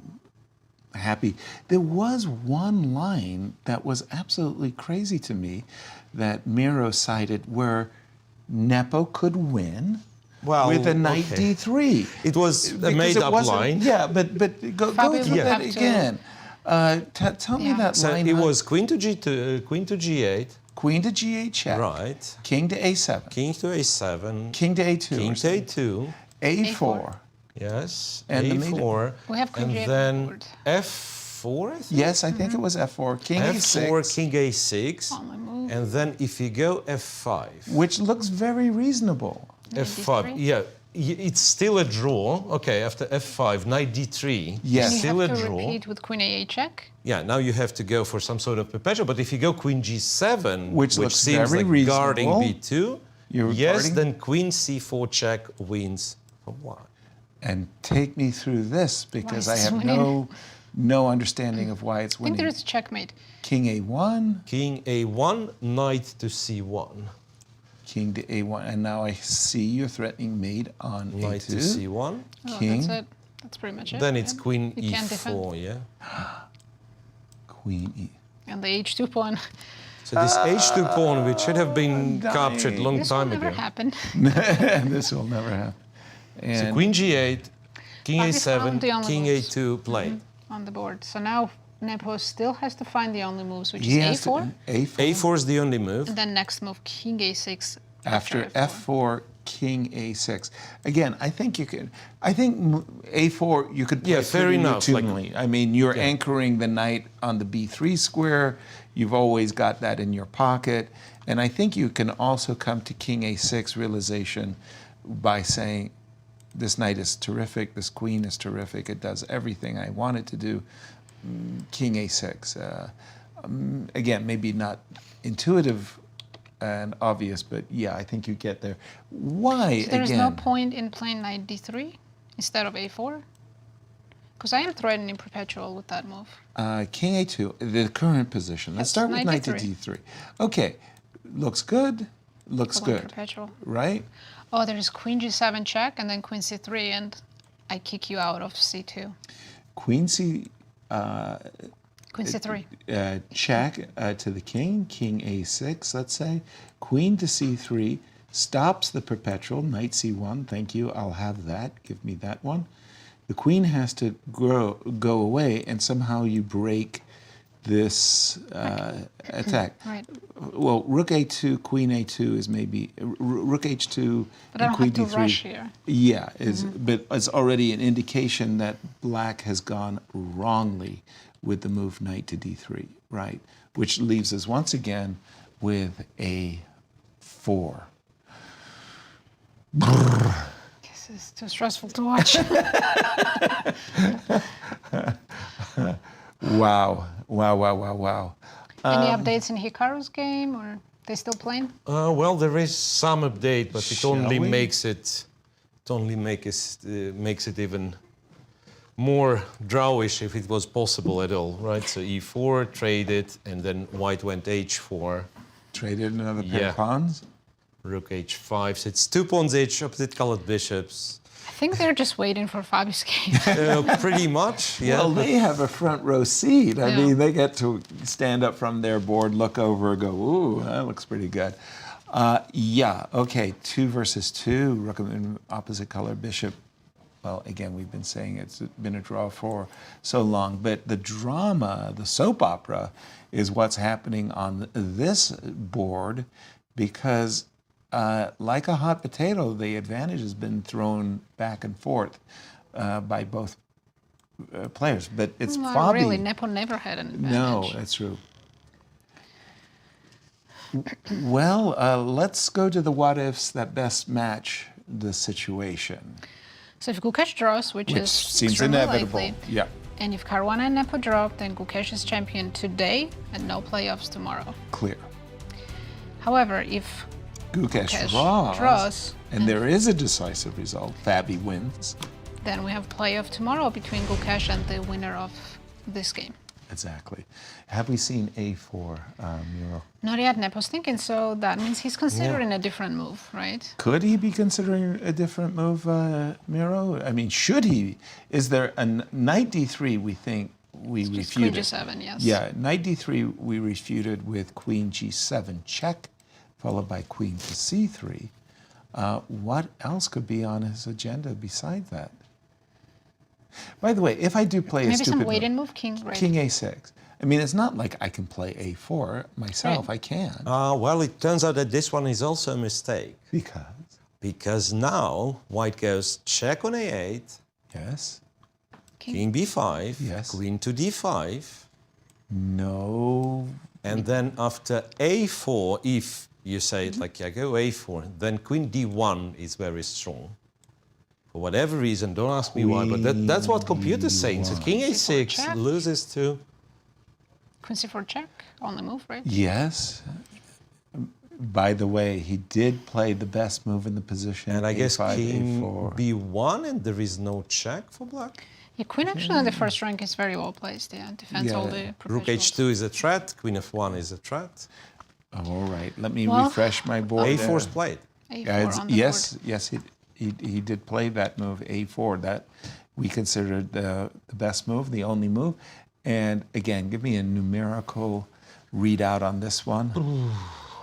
happy. There was one line that was absolutely crazy to me that Miro cited where Nepo could win with a knight d3. It was a Because made-up wasn't- line. Yeah, but go Fabio through would that have to- again. Tell me that So line. it huh? was queen to g2, queen to g8, Queen to g8 check. right? King to a7. King to a7, King to a2. king or to something. a2, a4. yes, And the a4, We have queen and g8 then forward. f4, I think? Yes, I think it was f4. King f4, a6. king a6, On my move. and then if you go f5, Which looks very reasonable. f5, d3? yeah, it's still a draw. Okay, after f5, knight d3, Yes. And you still a have to draw. repeat with queen a8 check. Yeah, now you have to go for some sort of perpetual. But if you go queen g7, Which looks seems very like guarding reasonable. b2, You're yes, guarding- then queen c4 check wins for white. And take me through this, because Why I is have this winning? no understanding of why it's I think winning. there's a checkmate. King a1, King a1, knight to c1, king to a1, and now I see you're threatening mate on knight to a2. c1. Oh, King. that's it. That's pretty much it. Then it's yeah. queen You can't defend. e4, yeah. Queen e. And the h2 pawn. So this h2 pawn, which should have been dying. captured long This will time never ago. happen. This will never happen. And So queen g8, king Fabi found the a7, only king moves. a2 played. On the board. So now Nepo still has to find the only moves, which he is has a4. to, a4. a4 is the only move. And then next move, king a6, After F4, King A6. Again, I think you can. I think A4 you could play fair pretty enough. routinely. I mean, you're anchoring the knight on the B3 square. You've always got that in your pocket, and I think you can also come to King A6 realization by saying, "This knight is terrific. This queen is terrific. It does everything I want it to do." King A6. Again, maybe not intuitive and obvious, but yeah, I think you get there. Why, So there's again? no point in playing knight d3 instead of a4? Because I am threatening perpetual with that move. King A2, the current position. Let's Yes, start with knight knight to D3. D3. Okay, looks good, looks I want good, perpetual. right? Oh, there's queen g7 check and then queen c3, and I kick you out of c2. Queen C, Queen c3. check to the king, King A6, let's say. Queen to C3 stops the perpetual, Knight C1, thank you, I'll have that, give me that one. The queen has to go away, and somehow you break this attack. Right. Well, Rook A2, Queen A2 is maybe, Rook H2, But I and don't Queen have to D3. rush here. Yeah, but it's already an indication that black has gone wrongly with the move knight to D3, right? Which leaves us once again with A4. This is too stressful to watch. Wow. Any updates in Hikaru's game, or they still playing? Well, there is some update, but it Shall only we? makes it even more drawish if it was possible at all, right? So E4 traded, and then white went H4. Traded another pair Yeah. of pawns? Rook H5. So it's 2 pawns each, opposite colored bishops. I think they're just waiting for Fabio's game. Pretty much, yeah. Well, they have a front row seat. I Yeah. mean, they get to stand up from their board, look over, go, ooh, that looks pretty good. Yeah, okay, 2 versus 2, rook and opposite color bishop. Well, again, we've been saying it's been a draw for so long, but the drama, the soap opera, is what's happening on this board, because like a hot potato, the advantage has been thrown back and forth by both players. But it's Not Fabi. really, Nepo never had an advantage. No, that's true. Well, let's go to the what ifs that best match the situation. So if Gukesh draws, which is seems extremely inevitable. likely, Yeah, and if Caruana and Nepo drop, then Gukesh is champion today and no playoffs tomorrow. clear. However, if Gukesh Gukesh draws, draws, and there is a decisive result. Fabi wins. then we have playoff tomorrow between Gukesh and the winner of this game. Exactly. Have we seen A4, Miro? Not yet, Nepo's thinking, so that means he's considering a different move, right? Could he be considering a different move, Miro? I mean, should he? Is there a knight D3 we think we Just Queen refuted? G7, yes. Yeah, knight D3 we refuted with Queen G7 check, followed by Queen to C3. What else could be on his agenda besides that? By the way, if I do play a Maybe stupid some move, wait-in move, King, right? King A6. I mean, it's not like I can play A4 myself. Right. I can. Well, it turns out that this one is also a mistake. Because now white goes check on A8, Yes. king B5, Yes. queen to D5, No. and then after A4, if you say it like I go A4, then queen D1 is very strong. For whatever reason, don't ask me why, but that's what computers say. So king A6 check. loses to... Queen C4 check on the move, right? Yes. By the way, he did play the best move in the position. And I guess A5, king A4. B1, and there is no check for black. Yeah, Queen actually on the first rank is very well placed, yeah. Defends all the Rook perpetuals. H2 is a threat, queen F1 is a threat. All right. Let me Well, refresh my board. A4 is played. A4 on the yes, board. yes, he did play that move, A4. That we considered the best move, the only move. And again, give me a numerical readout on this one.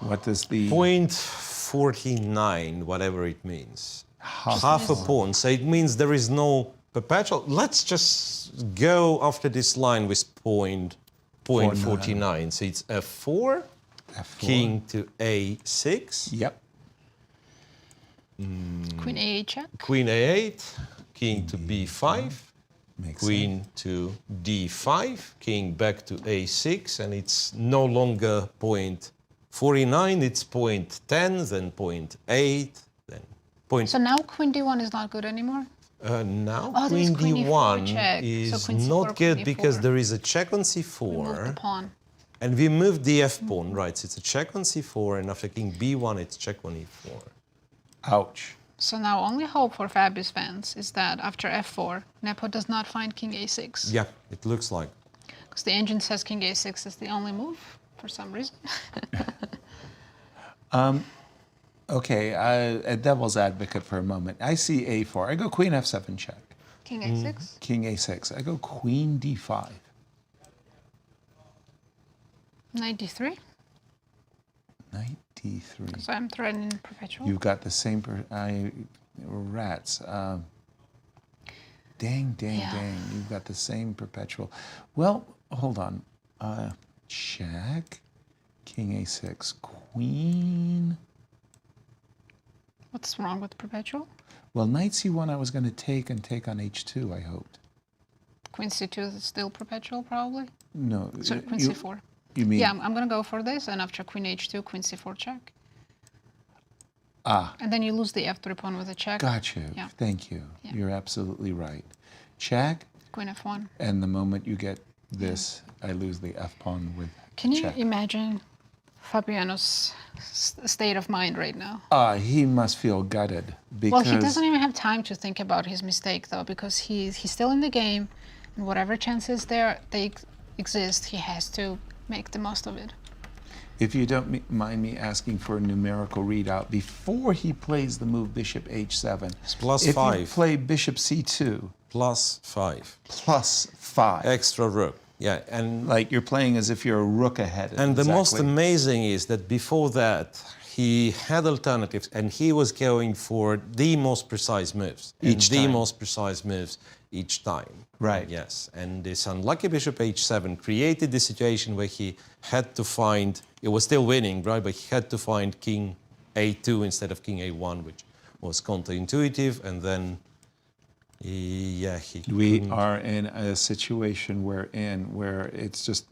What does the... 0.49, whatever it means. Half a pawn. So it means there is no perpetual. Let's just go after this line with 0.49. So it's F4, F4. king to A6. Yep. Queen A8 check. Queen A8, king to B5, Makes queen to D5, king back to A6, and it's no longer point 49, it's point 10, then point 8, then point... So now Queen D1 is not good anymore? Now Oh, there's Queen Queen E4 D1 check. is So Queen C4, not good Queen because E4. there is a check on Remove the C4, pawn. and we moved the F pawn, right? So it's a check on C4, and after King B1, it's check on E4. Ouch. So now only hope for Fabi's fans is that after F4, Nepo does not find King A6. Yeah, it looks like. Because the engine says King A6 is the only move for some reason. Okay, a devil's advocate for a moment. I see A4. I go Queen F7 check. King A6? King A6. I go Queen D5. Knight D3? Knight D3. So I'm threatening perpetual. You've got the same rats. Dang. You've got the same perpetual. Well, hold on. Check. King A6. Queen. What's wrong with perpetual? Well, Knight C1 I was going to take on H2, I hoped. Queen C2 is still perpetual, probably? No. So Queen C4. You mean? Yeah, I'm going to go for this, and after Queen H2, Queen C4 check. Ah. And then you lose the F3 pawn with a check. Got you. Yeah. Thank you. Yeah. You're absolutely right. Check, Queen F1. and the moment you get this, I lose the F pawn with Can you check. imagine Fabiano's state of mind right now? He must feel gutted because Well, he doesn't even have time to think about his mistake, though, because he's still in the game, and whatever chances they exist, he has to make the most of it. if you don't mind me asking for a numerical readout, before he plays the move Bishop H7, It's plus if 5. you play Bishop C2, Plus 5. plus 5. Extra rook. Yeah, and Like you're playing as if you're a rook ahead. the most Exactly. amazing is that before that, he had alternatives, and he was going for the most precise moves. Each the time. most precise moves each time. Right. Yes, and this unlucky Bishop H7 created the situation where he had to find, it was still winning, right, but he had to find King A2 instead of King A1, which was counterintuitive, and then, he We couldn't- are in a situation where it's just,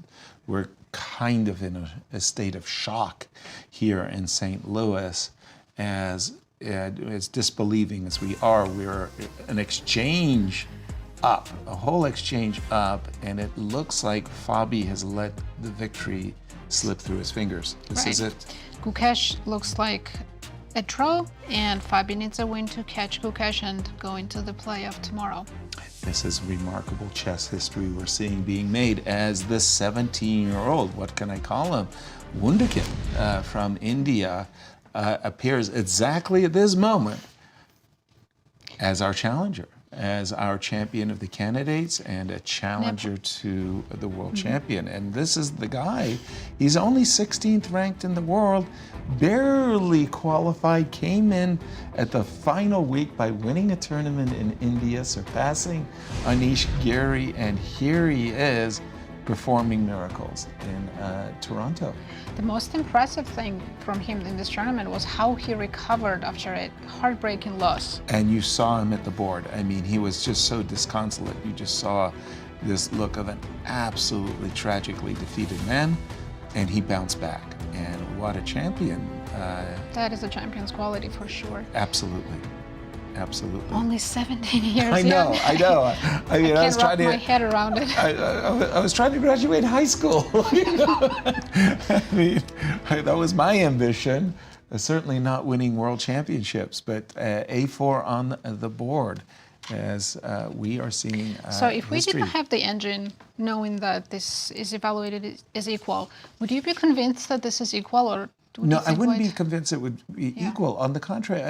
we're kind of in a state of shock here in St. Louis, as disbelieving as we are. We're an exchange up, a whole exchange up, and it looks like Fabi has let the victory slip through his fingers. This is Right. it. Gukesh looks like a draw, and Fabi needs a win to catch Gukesh and go into the playoff tomorrow. This is remarkable chess history we're seeing being made as this 17-year-old, what can I call him, Wunderkind from India, appears exactly at this moment as our challenger, as our champion of the candidates and a challenger to the world champion. And this is the guy, he's only 16th ranked in the world, barely qualified, came in at the final week by winning a tournament in India, surpassing Anish Giri, and here he is performing miracles in Toronto. The most impressive thing from him in this tournament was how he recovered after a heartbreaking loss. And you saw him at the board. I mean, he was just so disconsolate. You just saw this look of an absolutely tragically defeated man, and he bounced back. And what a champion. That is a champion's quality for sure. Absolutely. Absolutely. Only 17 years I know, young. I know. I mean, I was can't trying wrap my to. head around it. I was trying to graduate high school. You know? I mean, that was my ambition. Certainly not winning world championships, but A4 on the board, as we are seeing. So if we history. didn't have the engine, knowing that this is evaluated as equal, would you be convinced that this is equal, or would No, you I think wouldn't be white- convinced it would be Yeah. equal. On the contrary,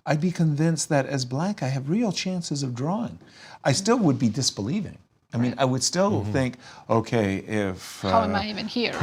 I'd be convinced that as black, I have real chances of drawing. I still would be disbelieving. I mean, I would still think, okay, if How am I even here, right?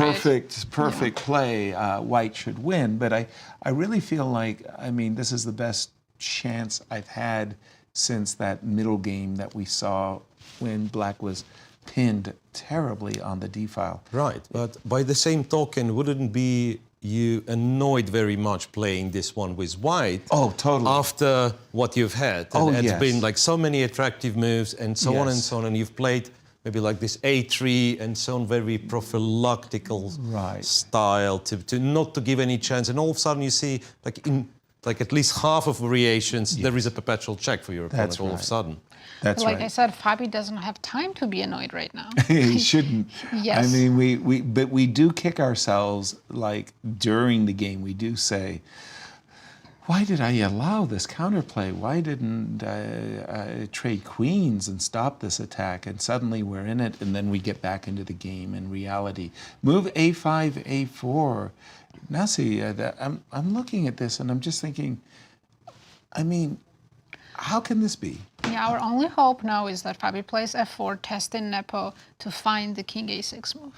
perfect play, white should win. But I really feel like, I mean, this is the best chance I've had since that middle game that we saw when black was pinned terribly on the D file. Right, but by the same token, wouldn't it be you annoyed very much playing this one with white. Oh, totally. After what you've had. Oh, and yes. It's been like so many attractive moves and so on and Yes. so on. And you've played maybe like this A3 and so on, very prophylactical Right. style to not to give any chance. And all of a sudden you see like in like at least half of variations, there is a perpetual check for your opponent That's all of a right. sudden. That's Like I right. said, Fabi doesn't have time to be annoyed right now. He shouldn't. Yes. I mean, but we do kick ourselves, like, during the game. We do say, why did I allow this counterplay? Why didn't I trade queens and stop this attack? And suddenly we're in it, and then we get back into the game in reality. Move A5, A4. Nazi, I'm looking at this, and I'm just thinking, I mean, how can this be? Yeah, our only hope now is that Fabi plays F4, testing Nepo to find the King A6 move.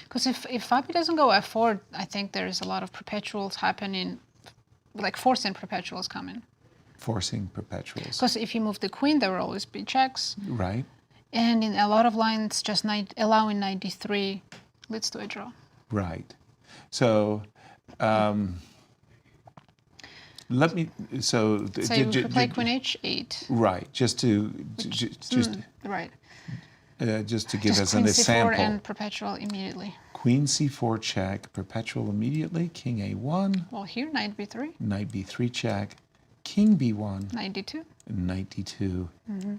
Because if Fabi doesn't go F4, I think there is a lot of perpetuals happening, like forcing perpetuals coming. Forcing perpetuals. Because if you move the queen, there will always be checks. Right? And in a lot of lines, just allowing knight d3 leads to a draw. Right. So, let me. So, So you could play queen h8. Right. Just to Right. just to give Just us queen an c4 example. and perpetual immediately. Queen c4 check, perpetual immediately. King a1, Well, here, knight b3, knight b3 check, king b1, knight d2. knight d2,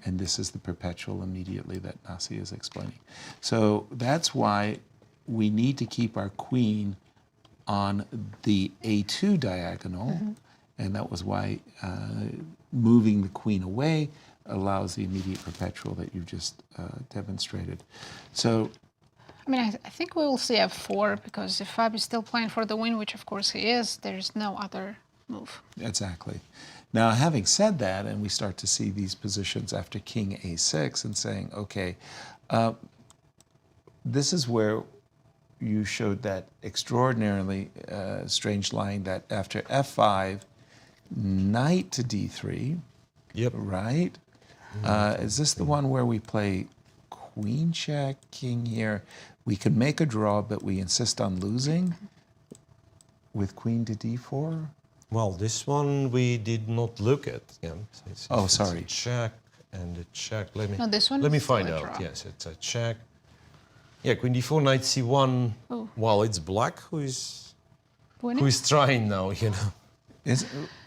and this is the perpetual immediately that Nazi is explaining. So that's why we need to keep our queen on the a2 diagonal, and that was why moving the queen away allows the immediate perpetual that you just demonstrated. So, I mean, I think we will see f4 because if Fab is still playing for the win, which of course he is, there's no other move. exactly. Now, having said that, and we start to see these positions after king a6 and saying, okay, this is where you showed that extraordinarily strange line that after f5, knight to d3, Yep. right? Is this the one where we play queen check, king here? We can make a draw, but we insist on losing with queen to d4? Well, this one we did not look at. Yeah. So Oh, it's sorry. a check and a check. Let me. No, this one Let me is still find a out. draw. Yes, it's a check. Yeah, queen d4, knight c1. Oh. Well, it's black who Winning? is trying now. You know.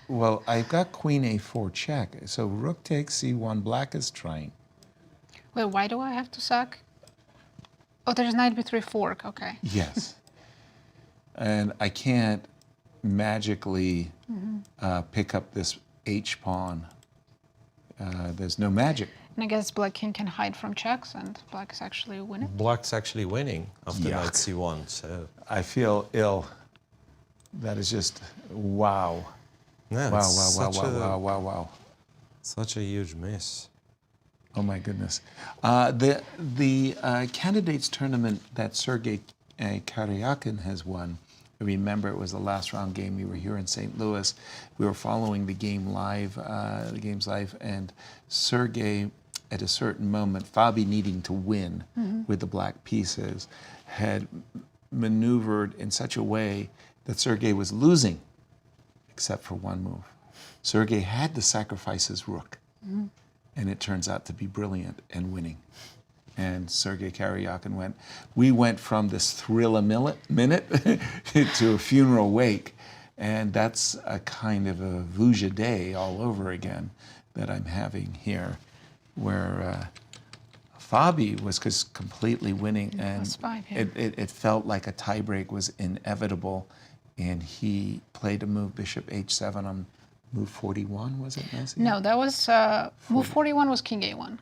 Well, I've got queen a4 check, so rook takes c1, black is trying. Wait, why do I have to sack? Oh, there's knight b3 fork, okay. Yes. And I can't magically pick up this h pawn. There's no magic. And I guess black king can hide from checks and black is actually winning. Black's actually winning after knight Yuck. c1. So I feel ill. That is just wow. no, Wow, it's wow, wow, such wow, a, wow, wow, wow. Such a huge miss. Oh my goodness. The candidates tournament that Sergei Karyakin has won, remember it was the last round game. We were here in St. Louis. We were following the game live, the games live, and Sergei, at a certain moment, Fabi needing to win with the black pieces, had maneuvered in such a way that Sergei was losing, except for one move. Sergei had to sacrifice his rook. And it turns out to be brilliant and winning. And Sergei Karyakin we went from this thrill a minute to a funeral wake. And that's a kind of a Vuja day all over again that I'm having here, where Fabi was just completely winning. And +5, yeah. it felt like a tiebreak was inevitable. And he played a move, bishop h7 on move 41, was it, Nancy? No, that was, move 41 was king a1.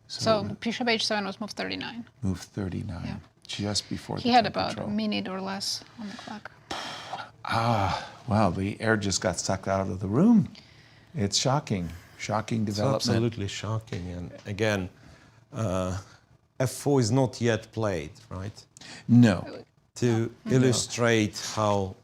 So bishop h7 was move 39. Move 39, Yeah. just before He the had time about control. a minute or less on the clock. Wow, the air just got sucked out of the room. It's shocking, shocking It's development. absolutely shocking. And again, f4 is not yet played, right? No, To illustrate how,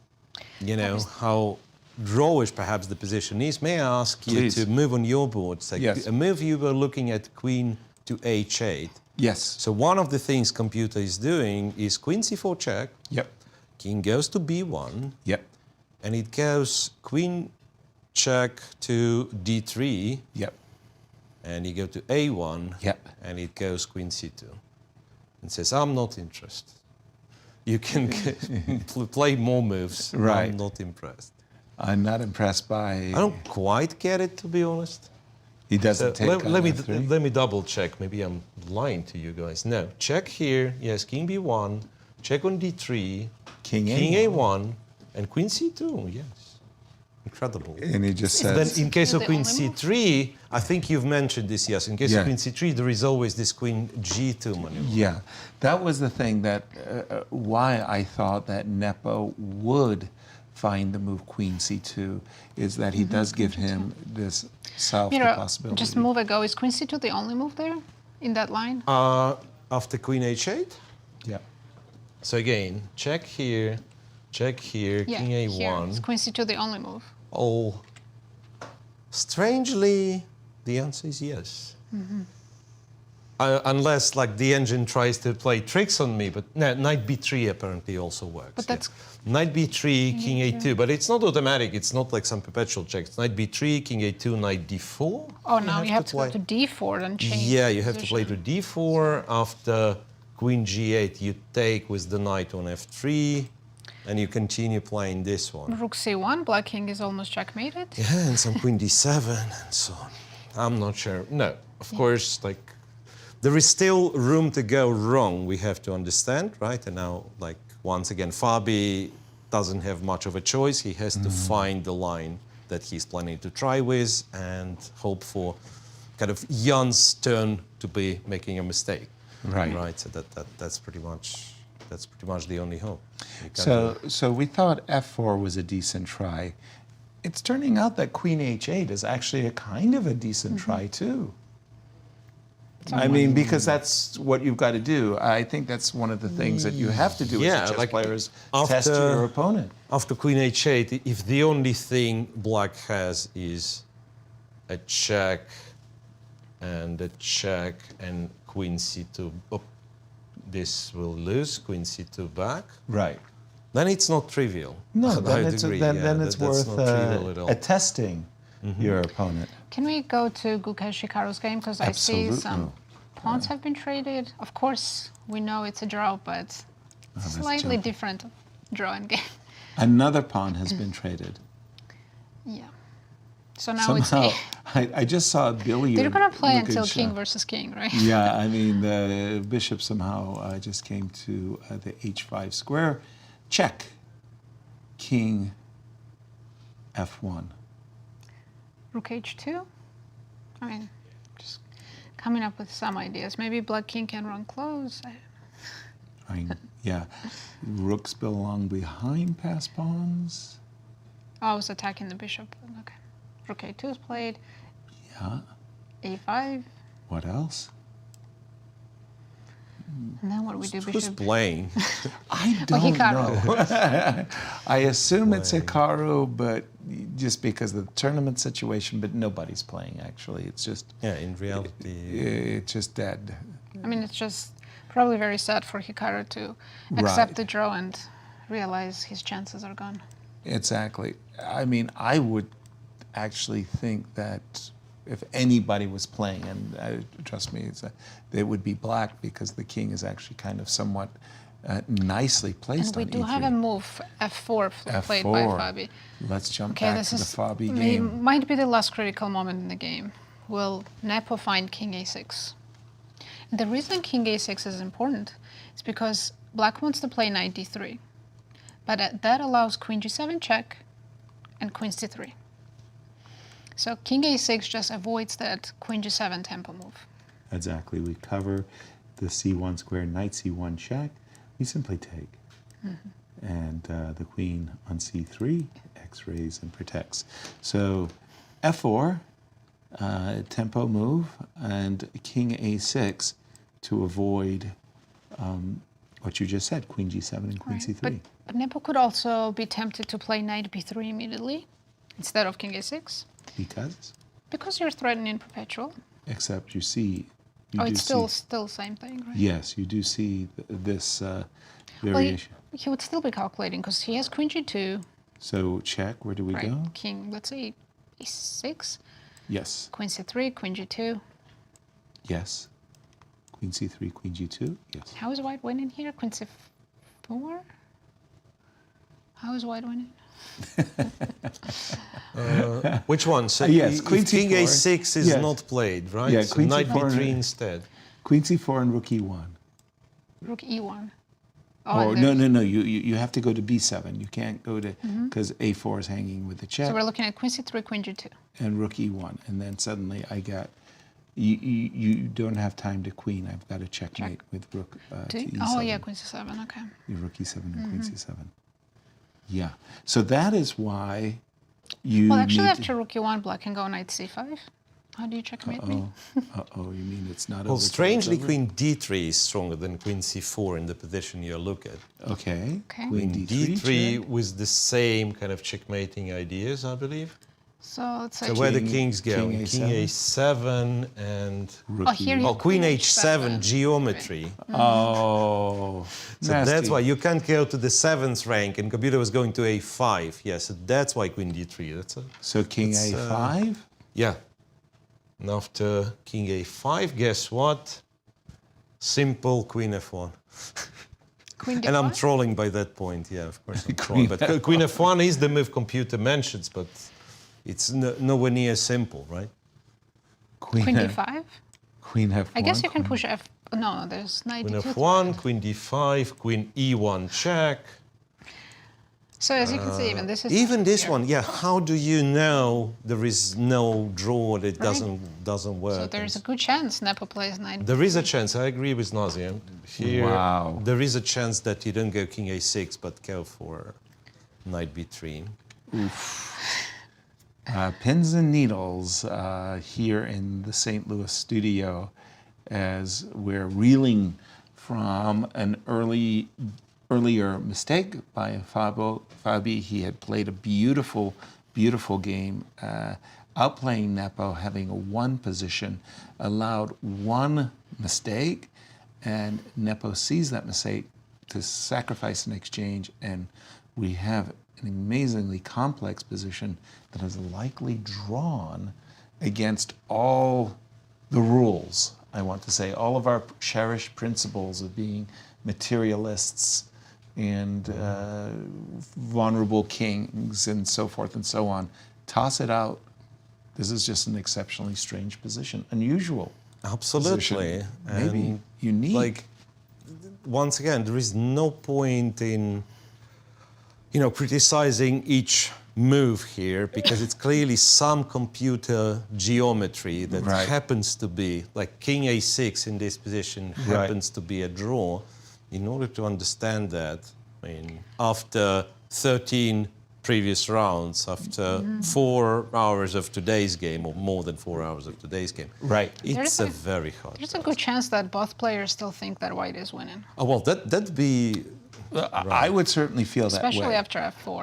how drawish perhaps the position is, may I ask you Please. to move on your board? So Yes. a move you were looking at queen to h8. yes, So one of the things computer is doing is queen c4 check. yep, king goes to b1. Yep. And it goes queen check to d3. Yep. And you go to a1. Yep. And it goes queen c2. And says, I'm not interested. You can play more moves. Right. I'm not impressed. I'm not impressed by... I don't quite get it, to be honest. He doesn't take let me double check. Maybe I'm lying to you guys. No, check here. Yes, king b1. Check on d3. King a1. And queen c2. Yes. Incredible. And he just says... Then in case of the queen only move? c3, I think you've mentioned this, yes. In case Yeah. of queen c3, there is always this queen g2 maneuver. Yeah, that was the thing that why I thought that Nepo would find the move queen c2 is that he does give him this the possibility. Just a move ago, is queen c2 the only move there in that line? After queen h8? Yeah. So again, check here, king Here. a1. Is queen c2 the only move? Oh, strangely, the answer is yes. Unless, like, the engine tries to play tricks on me, but no, knight b3 apparently also works. But that's... Knight b3, king a2, but it's not automatic. It's not like some perpetual checks. Knight b3, king a2, knight d4. Oh, now you have to go to d4 and change. Yeah, you have to position. play to d4. After queen g8, you take with the knight on f3, and you continue playing this one. Rook c1, black king is almost checkmated. Yeah, and some queen d7 and so on. I'm not sure. No, of course, like, there is still room to go wrong, we have to understand, right? And now, like, once again, Fabi doesn't have much of a choice. He has to find the line that he's planning to try with and hope for kind of Jan's turn to be making a mistake. Right. Right. So that's pretty much the only hope. So we thought f4 was a decent try. It's turning out that queen h8 is actually a kind of a decent try too. I mean, because that's what you've got to do. I think that's one of the things that you have to do as a chess player is test your opponent. After queen h8, if the only thing black has is a check and queen c2, this will lose, queen c2 back. Right. Then it's not trivial. No, then it's that's worth testing your opponent. Can we go to Gukesh Hikaru's game? Because I see some pawns have been traded. Of course, we know it's a draw, but slightly different draw and game. Another pawn has been traded. Yeah. So now Somehow, it's I just saw a billiard. they're going to play until king versus king, right? Yeah, I mean, the bishop somehow just came to the h5 square. Check. King f1. Rook h2. I mean, just coming up with some ideas. Maybe black king can run close. Yeah. Rooks belong behind pass pawns. Oh, I was attacking the bishop. Okay. Rook a2 is played. Yeah. a5. What else? And then what do we do? Who's Bishop. playing? I don't Hikaru. know. I assume it's Hikaru, but just because of the tournament situation, but nobody's playing, actually. It's just... Yeah, in reality... It's just dead. I mean, it's just probably very sad for Hikaru to accept the draw and realize his chances are gone. Exactly. I mean, I would actually think that if anybody was playing, and trust me, it would be black because the king is actually kind of somewhat nicely placed on And we do e3. have a move, f4, played by Fabi. Let's jump back to the Fabi It game. might be the last critical moment in the game. Will Nepo find king a6? And the reason king a6 is important is because black wants to play knight d3. But that allows queen g7 check and queen c3. So king a6 just avoids that queen g7 tempo move. Exactly. We cover the c1 square, knight c1 check. We simply take. And the queen on c3, x-rays and protects. So f4, tempo move, and king a6 to avoid what you just said, queen g7 and queen c3. But Nepo could also be tempted to play knight b3 immediately instead of king a6. Because? Because you're threatening perpetual. Except you see... It's still same thing, right? Yes, you do see this variation. He would still be calculating because he has queen g2. So check, where do we Right, go? king, let's say e6, Yes, queen c3, queen g2. yes. Queen c3, queen g2, yes. How is white winning here? Queen c4? How is white winning? Which one? So yes, if queen king c4. a6 is Yes. not played, right? Yeah, so queen knight c4 b3 and- instead. Queen c4 and rook e1. Rook e1. Oh, and no. You have to go to b7. You can't go to, because a4 is hanging with the check. So we're looking at queen c3, queen g2. And rook e1. And then suddenly I got, you don't have time to queen. I've got a checkmate with rook to e7. Oh, yeah, queen c7, okay. Your rook e7 and queen c7. Yeah. So that is why you Well, actually, need after rook e1, black can go knight c5. How do you checkmate me? you mean it's not Well, over till strangely, it's over? queen d3 is stronger than queen c4 in the position you look at. Okay. Okay. Queen Queen d3. d3 check. with the same kind of checkmating ideas, I believe. So let's say So where the King- kings go? king King a7 and Rook Oh, here e1. you- oh, queen Queen h7 h7. geometry. Oh, So that's why you can't go to the 7th rank, and computer was going to a5. Yes, so that's why queen d3. That's a So king It's, a5? yeah. And after king a5, guess what? Simple queen f1. queen d5. And I'm trolling by that point. Yeah, of course I'm trolling. But queen f1 is the move computer mentions, but it's nowhere near simple, right? Queen d5. Queen f1. I guess you can queen- push f. No, there's knight Queen d2. f1, queen d5, queen e1 check. So as you can see, even this is Even this here. one, yeah. How do you know there is no draw that doesn't work? So there's a good chance Nepo plays knight. There is a chance. I agree with Nazi. Here, Wow. there is a chance that you don't go king a6, but go for knight b3. Pins and needles here in the St. Louis studio as we're reeling from an earlier mistake by Fabi. He had played a beautiful, beautiful game, outplaying Nepo, having a one position, allowed one mistake, and Nepo sees that mistake to sacrifice an exchange, and we have an amazingly complex position that is likely drawn against all the rules, I want to say, all of our cherished principles of being materialists and vulnerable kings and so forth and so on. Toss it out. This is just an exceptionally strange position, unusual. Absolutely. Position. Maybe And, unique. Like, once again, there is no point in, criticizing each move here because it's clearly some computer geometry that Right. happens to be, like king a6 in this position happens to be a draw. In order to understand that, I mean, after 13 previous rounds, after 4 hours of today's game, or more than 4 hours of today's game, Right. it's There's a a- very hard There's a good chance that both players still think that white is winning, Oh, well, that'd be... I would certainly feel that especially way. after f4.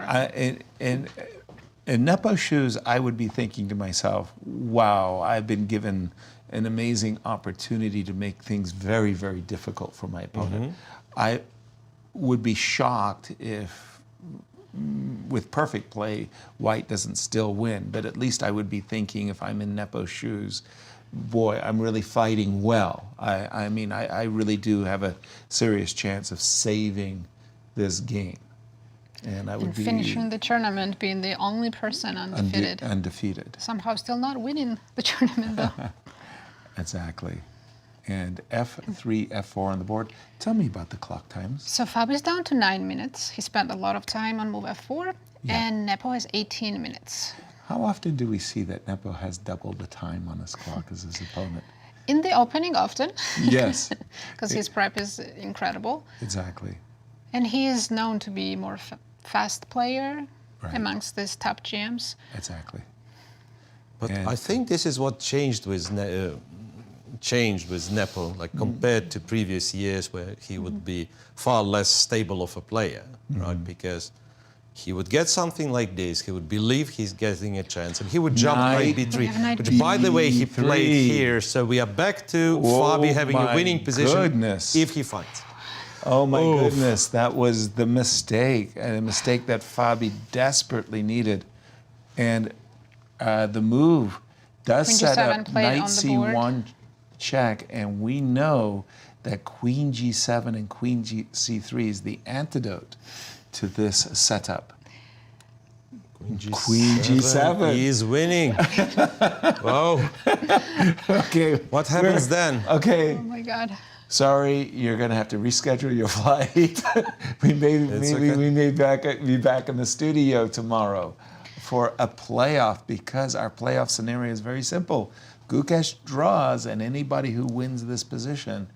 In Nepo's shoes, I would be thinking to myself, wow, I've been given an amazing opportunity to make things very, very difficult for my opponent. I would be shocked if, with perfect play, white doesn't still win. But at least I would be thinking, if I'm in Nepo's shoes, boy, I'm really fighting well. I mean, I really do have a serious chance of saving this game. And I would and be finishing the tournament being the only person undefeated. undefeated. Somehow still not winning the tournament though. Exactly. And F3, F4 on the board. Tell me about the clock times. So Fabi's down to 9 minutes. He spent a lot of time on move f4, and Nepo has 18 minutes. How often do we see that Nepo has double the time on his clock as his opponent? In the opening, often, Yes, because his prep is incredible. exactly. And he is known to be more fast player Right. amongst these top GMs. Exactly. But And- I think this is what changed with Nepo, like compared to previous years where he would be far less stable of a player, right? Because he would get something like this, he would believe he's getting a chance, and he would jump Knight knight b3. We have knight Which, by the way, he B3. played here, so we are back to Oh Fabi having a my winning position goodness. if he fights. Oh my goodness, that was the mistake, and a mistake that Fabi desperately needed. And the move does Queen set G7 up played knight on the board. C1 check, and we know that Queen G7 and Queen C3 is the antidote to this setup. Queen G7. He is winning. Wow. Okay. What happens then? Okay. Oh my God. Sorry, you're going to have to reschedule your flight. we may be back in the studio tomorrow for a playoff, because our playoff scenario is very simple. Gukesh draws, and anybody who wins this position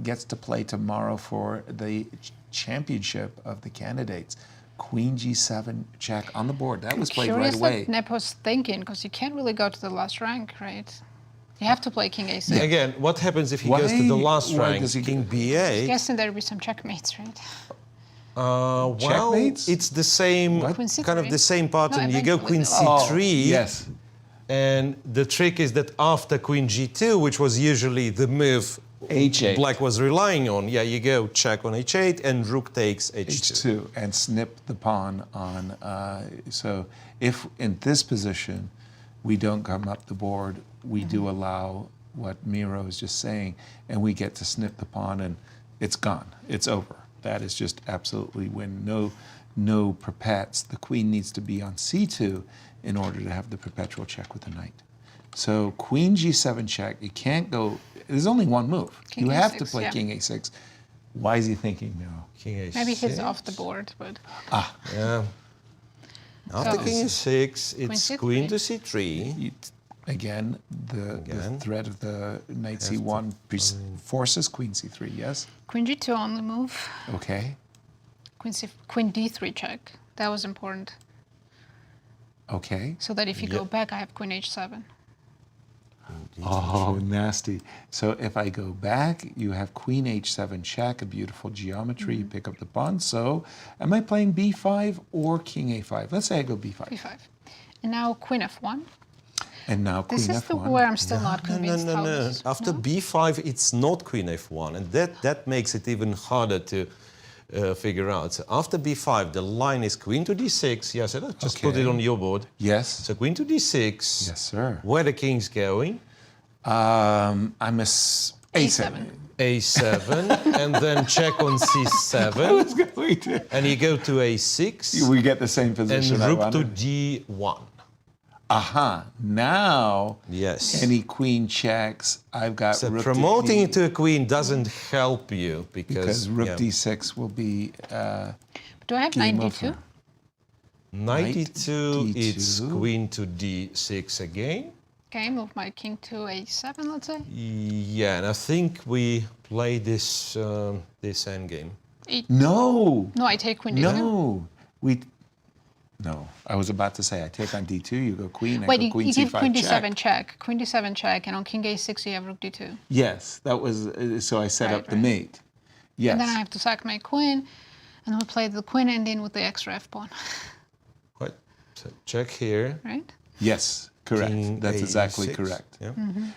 gets to play tomorrow for the championship of the candidates. Queen G7 check on the board. That was played right away. Curious what Nepo's thinking, because you can't really go to the last rank, right? You have to play King A6. Again, what happens if he goes to the last why rank? does he King I'm B8. guessing there'll be some checkmates, right? Well, Checkmates? it's the same, Queen C3? kind of the same pattern. No, You go eventually Queen they'll- C3. Yes. And the trick is that after Queen G2, which was usually the move H8. Black was relying on, you go check on H8 and Rook takes H2. H2 and snip the pawn on. So if in this position we don't come up the board, we do allow what Miro is just saying, and we get to snip the pawn, and it's gone. It's over. That is just absolutely win. No perpets. The queen needs to be on C2 in order to have the perpetual check with the knight. So Queen G7 check. You can't go. There's only one move. King you have to A6, play yeah. King A6. Why is he thinking Miro? King A6. Maybe he's off the board, but Yeah. After So- King A6, it's C3. Queen to C3. Again, the threat of the knight C1 forces Queen C3, yes? Queen G2 only move. Okay, Queen D3 check. That was important. okay. So that if you go back, I have Queen H7. Oh, nasty. So if I go back, you have Queen H7 check, a beautiful geometry, you pick up the pawn. So am I playing B5 or King A5? Let's say I go B5. B5. And now Queen F1. And now Queen This is the F1. where I'm still not convinced how this is. After B5, it's not Queen F1, and that makes it even harder to figure out. So after B5, the line is Queen to D6. Yes, just put it Okay. on your board. Yes. So Queen to D6. Yes, sir. Where the king's going? I'm a A7. A7, and then check on C7, Going to- and you go to A6, We get the same and position I Rook to wanted. D1. Aha, now Yes. any queen checks, I've got So Rook promoting to it to a queen doesn't help you because Rook yeah, D6 will be Do I have Knight game D2? over. Knight E2, D2. it's Queen to D6 again. Okay, move my king to A7, let's say. Yeah, and I think we play this this endgame. No, No, I take Queen D2. no. I was about to say I take on D2, you go Queen, I Wait, go Queen you give C5 Queen check. D7 check. Queen D7 check, and on King A6 you have Rook D2. Yes, that was so I set Right, up the right. mate. Yes. And then I have to sack my queen, and we play the queen ending with the extra F pawn, Right. So check here. right? Yes, correct. King That's exactly A6, correct. Yeah.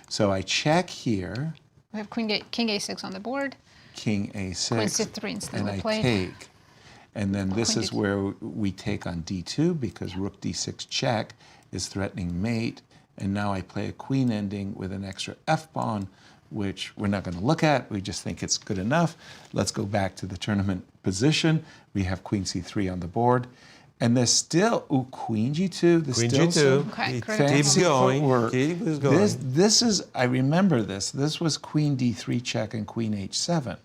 So I check here, We have King A6 on the board. King A6, Queen C3 instead and we I played. take. And then this Queen is D2. where we take on D2 because Rook D6 check is threatening mate. And now I play a queen ending with an extra F pawn, which we're not going to look at. We just think it's good enough. Let's go back to the tournament position. We have Queen C3 on the board. And there's still, Queen G2. There's Queen still G2. some Okay, It great. keeps fancy going. footwork. Keeps going. This is, I remember this. This was Queen D3 check and Queen H7.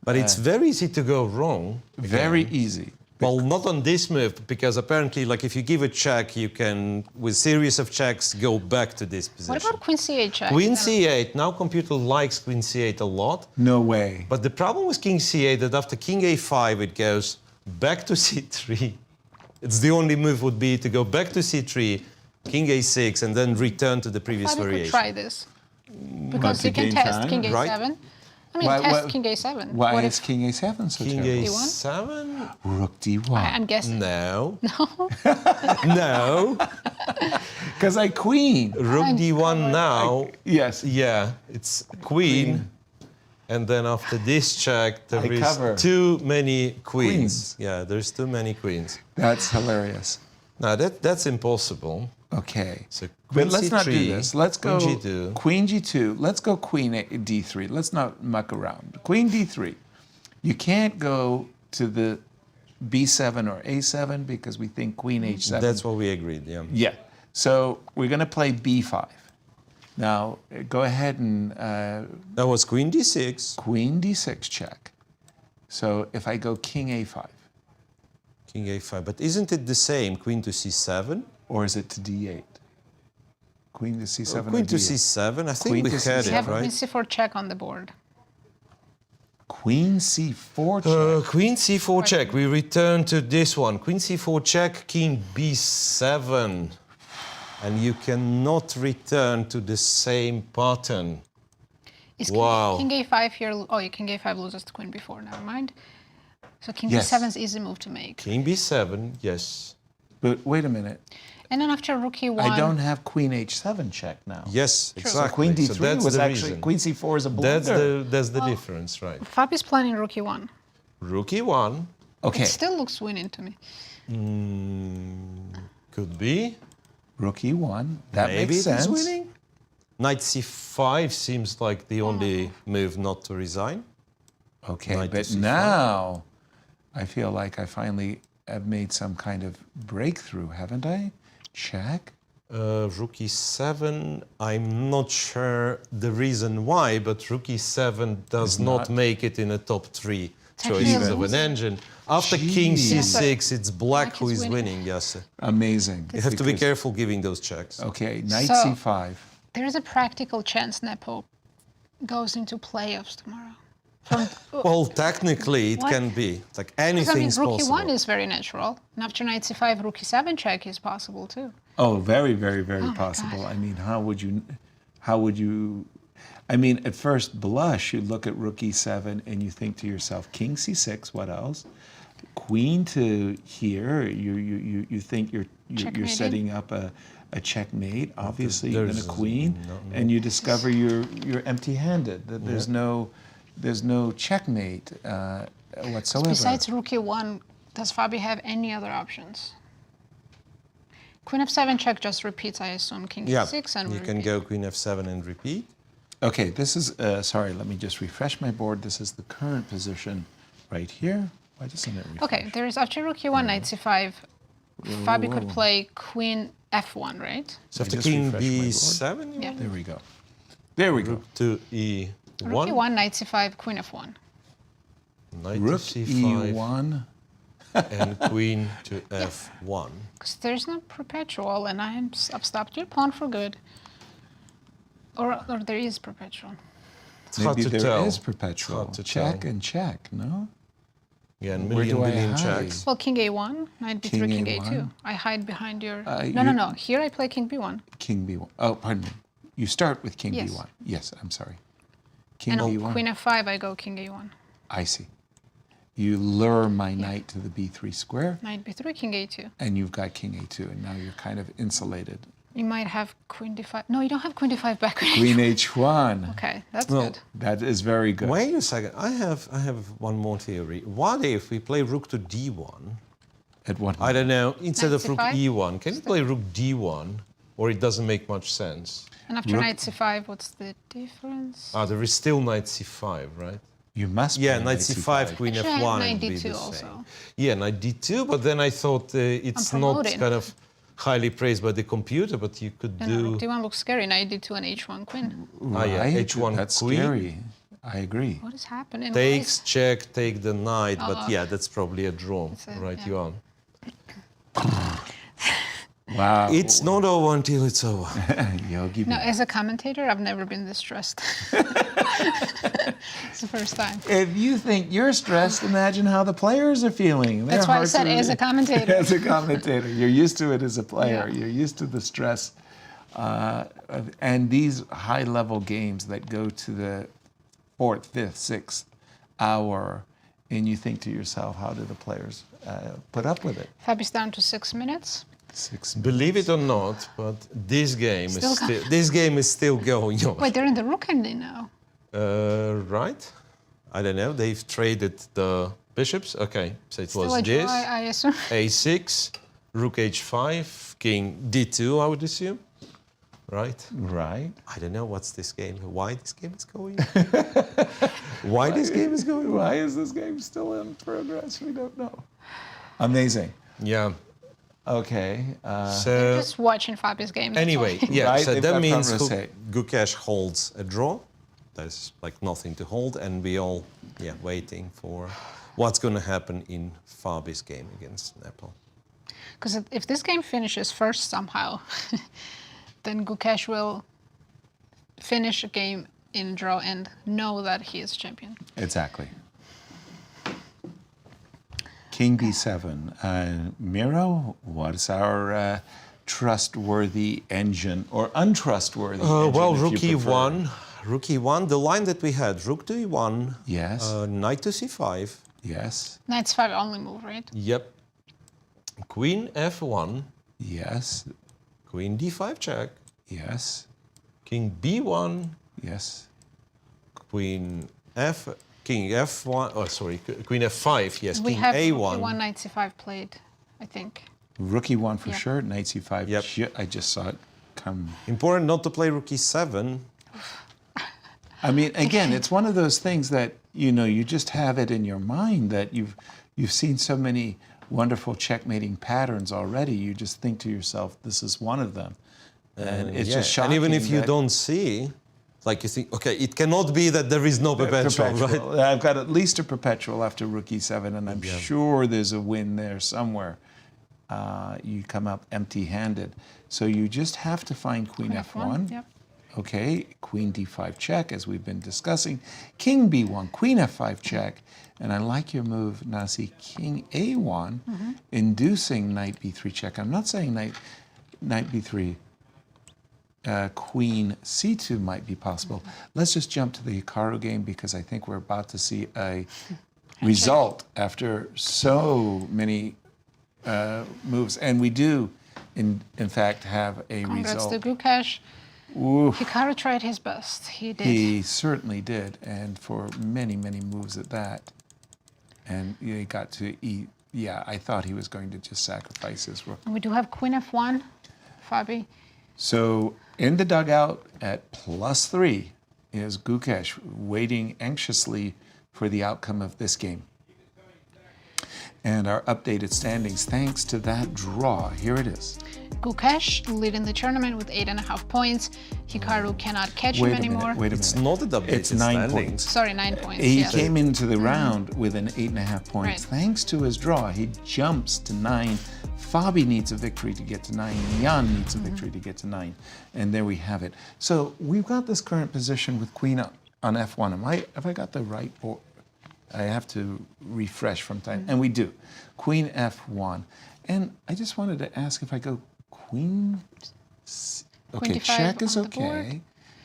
But it's very easy to go wrong. Very easy. Well, not on this move, because apparently, like, if you give a check, you can, with series of checks, go back to this position. What about Queen C8 check? Queen Then- C8, now computer likes Queen C8 a lot. No way. But the problem with King C8 that after King A5, it goes back to C3. It's the only move would be to go back to C3, King A6, and then return to the previous Why we could variation. try this? Because to you can gain test time, King A7. right? I mean, Why- test why- King A7. Why What is if, King A7 so King terrible? A7? Rook D1. I'm guessing. No. No. No. Because I queen. Rook D1 now. Yes. Yeah, it's Queen. And then after this check, there is cover. too many queens. Queens. Yeah, there's too many queens. That's hilarious. Now that's impossible. Okay. So But queen let's not do C3, this. Let's go queen G2. Queen G2. Let's go Queen D3. Let's not muck around. Queen D3. You can't go to the B7 or A7 because we think Queen H7. That's what we agreed, yeah. Yeah. So we're going to play B5. Now, go ahead and That was queen D6. Queen D6 check. So if I go King A5, King A5. But isn't it the same? Queen to C7? or is it to D8? Queen to C7 Queen or to D8? C7? I think Queen we to had We it, have right? queen c4 check on the board. Queen C4 check. Queen C4 check. We return to this one. Queen C4 check, King B7. And you cannot return to the same pattern. Is Wow. King a5 here? Oh, yeah, King a5 loses to queen b4. Never mind. So King Yes. b7 is easy move to make. King B7, yes. But wait a minute. And then after rook e1. I don't have Queen H7 check now. Yes, exactly. So Queen D3 that's was the actually, reason. Queen C4 is a blunder. That's the difference, right? Fab is planning rook e1. Rook E1 Okay, It still looks winning to me. could be. Rook E1, that Maybe makes it is sense. winning. Knight C5 seems like the only move not to resign. Okay, Knight to but C5. now I feel like I finally have made some kind of breakthrough, haven't I? Check. Rook E7, I'm not sure the reason why, but Rook E7 does not make it in the top three actually choices a of an loser. engine. After King Jeez. C6, it's black Black who is is winning. winning, Yasser. Amazing. You have to be Because- careful giving those checks. Okay, Knight So- C5. There's a practical chance Nepo goes into playoffs tomorrow. From, Well, technically, it What? can be. Like I mean, anything's rook possible. e1 is very natural. And after knight c5, rook e7 check is possible too. Oh, very, very, very my possible. God. I mean, how would you, I mean, at first blush, you look at rook e7 and you think to yourself, King c6, what else? Queen to here, you think you're Checkmating. setting up a checkmate. Obviously, you're going to There's queen, no- and you discover you're empty-handed. That there's no checkmate whatsoever. Besides rook e1, does Fabi have any other options? Queen f7 check just repeats, I assume, king Yeah, e6 and you we can repeat. go Queen F7 and repeat. Okay, this is, sorry, let me just refresh my board. This is the current position right here. Why doesn't it refresh? Okay, there is after rook e1, knight c5. Fabi could whoa. play queen f1, right? So I after just King refreshed my B7, you Yeah. want? There we go. There we go. Rook to E1. Rook e1, knight c5, queen f1. Knight Rook to C5 E1. and Queen to F1. Because there's no perpetual, and I've stopped your pawn for good. Or there is perpetual. It's hard Maybe to there tell. is perpetual. Hard to Check tell. and check, no? Yeah, and Where do million I hide? checks. Well, king a1, knight b3, King king A1. a2. I hide behind your... you- No. Here I play king b1. King B1. Oh, pardon me. You start with King Yes. B1. Yes, I'm sorry. King And B1. on queen f5, I go king a1. I see. You lure my knight to the B3 square, Knight b3, king a2. and you've got King A2, and now you're kind of insulated. You might have queen d5. No, you don't have queen d5 back. Queen H1. Okay, that's Well, good. That is very good. Wait a second. I have one more theory. What if we play Rook to D1? At what? I don't know. Instead Knight of Rook C5? E1, can you play Rook D1? Or it doesn't make much sense? And after knight c5, what's the difference? There is still Knight C5, right? You must. Yeah, play Knight C5, Queen Actually, I have F1 knight would be D2 the also. same. Yeah, Knight D2, but then I thought it's I'm not promoting. kind of highly praised by the computer, but you could No, do... rook d1 looks scary. Knight d2 and h1 queen. Ah, yeah, Right? H1 That's queen. scary. I agree. What is happening? Takes, check, take the knight, but Oh. yeah, that's probably a draw, It's a- right, yeah. Yuan? Wow. It's not over until it's over. Yogi. No, as a commentator, I've never been this stressed. It's the first time. If you think you're stressed, imagine how the players are feeling. That's Their why I hearts said are- as a commentator. As a commentator, you're used to it as a player. Yeah. You're used to the stress, and these high-level games that go to the 4th, 5th, 6th hour, and you think to yourself, how do the players put up with it? Fabi's down to 6 minutes. 6 Believe it or not, but this game Still is still going on. Wait, they're in the rook ending now. Right. I don't know. They've traded the bishops. Okay, so it Still was a draw, this. I assume. A6, rook h5, king d2, I would assume. Right? Right. I don't know what's this game, why this game is going. Why this game is going. Why is this game still in progress? We don't know. Amazing. Yeah. Okay. So Just watching Fabi's game. that's anyway, all. yeah. Right, So they've that got means progress. Gukesh holds a draw. There's like nothing to hold, and we all waiting for what's going to happen in Fabi's game against Nepal. Because if this game finishes first somehow, then Gukesh will finish a game in draw and know that he is champion. Exactly. King b7. Miro, what's our trustworthy engine or untrustworthy engine? Well, if rook you prefer? e1. Rook e1, the line that we had, rook to e1, Yes. knight to c5. Yes. Knight's 5 only move, right? Yep. Queen f1, Yes. queen d5 check, Yes. king b1, Yes. king f1, oh sorry, queen f5, yes, We king have a1. one knight c5 played, I think. Rook e1 for Yep. sure. Knight c5. Yep. Shit, I just saw it come. Important not to play rook e7. I mean, again, it's one of those things that, you know, you just have it in your mind that you've seen so many wonderful checkmating patterns already. You just think to yourself, this is one of them. And it's just shocking. And even if you that- don't see, like you think, okay, it cannot be that there is no perpetual, right? Perpetual. I've got at least a perpetual after rook e7, and I'm sure there's a win there somewhere. You come up empty-handed. So you just have to find queen f1. Yep. Okay, queen d5 check, as we've been discussing. King b1, queen f5 check. And I like your move, Nazi, king a1, inducing knight b3 check. I'm not saying knight b3. Queen c2 might be possible. Let's just jump to the Hikaru game because I think we're about to see a result after so many moves. And we do, in fact, have a Congrats result. to Gukesh. Oof. Hikaru tried his best. He did. He certainly did, and for many, many moves at that. And he got to eat. Yeah, I thought he was going to just sacrifice his rook. We do have queen f1, Fabi. So in the dugout at +3 is Gukesh, waiting anxiously for the outcome of this game. And our updated standings, thanks to that draw, here it is. Gukesh leading the tournament with 8.5 points. Hikaru cannot catch him anymore. Wait a minute. It's not an updated It's 9 standings. points. Sorry, 9 points. He yes. came into the round with an 8.5 points. Right. Thanks to his draw, he jumps to 9. Fabi needs a victory to get to 9. Jan needs a victory to get to 9. And there we have it. So we've got this current position with queen on f1. Have I got the right board? I have to refresh from time. And we do. Queen f1. And I just wanted to ask if I go queen... Okay, D5 check is on the board. okay.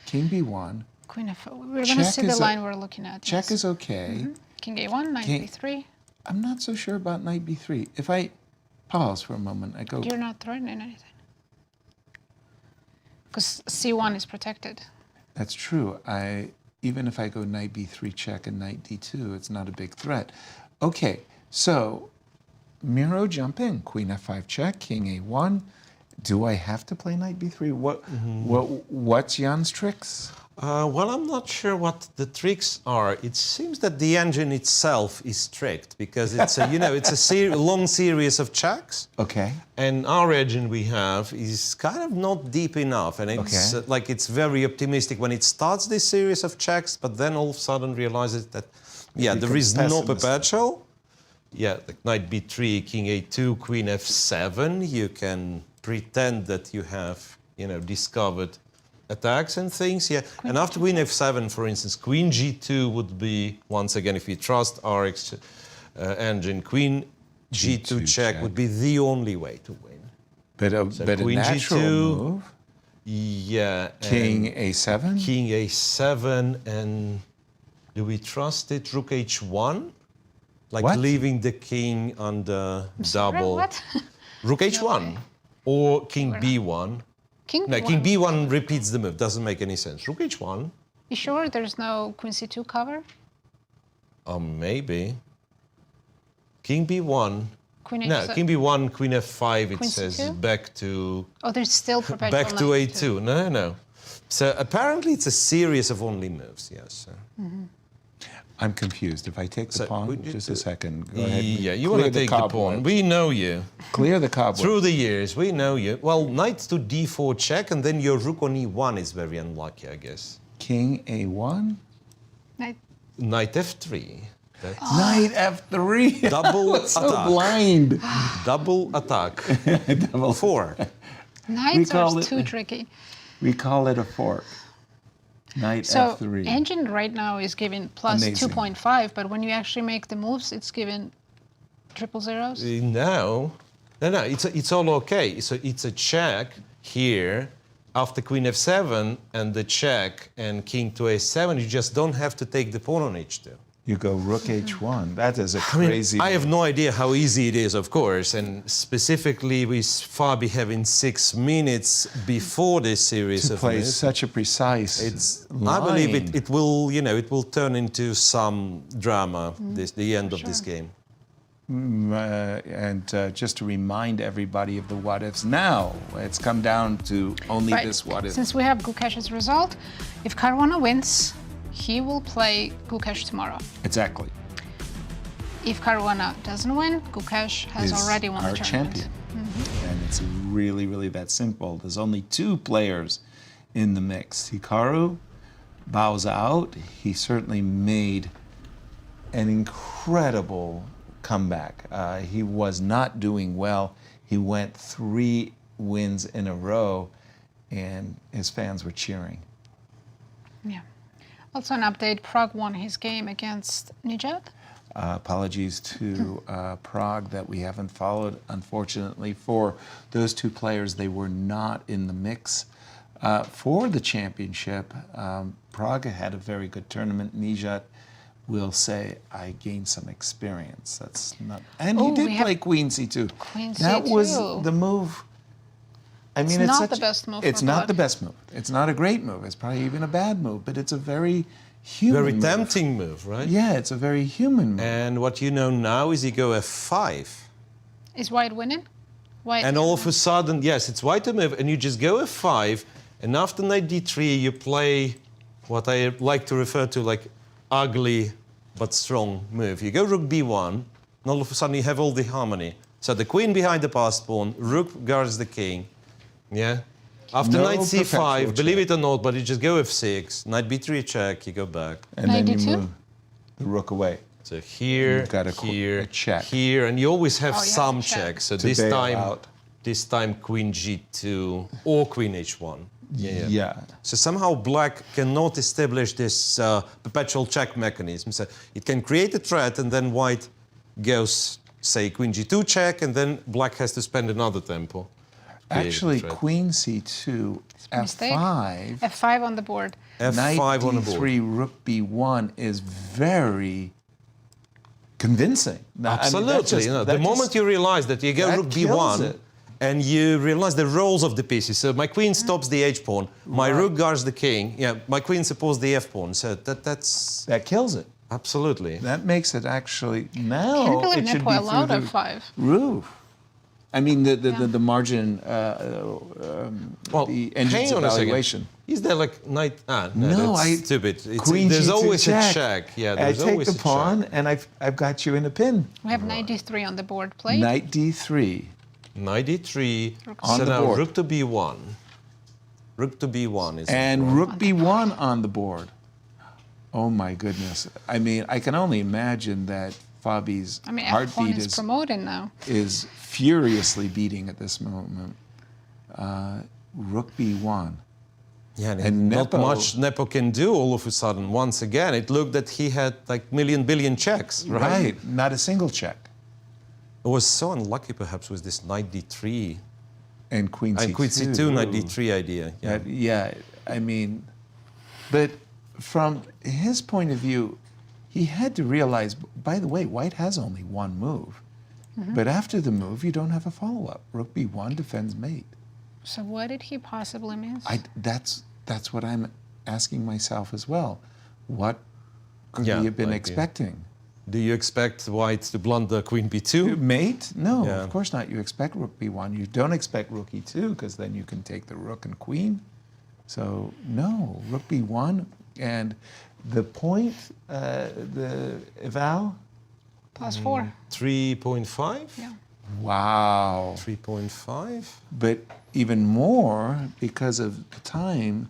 King b1. Queen f4. We're going to Check see the is line we're looking at. Check yes. is okay. King a1, knight King- b3. I'm not so sure about knight b3. If I pause for a moment, I go... You're not threatening anything. Because c1 is protected. That's true. Even if I go knight b3 check and knight d2, it's not a big threat. Okay, so Miro jump in. Queen f5 check, king a1. Do I have to play knight b3? What's Jan's tricks? Well, I'm not sure what the tricks are. It seems that the engine itself is tricked because it's a, it's a long series of checks. Okay. And our engine we have is kind of not deep enough, and it's like it's very optimistic when it starts this series of checks, but then all of a sudden realizes that there is no perpetual. Yeah, like knight b3, king a2, queen f7. You can pretend that you have discovered attacks and things, and after queen f7, for instance, queen g2 would be, once again, if we trust our engine, queen g2 check would be the only way to win. But a queen natural G2, move? Yeah. King a7? King a7, and do we trust it? Rook h1? Like What? leaving the king on the double. What? Rook h1 or king b1. King No, b1. king b1 repeats the move. Doesn't make any sense. Rook h1. You sure there's no queen c2 cover? Maybe. King b1. Queen No, h7. king b1, queen f5, it Queen says c2? back to Oh, there's still perpetual back to knight a2. No. So apparently it's a series of only moves, yes. I'm confused. If I take the So, pawn, would you just a do- second. Go ahead. Yeah, you want to Clear take the cobweb. pawn. We know you. Clear the cobweb. Through the years, we know you. Well, knight to d4 check, and then your rook on e1 is very unlucky, I guess. King a1. Knight. Knight f3. That's Knight f3. double so attack. blind. Double attack. Double 4. Knights call are it- too tricky. We call it a fork. Knight So f3. engine right now is giving plus Amazing. 2.5, but when you actually make the moves, it's giving triple zeros. No, it's all okay. So it's a check here after queen f7 and the check and king to a7. You just don't have to take the pawn on h2. You go rook h1. That is a I mean, crazy. I have no idea how easy it is, of course, and specifically with Fabi having 6 minutes before this series to of play moves. such a precise. I believe line. it will, it will turn into some drama. The end of this game. Just to remind everybody of the what ifs. Now it's come down to only Right. this what if. Since we have Gukesh's result, if Caruana wins, he will play Gukesh tomorrow. Exactly. If Caruana doesn't win, Gukesh has Is already won the our tournament. champion. And it's really, really that simple. There's only 2 players in the mix. Hikaru bows out. He certainly made an incredible comeback. He was not doing well. He went 3 wins in a row, and his fans were cheering. Yeah. Also an update, Prague won his game against Nijat. Apologies to Prague that we haven't followed. Unfortunately, for those 2 players, they were not in the mix for the championship. Prague had a very good tournament. Nijat will say, I gained some experience. That's not, and he Oh, did we have play Queen C2. Queen That was C2. the move. I mean, It's not such, the best move It's for not Prague. the best move. It's not a great move. It's probably even a bad move, but it's a very human Very move. tempting move, right? Yeah, it's a very human move. And what you know now is you go f5. Is White winning? White. And all of a sudden, yes, it's white to move, and you just go f5, and after knight d3, you play what I like to refer to like ugly but strong move. You go rook b1, and all of a sudden you have all the harmony. So the queen behind the passed pawn, rook guards the king, yeah? After No knight c5, perpetual believe check. it or not, but you just go f6, knight b3 check, you go back. And then you 92? move the rook away. So here, You've got a here, check. here, and you always have Oh, you have some to check. checks. So To this bail time, out. queen g2 or queen h1. Yeah. So somehow black cannot establish this perpetual check mechanism. So it can create a threat, and then white goes, say, queen g2 check, and then black has to spend another tempo. create a Actually, threat. Queen C2, mistake. F5, F5 on the board. Knight f5 on the board. D3, Rook B1 is very convincing. Now, I mean, Absolutely. that just- the that moment just- you realize that you go that rook kills b1, it. and you realize the roles of the pieces. So my queen stops the h pawn, my rook guards the king. Yeah, my queen supports the f pawn. So that's that kills it. absolutely. That makes it actually Can you now believe it should Nepo be allowed through the F5? roof. I mean the Yeah. the margin, Well, the engine's hang on a second. evaluation. Is there like knight? No, No, that's stupid. Queen there's G2 always check. a check. Yeah, I there's take always the a check. pawn, and I've got you in a pin. We have knight d3 on the board played. Knight D3. Knight d3. On so the now board. rook to b1. Rook to b1 is And Rook B1 on the board. Oh my goodness. I mean, I can only imagine that Fabi's I mean, F1 heartbeat is promoting now. is furiously beating at this moment. Rook B1. Yeah, And not Nepo- much Nepo can do all of a sudden. Once again, it looked that he had like billion checks, right? Right. Not a single check. It was so unlucky, perhaps, with this knight d3 And Queen C2. and queen c2, knight Ooh. d3 idea. Yeah. Yeah, I mean, but from his point of view, he had to realize, by the way, White has only one move. But after the move, you don't have a follow-up. Rook B1 defends mate. So what did he possibly miss? That's what I'm asking myself as well, what could Yeah, we have been like, expecting? Do you expect white to blunder queen b2? Mate? No, Yeah. of course not. You expect rook b1. You don't expect rook e2 because then you can take the rook and queen. So no, rook b1. And the point, the eval? +4. 3.5? Yeah. Wow. 3.5? But even more, because of the time,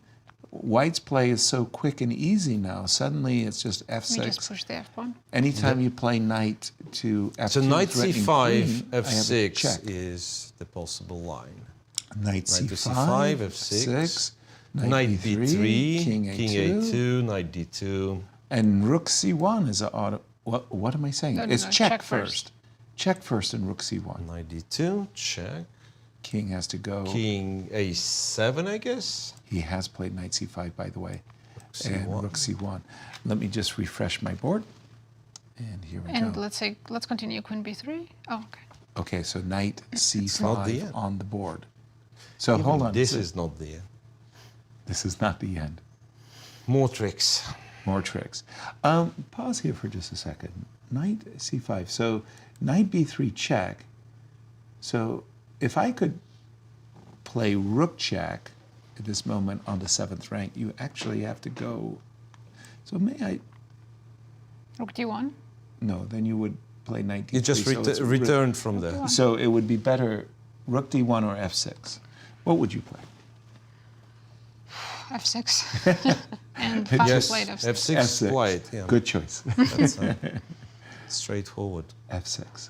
white's play is so quick and easy now. Suddenly it's just We just f6. push the f pawn. Anytime you play knight to f2, So knight threatening c5, queen, I have a f6 check. is the possible line. Knight to c5, f6, knight b3, king a2, a2, knight d2. and rook c1 is an auto. What am I saying? No, It's no, check, check first. first. Check first and rook c1. Knight d2, check. King has to go. King a7, I guess. He has played knight c5, by the way, C1. and rook c1. Let me just refresh my board. And here we And go. let's continue queen b3. Oh, okay. Okay, so knight not the c5 end. on the board. So hold on. This so is not the end. this is not the end. More tricks. More tricks. Pause here for just a second. Knight c5. So knight b3 check. So if I could play rook check at this moment on the 7th rank, you actually have to go. So may I? Rook d1. No, then you would play knight d3. You just so it's returned from there. So it would be better rook d1 or f6. What would you play? f6. And Fabi Yes, played f6. f6, F6. white. Yeah. Good choice. That's straightforward. f6.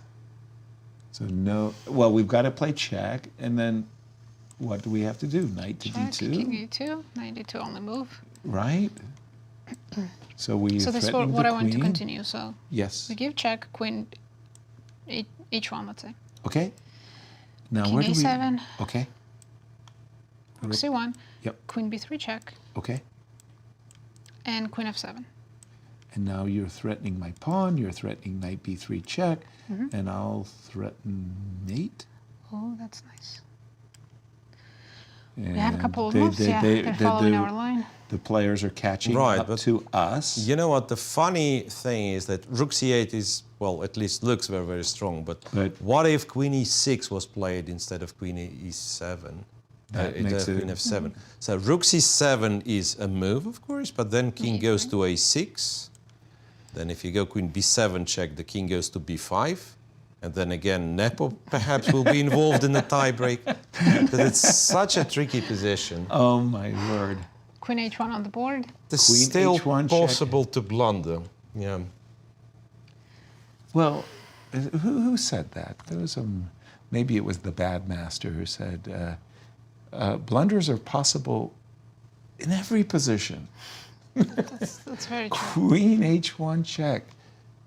So no, well, we've got to play check, and then what do we have to do? Knight to Check, d2, king e2, knight d2 on the move. right? So we So this is threatening what the I want to queen. continue. So Yes. we give check, queen h1, let's say. Okay. Now King where do a7, we? Okay. rook c1, Yep. queen b3 check, Okay. and queen f7. And now you're threatening my pawn. You're threatening knight b3 check, Mm-hmm. and I'll threaten mate. Oh, that's nice. And We have a couple of moves, they're following our line. The players are catching Right, up but to us. You know what? The funny thing is that rook c8 is, well, at least looks very, very strong. But what if queen e6 was played instead of queen e7? That makes it- Queen f7. So rook c7 is a move, of course, but then king goes to a6. Then if you go queen b7 check, the king goes to b5. And then again, Nepo perhaps will be involved in the tiebreak. But it's such a tricky position. Oh my word. Queen h1 on the board. It's Queen still h1 check. possible to blunder. Yeah. Well, who said that? There was maybe it was the bad master who said blunders are possible in every position. That's very true. Queen h1 check.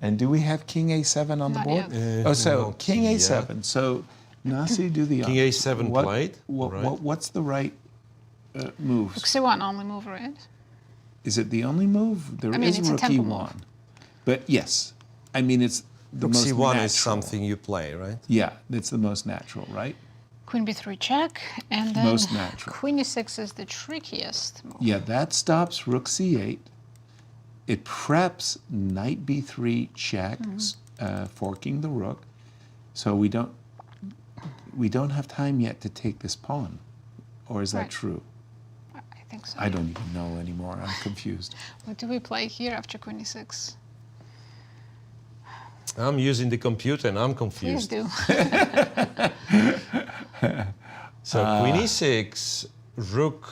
And do we have king a7 on the Not board? yet. Oh, so Not king yet. a7. So Nazi, do the King a7 played, right. What's the right move? Rook c1 only move, right? Is it the only move? There is I mean, it's a rook tempo e1. move. But yes, I mean, it's the Rook most c1 natural. is something you play, right? Yeah, it's the most natural, right? Queen b3 check, and then Most natural. queen e6 is the trickiest move. Yeah, that stops rook c8. It preps knight b3 check, forking the rook. So we don't have time yet to take this pawn. Or is that Right. true? I think so. I don't even know anymore. I'm confused. What do we play here after queen e6? I'm using the computer and I'm Please confused. do. So queen e6, rook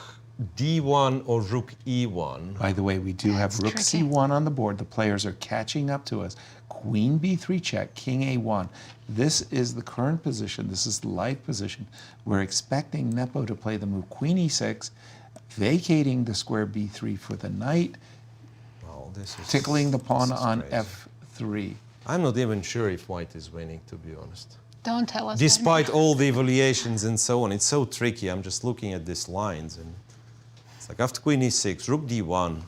d1 or rook e1. By the way, we do have rook tricky. c1 on the board. The players are catching up to us. Queen b3 check, king a1. This is the current position. This is the live position. We're expecting Nepo to play the move queen e6, vacating the square b3 for the knight, Oh, this is tickling the pawn this is on crazy. f3. I'm not even sure if white is winning, to be honest. Don't tell us. that. Despite all the evaluations and so on, it's so tricky. I'm just looking at these lines and it's like after queen e6, rook d1,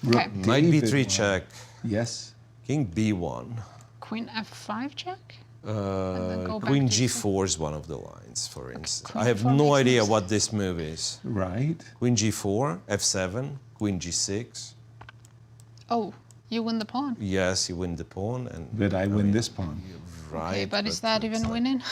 Okay. knight David b3 won. check, Yes. king b1. Queen f5 check? then go back Queen to G4 is one of the lines, for instance. I Queen have G4 no makes idea sense. what this move is. Right. Queen G4, F7, Queen G6. Oh, you win the pawn. Yes, you win the pawn, and But I win this pawn. right. Okay, but is that it's even like winning?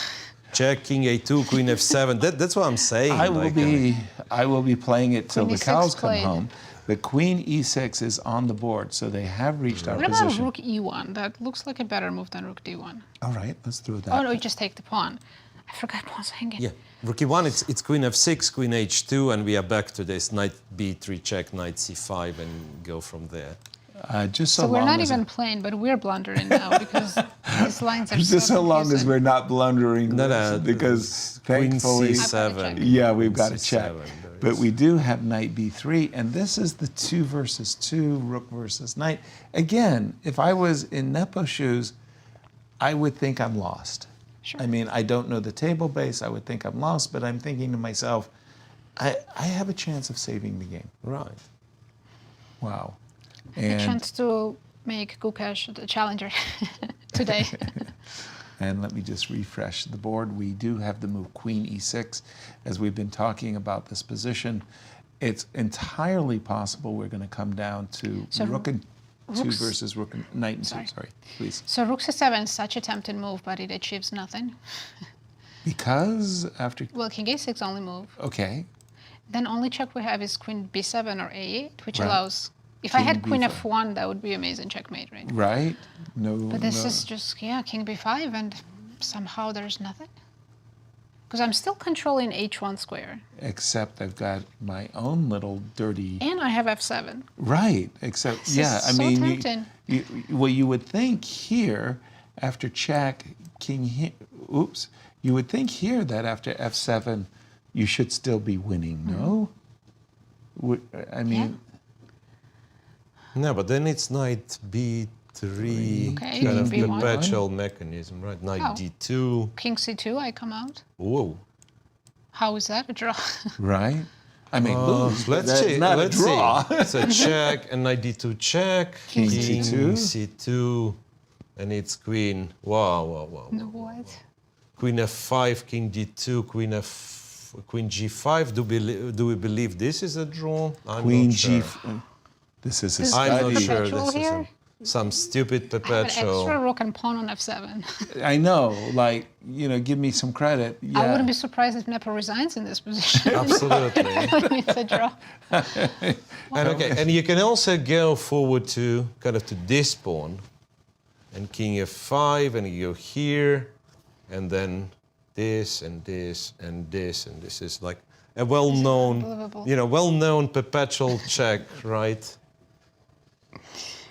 Check, King A2, Queen F7. That's what I'm saying. I will be playing it till Queen the E6 cows come played. home. The Queen E6 is on the board, so they have reached our What about position. Rook E1? That looks like a better move than Rook D1. All right, let's do that. Oh no, you just take the pawn. I forgot pawns hanging. Yeah, Rook E1, it's Queen F6, Queen H2, and we are back to this Knight B3 check, Knight C5, and go from there. Just So so, we're long not as even playing, but we're blundering now because these lines are just so so long as confusing. we're not blundering. No, because Queen thankfully, C7. yeah, we've Queen got to check. C7, But we do have Knight B3, and this is the 2 versus 2, Rook versus Knight. Again, if I was in Nepo's shoes, I would think I'm lost. Sure. I mean, I don't know the table base. I would think I'm lost, but I'm thinking to myself, I have a chance of saving the game. Right. Wow. A chance to make Gukesh the challenger today. And let me just refresh the board. We do have the move Queen E6. As we've been talking about this position, it's entirely possible we're going to come down to So Rook and 2 Rook's- versus Rook and Knight and 2. Sorry. Sorry, please. So Rook C7 is such a tempting move, but it achieves nothing. Because after, Well, King A6 only move. okay, Then only check we have is Queen B7 or A8, which Right. allows. If I King had Queen B5. F1, that would be amazing checkmate, right? right? No, But this no. is just, yeah, King B5, and somehow there's nothing. Because I'm still controlling H1 square. Except I've got my own little dirty. And I have F7. Right, except, This yeah, is I so mean, tempting. well, you would think here, after check, you would think here that after F7, you should still be winning, no? I mean, No, but then it's Knight B3, Okay, kind of King B1. perpetual mechanism, right? Knight Oh. D2. King C2, I come out. Whoa. How is that a draw? right? I mean, lose, but Let's that's see. not Let's a draw. see. So check and Knight D2 check. King C2. C2, and it's Queen. Wow, wow, wow. No, what? Queen F5, King D2, Queen G5. Do we believe this is a draw? I'm Queen not sure. G. This is a This- I'm not study. sure Perpetual this is here? some stupid I have an perpetual. extra rook and pawn on F7. I know, like, give me some credit. Yeah. I wouldn't be surprised if Nepo resigns in this position. Absolutely. It's a draw. And okay, and you can also go forward to kind of to this pawn, and King F5, and you go here, and then this and this and this, and this is like a well-known, unbelievable. well-known perpetual check, right?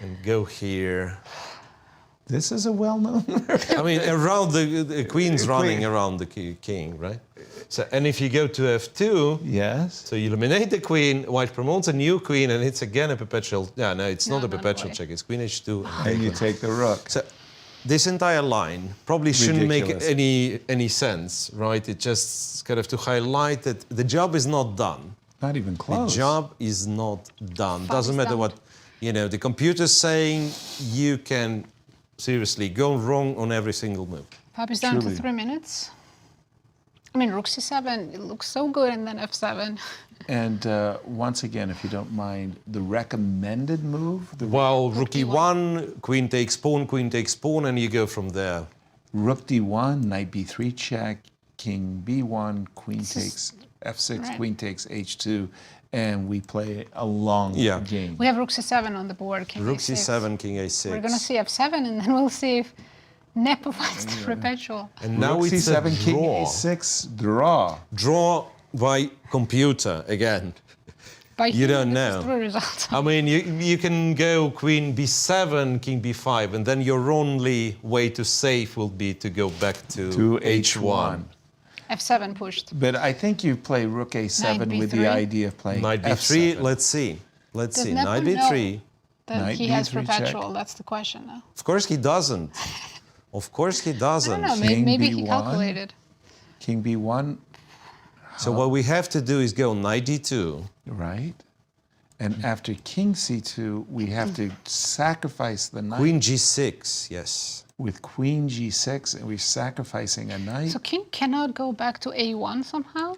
And go here. This is a well-known. I mean, around the queen's running around the king, right? So, and if you go to F2, Yes. so you eliminate the queen, white promotes a new queen, and it's again a perpetual. Yeah, no, it's not No, a no perpetual way. check. It's Queen H2. And you take the rook. So this entire line probably shouldn't Ridiculous. make any sense, right? It just kind of to highlight that the job is not done. Not even The close. job is not done. Fab Doesn't is matter done. what the computer's saying. You can seriously go wrong on every single move. Pop is down Truly. to 3 minutes. I mean, Rook C7, it looks so good, and then F7. And once again, if you don't mind, the recommended move, the Well, Rook E1, Queen takes pawn, and you go from there. Rook D1, Knight B3 check, King B1, Queen takes F6, Right. Queen takes H2, and we play a long Yeah. game. We have Rook C7 on the board, King Rook A6. C7, King A6. We're going to see F7, and then we'll see if Nepo wants the perpetual. And now Rook it's C7, a King draw. A6, draw. Draw by computer again. By You here, don't this is know. the result. I mean, you can go Queen B7, King B5, and then your only way to save will be to go back to H1. F7 pushed. But I think you play Rook A7 Knight with the B3. idea of playing Knight B3, F7. let's see. Let's Does see. Nepo Knight know B3. that Knight he has B3 check. perpetual? That's the question now. Of course he doesn't. Of course he I doesn't. don't know, King maybe he B1. calculated. King B1, So what we have to do is go Knight D2. right? And after king c2, we have to sacrifice the knight. Queen g6, yes. With queen g6, and we're sacrificing a knight. So king cannot go back to a1 somehow?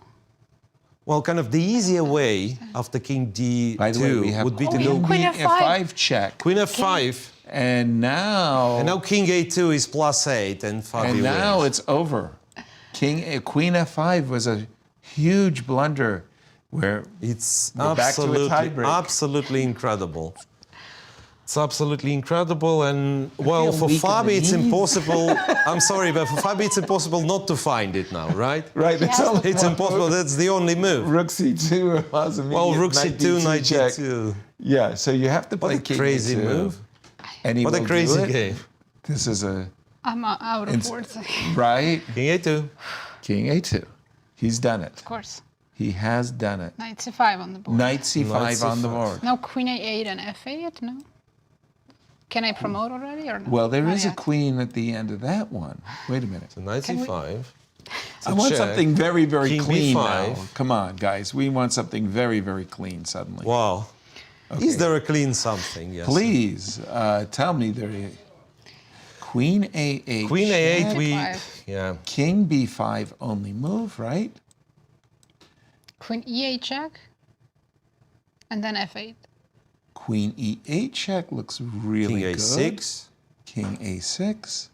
Well, kind of the easier way after king d2 By the way, we have would be to queen- go queen f5 check. queen f5. And now King a2 is +8 and Fabio and now wins. it's over. Queen f5 was a huge blunder where It's we're back to a tiebreak. absolutely incredible. It's absolutely incredible, and well, for weak in Fabi the it's knees. impossible. I'm sorry, but for Fabi it's impossible not to find it now, right? Right, it's, It's impossible. That's the only move. Rook c2 allows immediate Well, rook knight c2, knight check. g2. Yeah, so you have to play What a king crazy e2, move! And he What a will do crazy it. game! This is a I'm out of words. Of right. King a2. King a2. He's done it. course. He has done it. Knight c5 on the board. Knight c5 Knight on the c5. board. No queen a8 and f8, no? Can I promote already or no? Well, there Not is a yet. queen at the end of that one. Wait a minute. So knight c5. I want check. something very, very King clean b5. now. Come on, guys. We want something very, very clean suddenly. Wow. Is there a clean something? Yes. Please tell me there is. Queen a8. Queen a8. Check. We F5. yeah. King b5 only move, right? Queen e8 check. And then f8. Queen e8 check looks really King good. a6. King a6.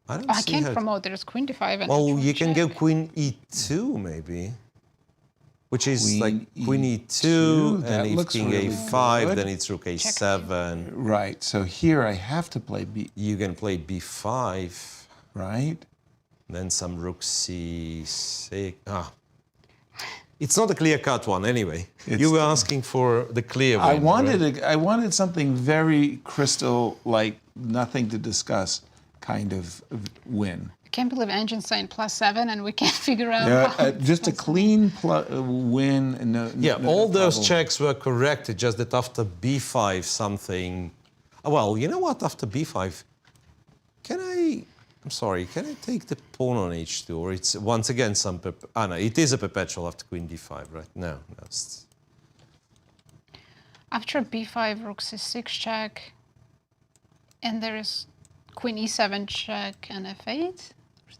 I don't Oh, I see can't how. promote. There's queen d5 and Well, h1 you can check. go queen e2 maybe, which is Queen like queen e2, E2, that and if looks king really a5, good. then it's rook a7. Right. So here I have to play b. You can play b5, Right. then some rook c6. It's not a clear-cut one anyway. You were asking for the clear one. I wanted something very crystal, like nothing to discuss, kind of win. I can't believe engine's saying +7 and we can't figure out. how Just a clean win. No, Yeah, no all those problem. checks were correct. It's just that after b5 something. Well, you know what? After b5, I'm sorry. Can I take the pawn on h2, or it's once again some? No, it is a perpetual after queen d5, right? No, that's. After b5, rook c6 check. And there is queen e7 check and f8.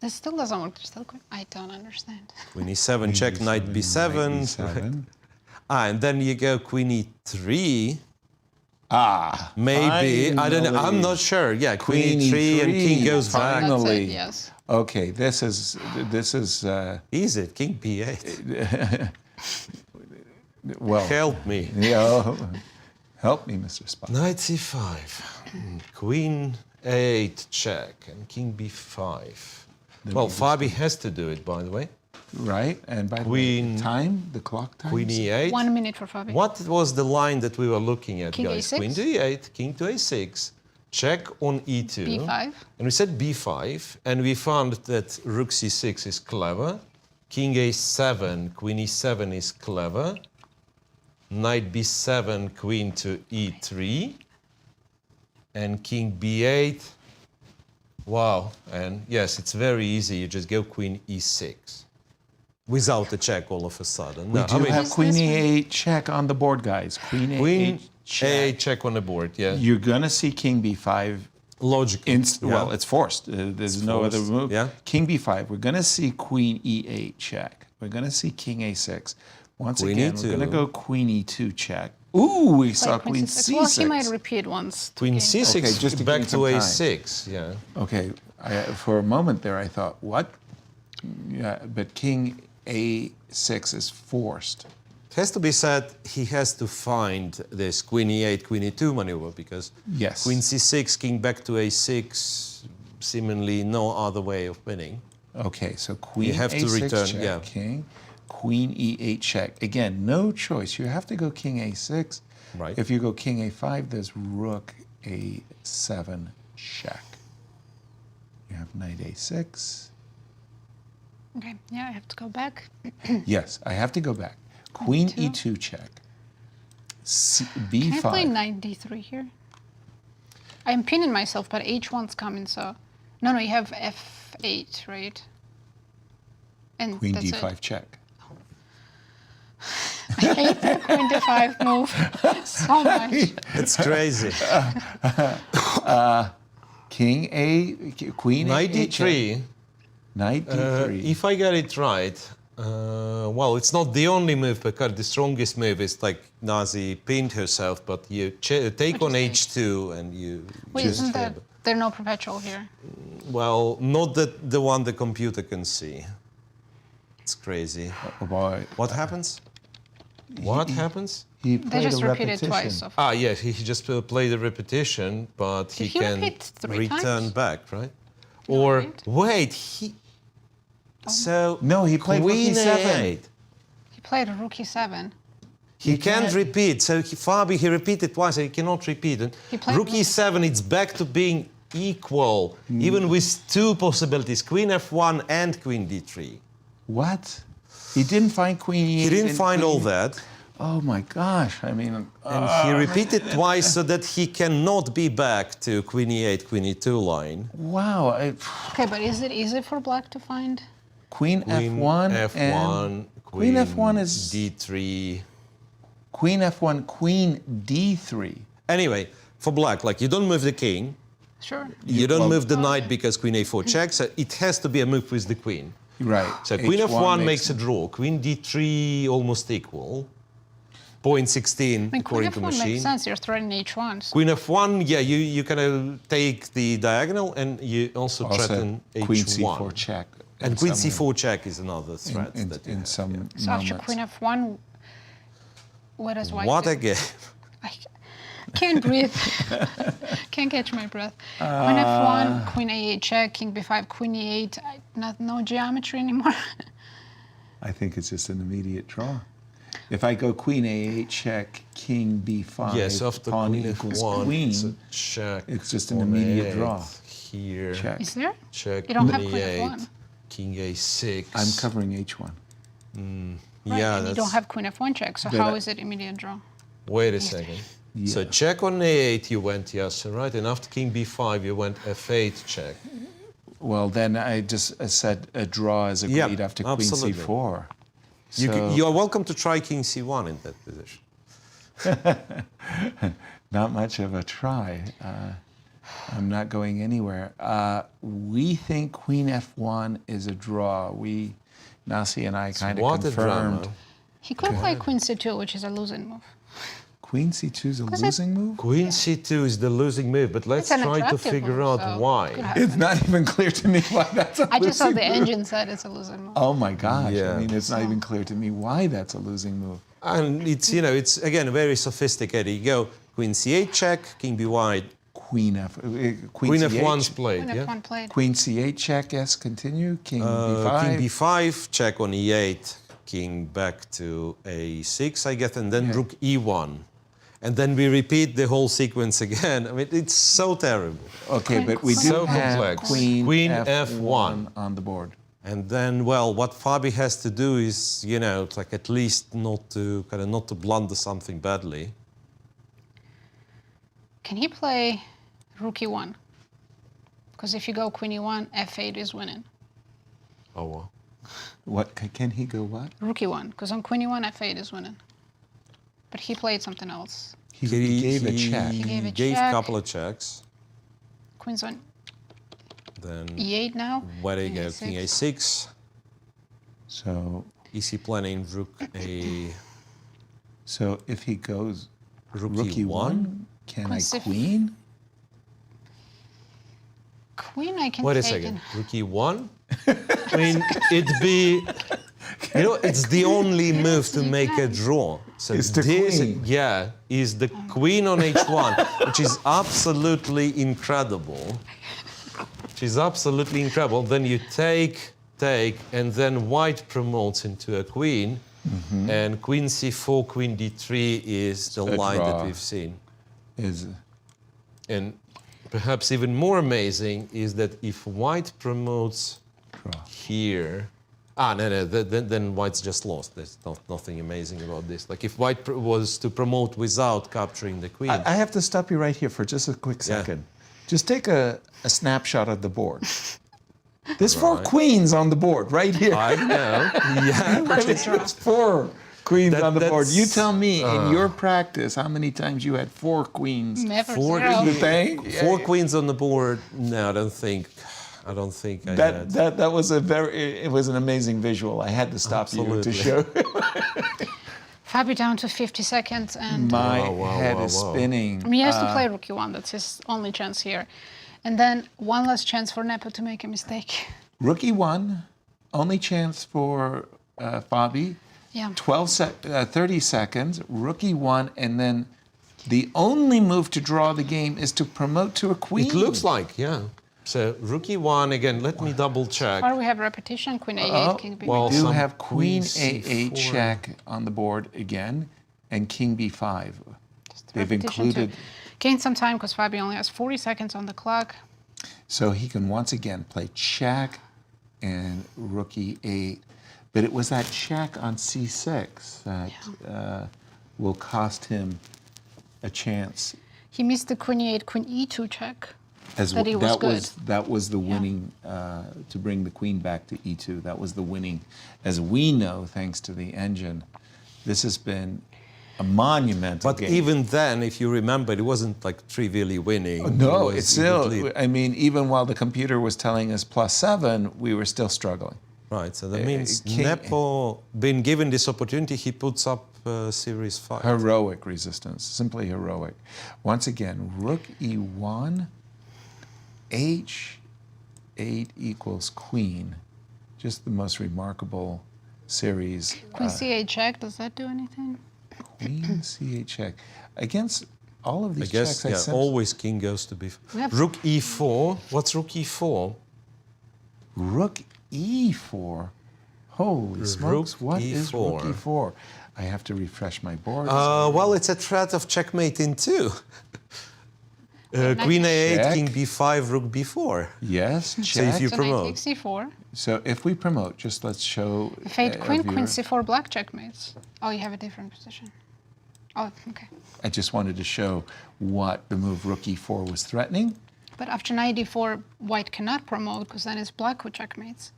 This still doesn't work. There's still queen. I don't understand. Queen e7 check, knight b7. E7. And then you go queen e3. Maybe. I don't know. I'm finally. not sure. Yeah, Queen queen e3 and king E3, goes back. That's Finally. it, yes. Okay, this is. Is it? King b8. Well, Help me. help me, Mr. Spot. Knight c5. Queen a8 check and king b5. Well, Fabi has to do it, by the way. Right, and by the Queen- way, time, the clock time. Queen e8. 1 minute for Fabi. What was the line that we were looking at, King guys? A6? Queen to e8, king to a6, check on e2. B5. And we said b5, and we found that rook c6 is clever. King a7, queen e7 is clever. Knight b7, queen to e3. And king b8. Wow. And yes, it's very easy. You just go queen e6. Without a check all of a sudden. We No, do have queen e8 check on the board, guys. Queen e8 Queen check. a8 check on the board, yeah. You're gonna see king b5. Logically. Well, it's forced. There's no other forced, move. yeah. King b5. We're gonna see queen e8 check. We're gonna see king a6. Once Queen again, E2. we're gonna go queen e2 check. Ooh, we saw Like queen C6. Well, he might c6. repeat once. to Queen gain- c6 Okay, just to back gain to some time. a6, yeah. Okay, for a moment there, I thought, what? Yeah, but king a6 is forced. It has to be said, he has to find this queen e8, queen e2 maneuver because Yes. queen c6, king back to a6, seemingly no other way of winning. Okay, so queen have to a6 return, check, yeah. king, queen e8 check. Again, no choice. You have to go king a6. Right. If you go king a5, there's rook a7 check. You have knight a6. Okay, yeah, I have to go back. Yes, I have to go back. Queen E2. e2 check. Can I play b5. knight d3 here? I'm pinning myself, but h1's coming, so... No, you have f8, right? And Queen that's d5 it. check. I hate the queen to 5 move so much. It's crazy. Queen Knight d3. Knight d3. If I get it right, well, it's not the only move because the strongest move is like Nazi pinned herself, but you take on h2 and you. Wait, isn't that there's no perpetual here? Well, not the one the computer can see. It's crazy. Oh boy. What happens? What happens? He They played just a repeat repetition. it twice. So Ah, yes, he just played a repetition, but Did he can repeat 3 return times? back, right? Or right. wait, he. So No, he played Queen Rook E7. A8. he played rook e7. He can't repeat. So Fabi, he repeated twice. He cannot repeat. And He played Rook E7, it's back to being equal, even with 2 possibilities: Queen F1 and Queen D3. What? He didn't find Queen E8. He didn't and find Queen- all that, Oh my gosh! I mean, and he repeated twice so that he cannot be back to Queen E8, Queen E2 line. wow! Okay, but is it easy for black to find? Queen Queen F1 F1, and Queen F1 is D3. Queen F1, Queen D3. Anyway, for black, like you don't move the king, Sure. you don't well- move the knight because Queen A4 checks. So it has to be a move with the queen. Right. So Queen F1 makes a draw. Queen D3 almost equal. 0.16 I mean, queen according to f1 machine. makes sense. You're threatening h1. So Queen F1, yeah, you kind of take the diagonal and you also threaten H1. Queen C4 check. And Queen C4 check is another threat in, that you in have, some yeah. So after moments. queen f1, what does white What do? again? I can't breathe. Can't catch my breath. Queen f1, queen a8 check, king b5, queen e8. No geometry anymore. I think it's just an immediate draw. If I go Queen A8 check, King B5, Yes, after pawn Queen equals F1, Queen, it's a check. it's just an on immediate A8, draw. Here, Check. Is there? check You don't Queen have queen E8, f1. King A6. I'm covering H1. Right, Yeah, and that's... you don't have queen f1 check. So But how I- is it immediate draw? Wait a second. So Yeah. check on A8 you went, Yasser, right? And after King B5 you went F8 check. Well, then I just said a draw is Yeah, agreed after Queen absolutely. C4. You, So- you are welcome to try King C1 in that position. Not much of a try. I'm not going anywhere. We think Queen F1 is a draw. Nazi and I kind of What a confirmed. drama. He could play queen c2, which is a losing move. Queen C2 is a it- losing move? Queen C2 is the losing move, but let's It's an try to attractive figure move, out so why. could happen. It's not even clear to me why that's a I just saw losing the move. engine said it's a losing move. Oh my gosh. Yeah. I mean, it's not even clear to me why that's a losing move. And it's, you know, it's again very sophisticated. You go Queen C8 check, King B wide, Queen Queen C8, F1's played, Queen yeah? f1 played. Queen C8 check, yes, continue. King B5. King B5, check on E8, King back to A6, I guess, and then Yeah. Rook E1. And then we repeat the whole sequence again. I mean, it's so terrible. Okay, Queen- but we Queen do So have complex. Queen, Queen F1 F1 on the board. And then, well, what Fabi has to do is, you know, it's like at least not to blunder something badly. Can he play rook e1? Because if you go queen e1, f8 is winning. Oh, well. What can he go? What Rook e1, because on queen e1, f8 is winning. But he played something else. he gave a check. He gave a gave check. couple of checks. Queen's on Then e8 now. where do you King go? A6. King A6. So, Is he planning Rook A so if he goes Rook Rook E1? E1, can I Queen C- queen? Queen I can Wait a take second. in. Rook E1? I mean, it'd be, you know, it's the only move to make a draw. So It's the this, queen. yeah, is the queen on H1, which is absolutely incredible. Which is absolutely incredible. Then you take, and then white promotes into a queen, and Queen C4, Queen D3 is the A line draw. that we've seen. Is And perhaps even more amazing is that if white promotes draw. here, no, then white's just lost. There's nothing amazing about this. Like if white was to promote without capturing the queen. I have to stop you right here for just a quick Yeah. second. Just take a snapshot of the board. There's 4 queens on the board right here. I know. Yeah. I mean, there's 4. queens That- on the board. You that's- tell me, in your practice, how many times you had 4 queens? Never Four zero. The thing? Four queens on the board. No, I don't think I had. That was it was an amazing visual. I had to stop you to Absolutely. show. Fabi down to 50 seconds, and My Wow, head wow, is wow. spinning. he has to play Rook E1. That's his only chance here. And then one last chance for Nepo to make a mistake. Rookie 1, only chance for Fabi. Yeah. 30 seconds, rookie 1, and then the only move to draw the game is to promote to a queen. It looks like, yeah. So rookie 1 again. Let me double check. Or we have repetition, Queen A8, King B8. well, We do some have Queen queen A8 C4. check on the board again, and King B5. They've Repetition included, to gain some time because Fabi only has 40 seconds on the clock. so he can once again play check and rookie 8. But it was that check on C6 that will cost him a chance. He missed the Queen E8, Queen E2 check. As That he was good. that was the winning to bring the queen back to E2. That was the winning, as we know, thanks to the engine. This has been a monumental But game. even then, if you remember, it wasn't like trivially winning. No, It was- it's it still. would lead- I mean, even while the computer was telling us +7, we were still struggling. Right, so that means King- Nepo, being given this opportunity, he puts up Series 5. Heroic resistance, simply heroic. Once again, Rook E1, H8 equals Queen. Just the most remarkable series. Queen C8 check, does that do anything? Queen C8 check. Against all of I these guess, checks, yeah, always king goes to b4. We have- Rook E4. What's Rook E4? Rook E4. Holy smokes, what is Rook E4? E4? I have to refresh my board. Well, it's a threat of checkmate in 2. Queen A8, Check. King B5, Rook B4. Yes, check. So if you So knight promote. takes C4. So if we promote, just let's show. Fade a Queen, viewer. Queen C4, black checkmates. Oh, you have a different position. Oh, okay. I just wanted to show what the move Rook E4 was threatening. But after knight D4, white cannot promote because then it's black who checkmates.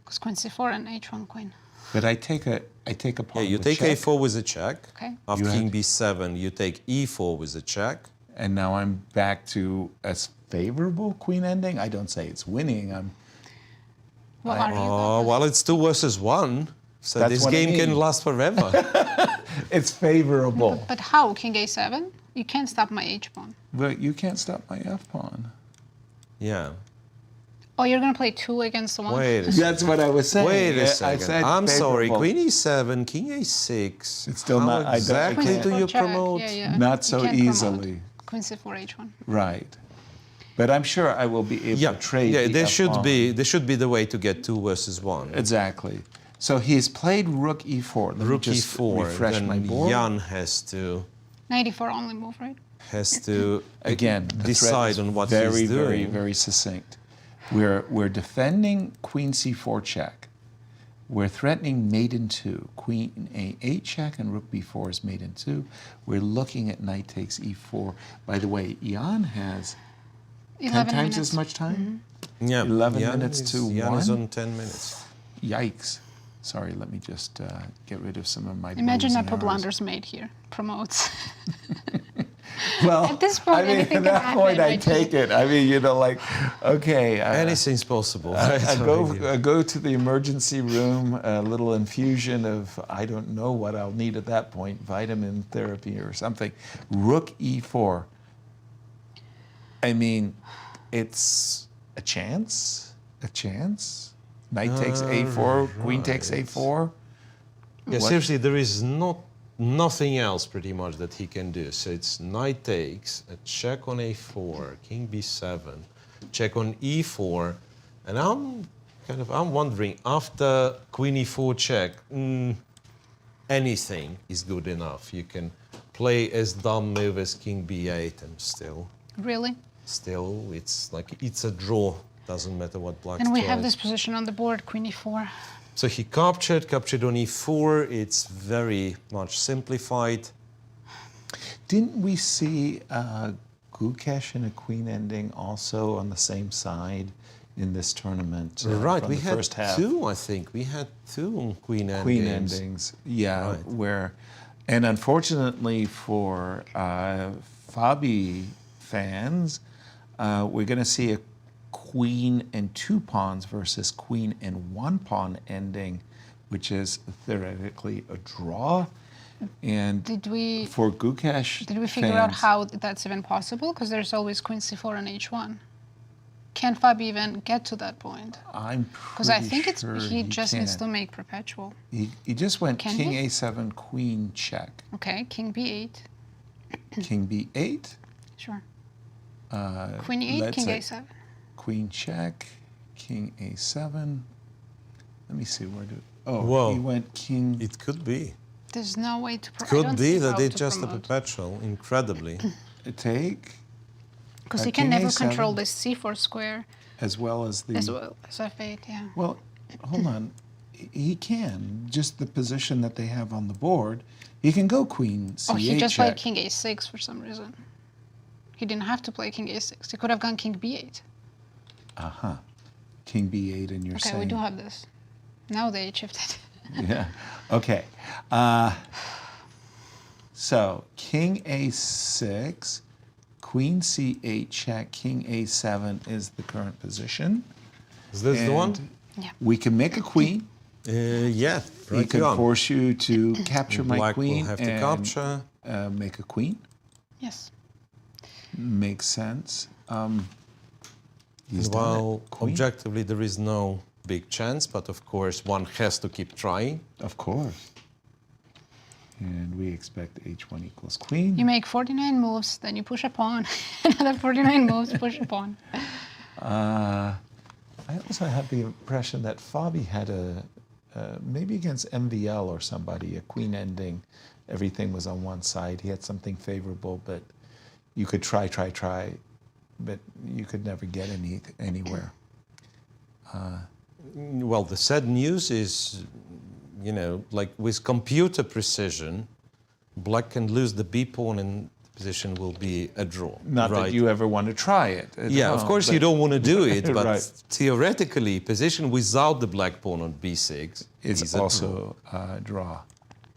Because Queen C4 and H1 Queen. But I take a Yeah, pawn you with take check, A4 with a check. Okay. After You King had- B7, you take E4 with a check. and now I'm back to a favorable queen ending. I don't say it's winning. What are you? Oh, well, it's 2 versus 1. So That's this what I game can mean. last forever. It's favorable. But how? King A7? You can't stop my H pawn. But you can't stop my F pawn. Yeah. Oh, you're going to play 2 against 1? Wait a second. That's what I was saying. Wait a I second. said I'm sorry. favorable. Queen E7, King A6. It's still How not- I don't- I exactly can't- do you check. promote? Yeah, yeah. Not You so can't promote. easily. Queen C4, H1. Right. But I'm sure I will be able Yeah, to trade. yeah. the There F should pawn. be the way to get 2 versus 1. Exactly. So he's played Rook E4. Let Rook me just E4. refresh Then my board. Jan has to Knight E4 only move, right? Again, the threat decide is on what very, he's very, doing. very succinct. We're defending Queen C4 check. We're threatening mate in 2. Queen A8 check and Rook B4 is mate in 2. We're looking at knight takes E4. By the way, Jan has 10 11 times minutes. as much time. Yeah, 11 Jan minutes is, to Jan is 1. on 10 minutes. Yikes. Sorry, let me just get rid of some of my Imagine bows a and arrows. blunders made here. Promotes. Well, At this point, I mean, anything at can that happen, point, I right? take it. I mean, okay. Anything's possible. I go to the emergency room, a little infusion of, I don't know what I'll need at that point, vitamin therapy or something. Rook E4. I mean, it's a chance. Knight takes A4, queen takes A4. Yeah, What? seriously, there is nothing else pretty much that he can do. So it's knight takes, a check on A4, King B7, check on E4, and I'm wondering after Queen E4 check, anything is good enough. You can play as dumb move as King B8, and still it's a draw. Doesn't matter what black. And we have tries. this position on the board, Queen E4. So he captured on E4. It's very much simplified. Didn't we see Gukesh in a queen ending also on the same side in this tournament. Right, from we the had first half. two, I think. We had two queen Endings. Yeah, Right. and unfortunately for Fabi fans, we're going to see a queen and 2 pawns versus queen and 1 pawn ending, which is theoretically a draw. And for Gukesh Did we figure out how that's even possible? Because there's always queen c4 on h1. Can Fabi even get to that point? I'm Because I think sure he just needs to can. make perpetual. He just went Can king he? a7, queen check. Okay, king b8. King b8. Sure. Queen e8, king say a7. Queen check, king a7. Let me see where do. Oh, Whoa. he went king. It could be. There's no way to promote. Could be that it's just a perpetual, incredibly. Take. Because he can king never a7, control this c4 square as well as the. as well as f8, yeah. Well, hold on. He can. Just the position that they have on the board. He can go queen c8 Oh, he just check. played king a6 for some reason. He didn't have to play king a6. He could have gone king b8. Uh-huh. King b8 and you're Okay, saying. we do have this. Now they shifted. Yeah. Okay. So king a6, queen c8 check, king a7 is the current position. Is this the one? Yeah. We can make a queen. Yeah, He right can on. force you to capture my Black queen will have to and capture. Make a queen. Yes. Makes sense. He's done Well, it. Queen. objectively, there is no big chance, but of course, one has to keep trying. Of course. And we expect h1 equals queen. You make 49 moves, then you push a pawn. Another 49 moves, push a pawn. I also have the impression that Fabi had maybe against MVL or somebody, a queen ending. Everything was on one side. He had something favorable, but you could try, but you could never get anywhere. Well, the sad news is, you know, like with computer precision, black can lose the b pawn and the position will be a draw. Not right? that you ever want to try it. Yeah, of course you don't want to do it, but Right. theoretically, position without the black pawn on b6 It's is a draw. also a draw.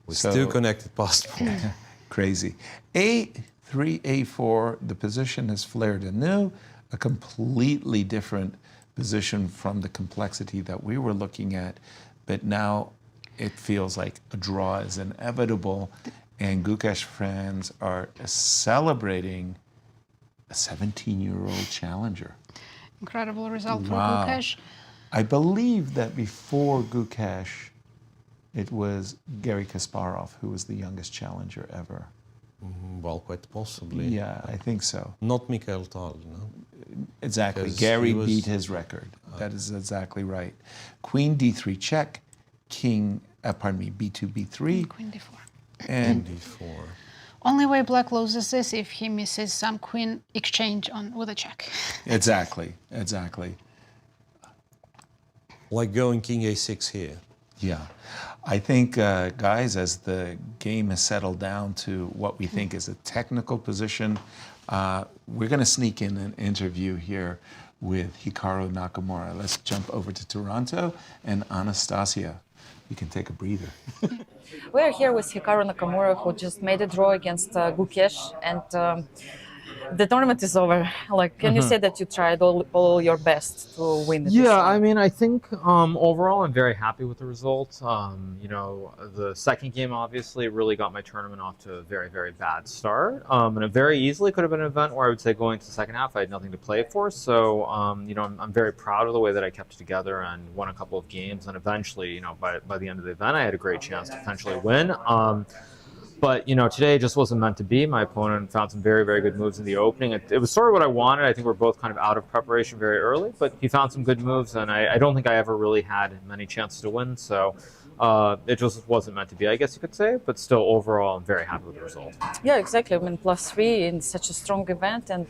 With So- two connected passed pawns. Crazy. A3, A4, the position has flared anew, a completely different position from the complexity that we were looking at, but now it feels like a draw is inevitable, and Gukesh fans are celebrating a 17-year-old challenger. Incredible result for Wow. Gukesh. I believe that before Gukesh, it was Garry Kasparov who was the youngest challenger ever. Well, quite possibly. Yeah, I think so. Not Mikhail Tal, no? Exactly. Because Gary he was- beat his record. That is exactly right. Queen d3 check, king, b2, b3, Queen d4. and d4. Only way black loses this if he misses some queen exchange with a check. exactly. Like going king a6 here. Yeah. I think, guys, as the game has settled down to what we think is a technical position, we're going to sneak in an interview here with Hikaru Nakamura. Let's jump over to Toronto, and Anastasia, you can take a breather. We are here with Hikaru Nakamura, who just made a draw against Gukesh, and the tournament is over. Like, can you say that you tried all your best to win this? Yeah, I mean, I think overall I'm very happy with the result. You know, the second game obviously really got my tournament off to a very, very bad start. And it very easily could have been an event where I would say going to the second half I had nothing to play for. So, you know, I'm very proud of the way that I kept it together and won a couple of games. And eventually, you know, by the end of the event, I had a great chance to potentially win. But, you know, today just wasn't meant to be. My opponent found some very, very good moves in the opening. It was sort of what I wanted. I think we're both kind of out of preparation very early, but he found some good moves, and I don't think I ever really had many chances to win. So it just wasn't meant to be, I guess you could say. But still, overall, I'm very happy with the result. Yeah, exactly. I mean, +3 in such a strong event. And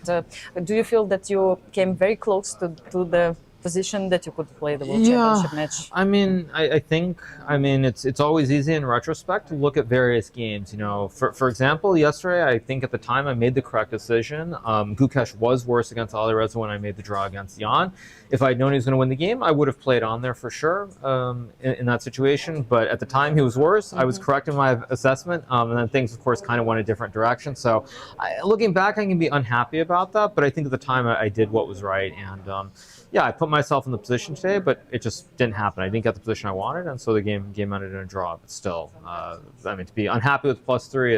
do you feel that you came very close to the position that you could play the World Championship match? I mean, I think, it's always easy in retrospect to look at various games. You know, for example, yesterday, I think at the time I made the correct decision. Gukesh was worse against Alireza when I made the draw against Jan. If I'd known he was going to win the game, I would have played on there for sure in that situation. But at the time, he was worse. I was correct in my assessment, and then things, of course, kind of went a different direction. So, looking back, I can be unhappy about that. But I think at the time, I did what was right, and yeah, I put myself in the position today, but it just didn't happen. I didn't get the position I wanted, and so the game ended in a draw. But still, to be unhappy with +3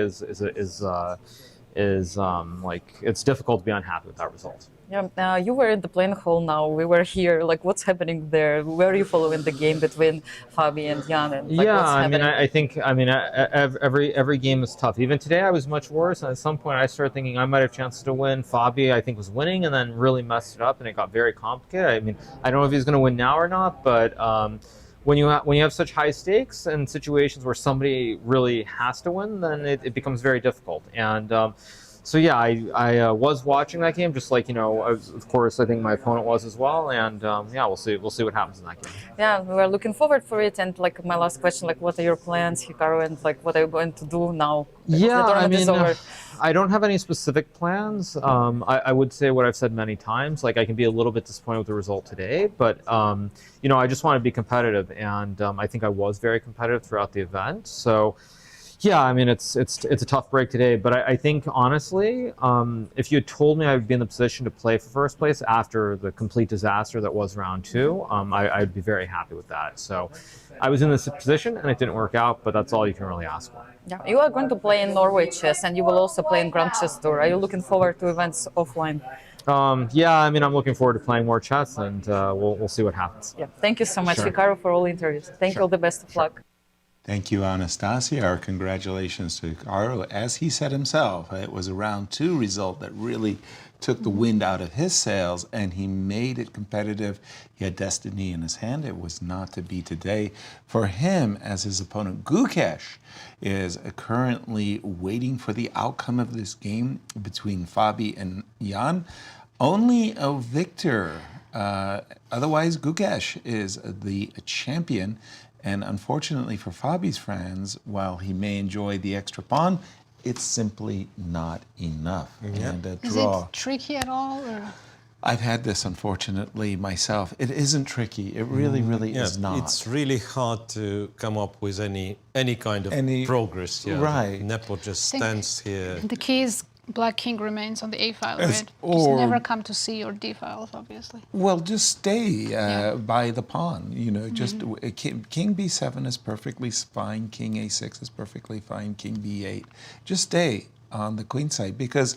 is like, it's difficult to be unhappy with that result. Yeah, you were in the playing hall now. We were here. Like, what's happening there? Where are you following the game between Fabi and Jan? And, like, what's happening? I think every game is tough. Even today, I was much worse. And at some point, I started thinking I might have chances to win. Fabi, I think, was winning, and then really messed it up, and it got very complicated. I mean, I don't know if he's going to win now or not, but when you have such high stakes and situations where somebody really has to win, then it becomes very difficult. And so yeah, I was watching that game, just like, of course, I think my opponent was as well, and yeah, we'll see what happens in that game. Yeah, we're looking forward for it. And like, my last question, like, what are your plans, Hikaru, and like, what are you going to do now? Yeah, the tournament is over? I don't have any specific plans. I would say what I've said many times, like, I can be a little bit disappointed with the result today, but I just want to be competitive, and I think I was very competitive throughout the event. So yeah, it's a tough break today, but I think, honestly, if you had told me I would be in the position to play for first place after the complete disaster that was round 2, I'd be very happy with that. So I was in this position, and it didn't work out, but that's all you can really ask for. Yeah, you are going to play in Norway chess, and you will also play in Grand Chess Tour. Are you looking forward to events offline? Yeah, I'm looking forward to playing more chess, and we'll see what happens. Yeah, thank you so much, Sure. Hikaru, for all the interviews. Thank you, all the best of luck. Thank you, Anastasia. Our congratulations to Hikaru. As he said himself, it was a round 2 result that really took the wind out of his sails, and he made it competitive. He had destiny in his hand. It was not to be today for him, as his opponent Gukesh is currently waiting for the outcome of this game between Fabi and Jan. Only a victor. Otherwise, Gukesh is the champion. And unfortunately for Fabi's fans, while he may enjoy the extra pawn, it's simply not enough. Yeah. And a Is draw. it tricky at all? Or? I've had this, unfortunately, myself. It isn't tricky. It really is not. It's really hard to come up with any kind of progress. Yeah. Right. Nepo just stands here. The key is Black King remains on the A file, right? Just never come to C or D files, obviously. Well, just stay by the pawn. Just King B7 is perfectly fine. King A6 is perfectly fine. King B8. Just stay on the queen side, because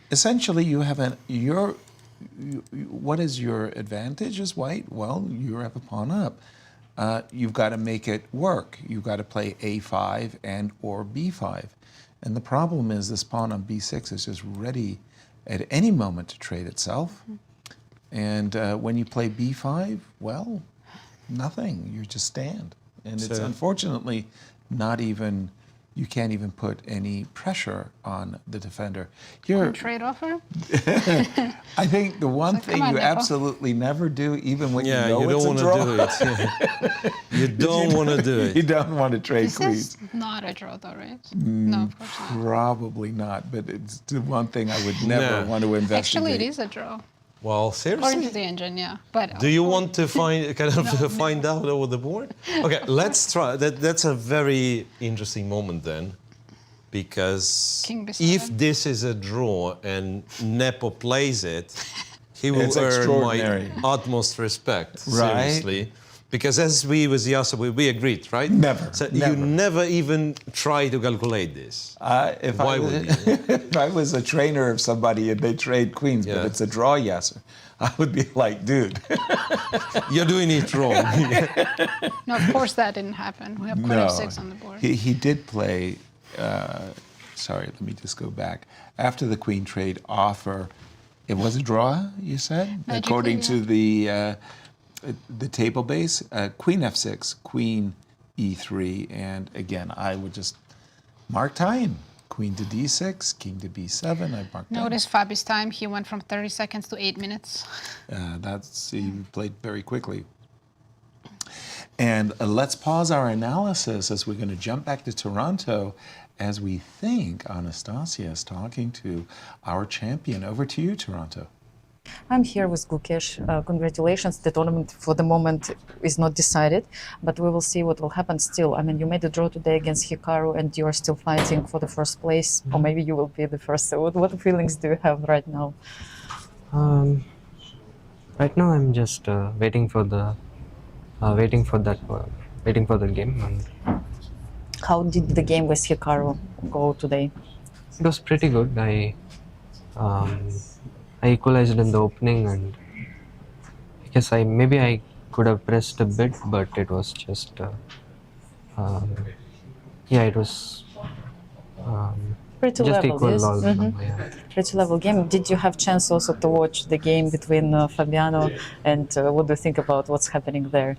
essentially you have what is your advantage as white? Well, you have a pawn up. You've got to make it work. You've got to play A5 and or B5. And the problem is this pawn on B6 is just ready at any moment to trade itself. And when you play B5, well, nothing. You just stand. And it's unfortunately not even, you can't even put any pressure on the defender. Here, trade offer? I think the one thing you absolutely never do, even when you know it's a draw. You don't want to do it. You don't want to trade This queens. is not a draw, though, right? No, of course not. Probably not, but it's the one thing I would never want to investigate. Actually, it is a draw. Well, According seriously? to the engine, yeah. But Do you want to find out over the board? Okay, let's try. That's a very interesting moment then, because King B7. if this is a draw and Nepo plays it, he will It's earn my extraordinary. utmost respect. Right. Seriously. Because as we with Yasser, we agreed, right? Never, So never. you never even try to calculate this. Why would you? If I was a trainer of somebody and they trade queens, but it's a draw, Yasser, I would be like, dude. You're doing it wrong. No, of course that didn't happen. We have queen f6 on the board. He did play, sorry, let me just go back. After the queen trade offer, it was a draw, you said? Magically, According to the table base, queen f6, queen e3, and again, I would just mark time. Queen to d6, king to b7. I marked that. Notice Fabi's time. He went from 30 seconds to 8 minutes. He played very quickly. And let's pause our analysis as we're going to jump back to Toronto as we think Anastasia is talking to our champion. Over to you, Toronto. I'm here with Gukesh. Congratulations. The tournament for the moment is not decided, but we will see what will happen still. I mean, you made a draw today against Hikaru and you are still fighting for the first place, or maybe you will be the first. So what feelings do you have right now? Right now I'm just waiting for the game. And How did the game with Hikaru go today? it was pretty good. I equalized in the opening, and I guess I could have pressed a bit, but it was just it was Pretty just level, equal yes. all the Mhm. time, yeah. Pretty level game. Did you have chance also to watch the game between Fabiano, and what do you think about what's happening there?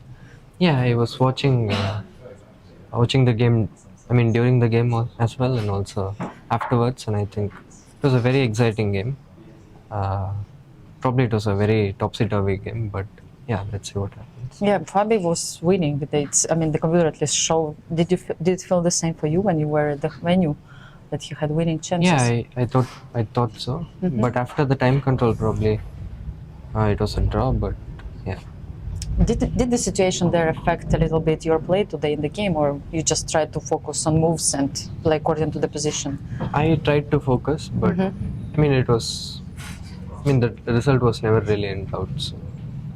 Yeah, I was watching the game. I mean, during the game as well, and also afterwards. And I think it was a very exciting game. Probably it was a very topsy-turvy game, but yeah, let's see what happens. Yeah, Fabi was winning. The computer at least showed. Did it feel the same for you when you were at the venue, that you had winning chances? Yeah, I thought so. Mhm. But after the time control, probably it was a draw. But yeah. Did the situation there affect a little bit your play today in the game, or you just tried to focus on moves and play according to the position? I tried to focus, but I mean, the result was never really in doubt. So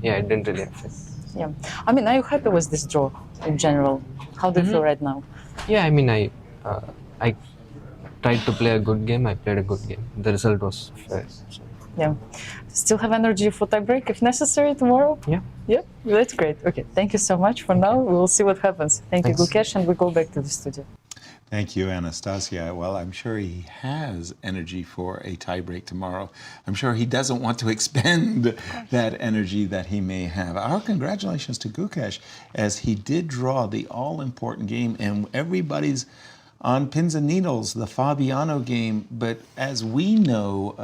yeah, it didn't really affect. Yeah, I mean, are you happy with this draw in general? How do you feel right now? Yeah, I mean, I tried to play a good game. I played a good game. The result was fair. So. Yeah, still have energy for tiebreak if necessary tomorrow? Yeah. Yeah, that's great. Okay, thank you so much for now. We'll see what happens. Thank Thanks. you, Gukesh, and we go back to the studio. Thank you, Anastasia. Well, I'm sure he has energy for a tiebreak tomorrow. I'm sure he doesn't want to expend that energy that he may have. Our congratulations to Gukesh, as he did draw the all-important game, and everybody's on pins and needles, the Fabiano game. But as we know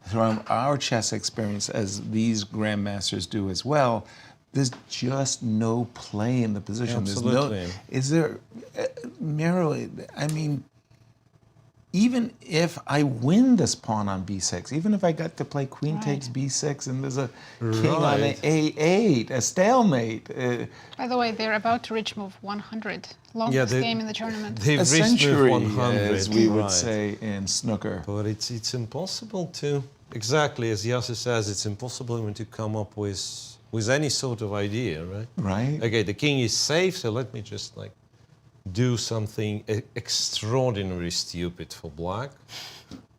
from our chess experience, as these grandmasters do as well, there's just no play in the position. Absolutely. Is there, Miro, I mean, even if I win this pawn on b6, even if I got to play queen takes b6 and there's a king on an a8, a stalemate. By the way, they're about to reach move 100. Longest game in the tournament. They've a reached century, move 100, as we would right. say in snooker. But it's impossible to, exactly as Yasser says, it's impossible even to come up with any sort of idea, right? Right. Okay, the king is safe, so let me just do something extraordinarily stupid for black,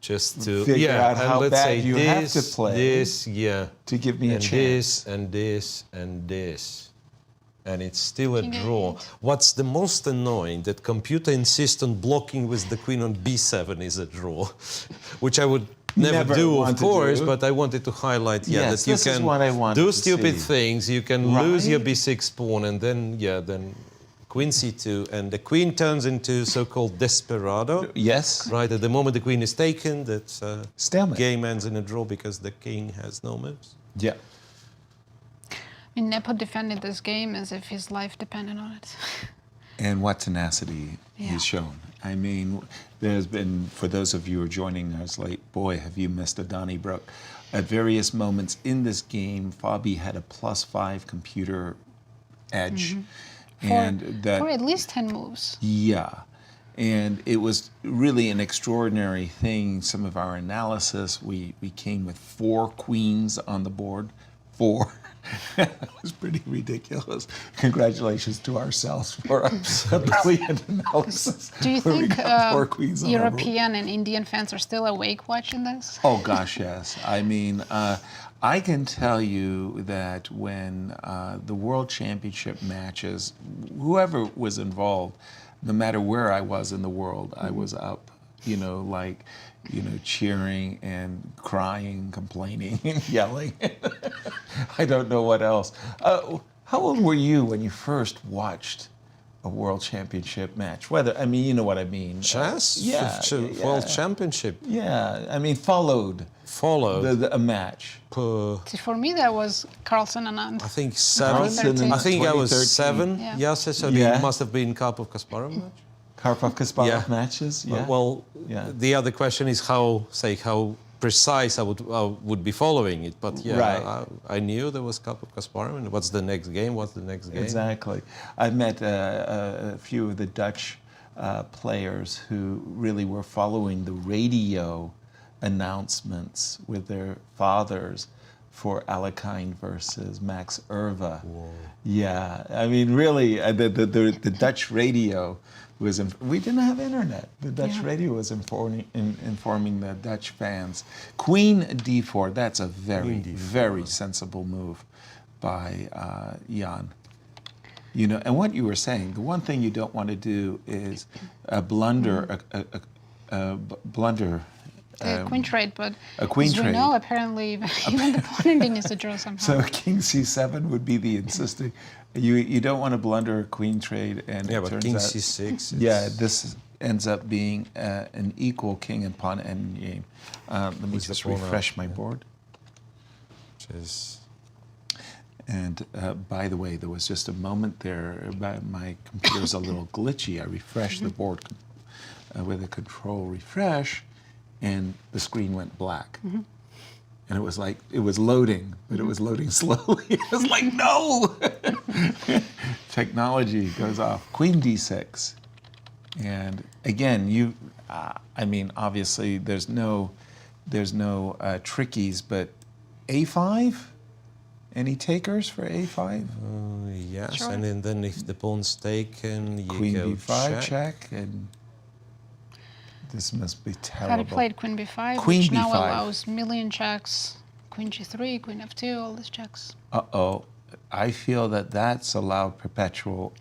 just to figure out how let's bad say you have to play this, to give me a chance. And this and this, and it's still a draw. What's the most annoying, that computer insists on blocking with the queen on b7 is a draw, which I would never do, of course, but I wanted to highlight, Yes, that you this is can what I wanted do to stupid see. things, you can lose your b6 pawn, and then queen c2, and the queen turns into so-called desperado. Yes. Right, at the moment the queen is taken, that's stalemate. Game ends in a draw because the king has no moves. Yeah. I mean, Nepo defended this game as if his life depended on it. And what tenacity he's shown. I mean, there's been, for those of you who are joining us late, boy, have you missed a Donnybrook. At various moments in this game, Fabi had a +5 computer edge. And for at least 10 moves. Yeah. And it was really an extraordinary thing. Some of our analysis, we came with 4 queens on the board. 4. That was pretty ridiculous. Congratulations to ourselves for a brilliant analysis. Do you where we think got 4 queens on the board. European and Indian fans are still awake watching this? Oh gosh, yes. I mean, I can tell you that when the World Championship matches, whoever was involved, no matter where I was in the world, I was up, cheering and crying, complaining and yelling. I don't know what else. How old were you when you first watched a a world championship match. Whether, I mean, you know what I mean. Chess? Yeah, World Championship. Yeah, I mean, followed a match. For me, that was Carlsen Anand. I think 7. I think I was 7. Yeah. Yasser, so it must have been Karpov-Kasparov match. Karpov-Kasparov matches, yeah. Well, the other question is how precise I would be following it. But I knew there was Karpov-Kasparov, and what's the next game? Exactly. I met a few of the Dutch players who really were following the radio announcements with their fathers for Alekhine versus Max Erva. Whoa. Yeah, I mean, really, the Dutch radio was. We didn't have internet. The Dutch radio was informing the Dutch fans. Queen D4. That's a very sensible move by Jan. You know, and what you were saying, the one thing you don't want to do is blunder. Queen trade, but a queen as trade. we know, apparently even the pawn needs to draw somehow. So king c7 would be the insisting. You don't want to blunder a queen trade, and it but turns king out, c6. Yeah, this ends up being an equal king and pawn endgame. Let me just refresh my board. And by the way, there was just a moment there. My computer's a little glitchy. I refreshed the board with a control refresh, and the screen went black. And it was like, it was loading, but it was loading slowly. It was like, no! Technology goes off. Queen d6. And again, I mean, obviously there's no trickies, but a5? Any takers for a5? Yes, Sure. and then if the pawn's taken, you Queen go b5 check, and this must be terrible. Had he played Queen b5, Queen which now b5. allows million checks. Queen g3, Queen f2, all these checks. Uh-oh. I feel that that's allowed perpetual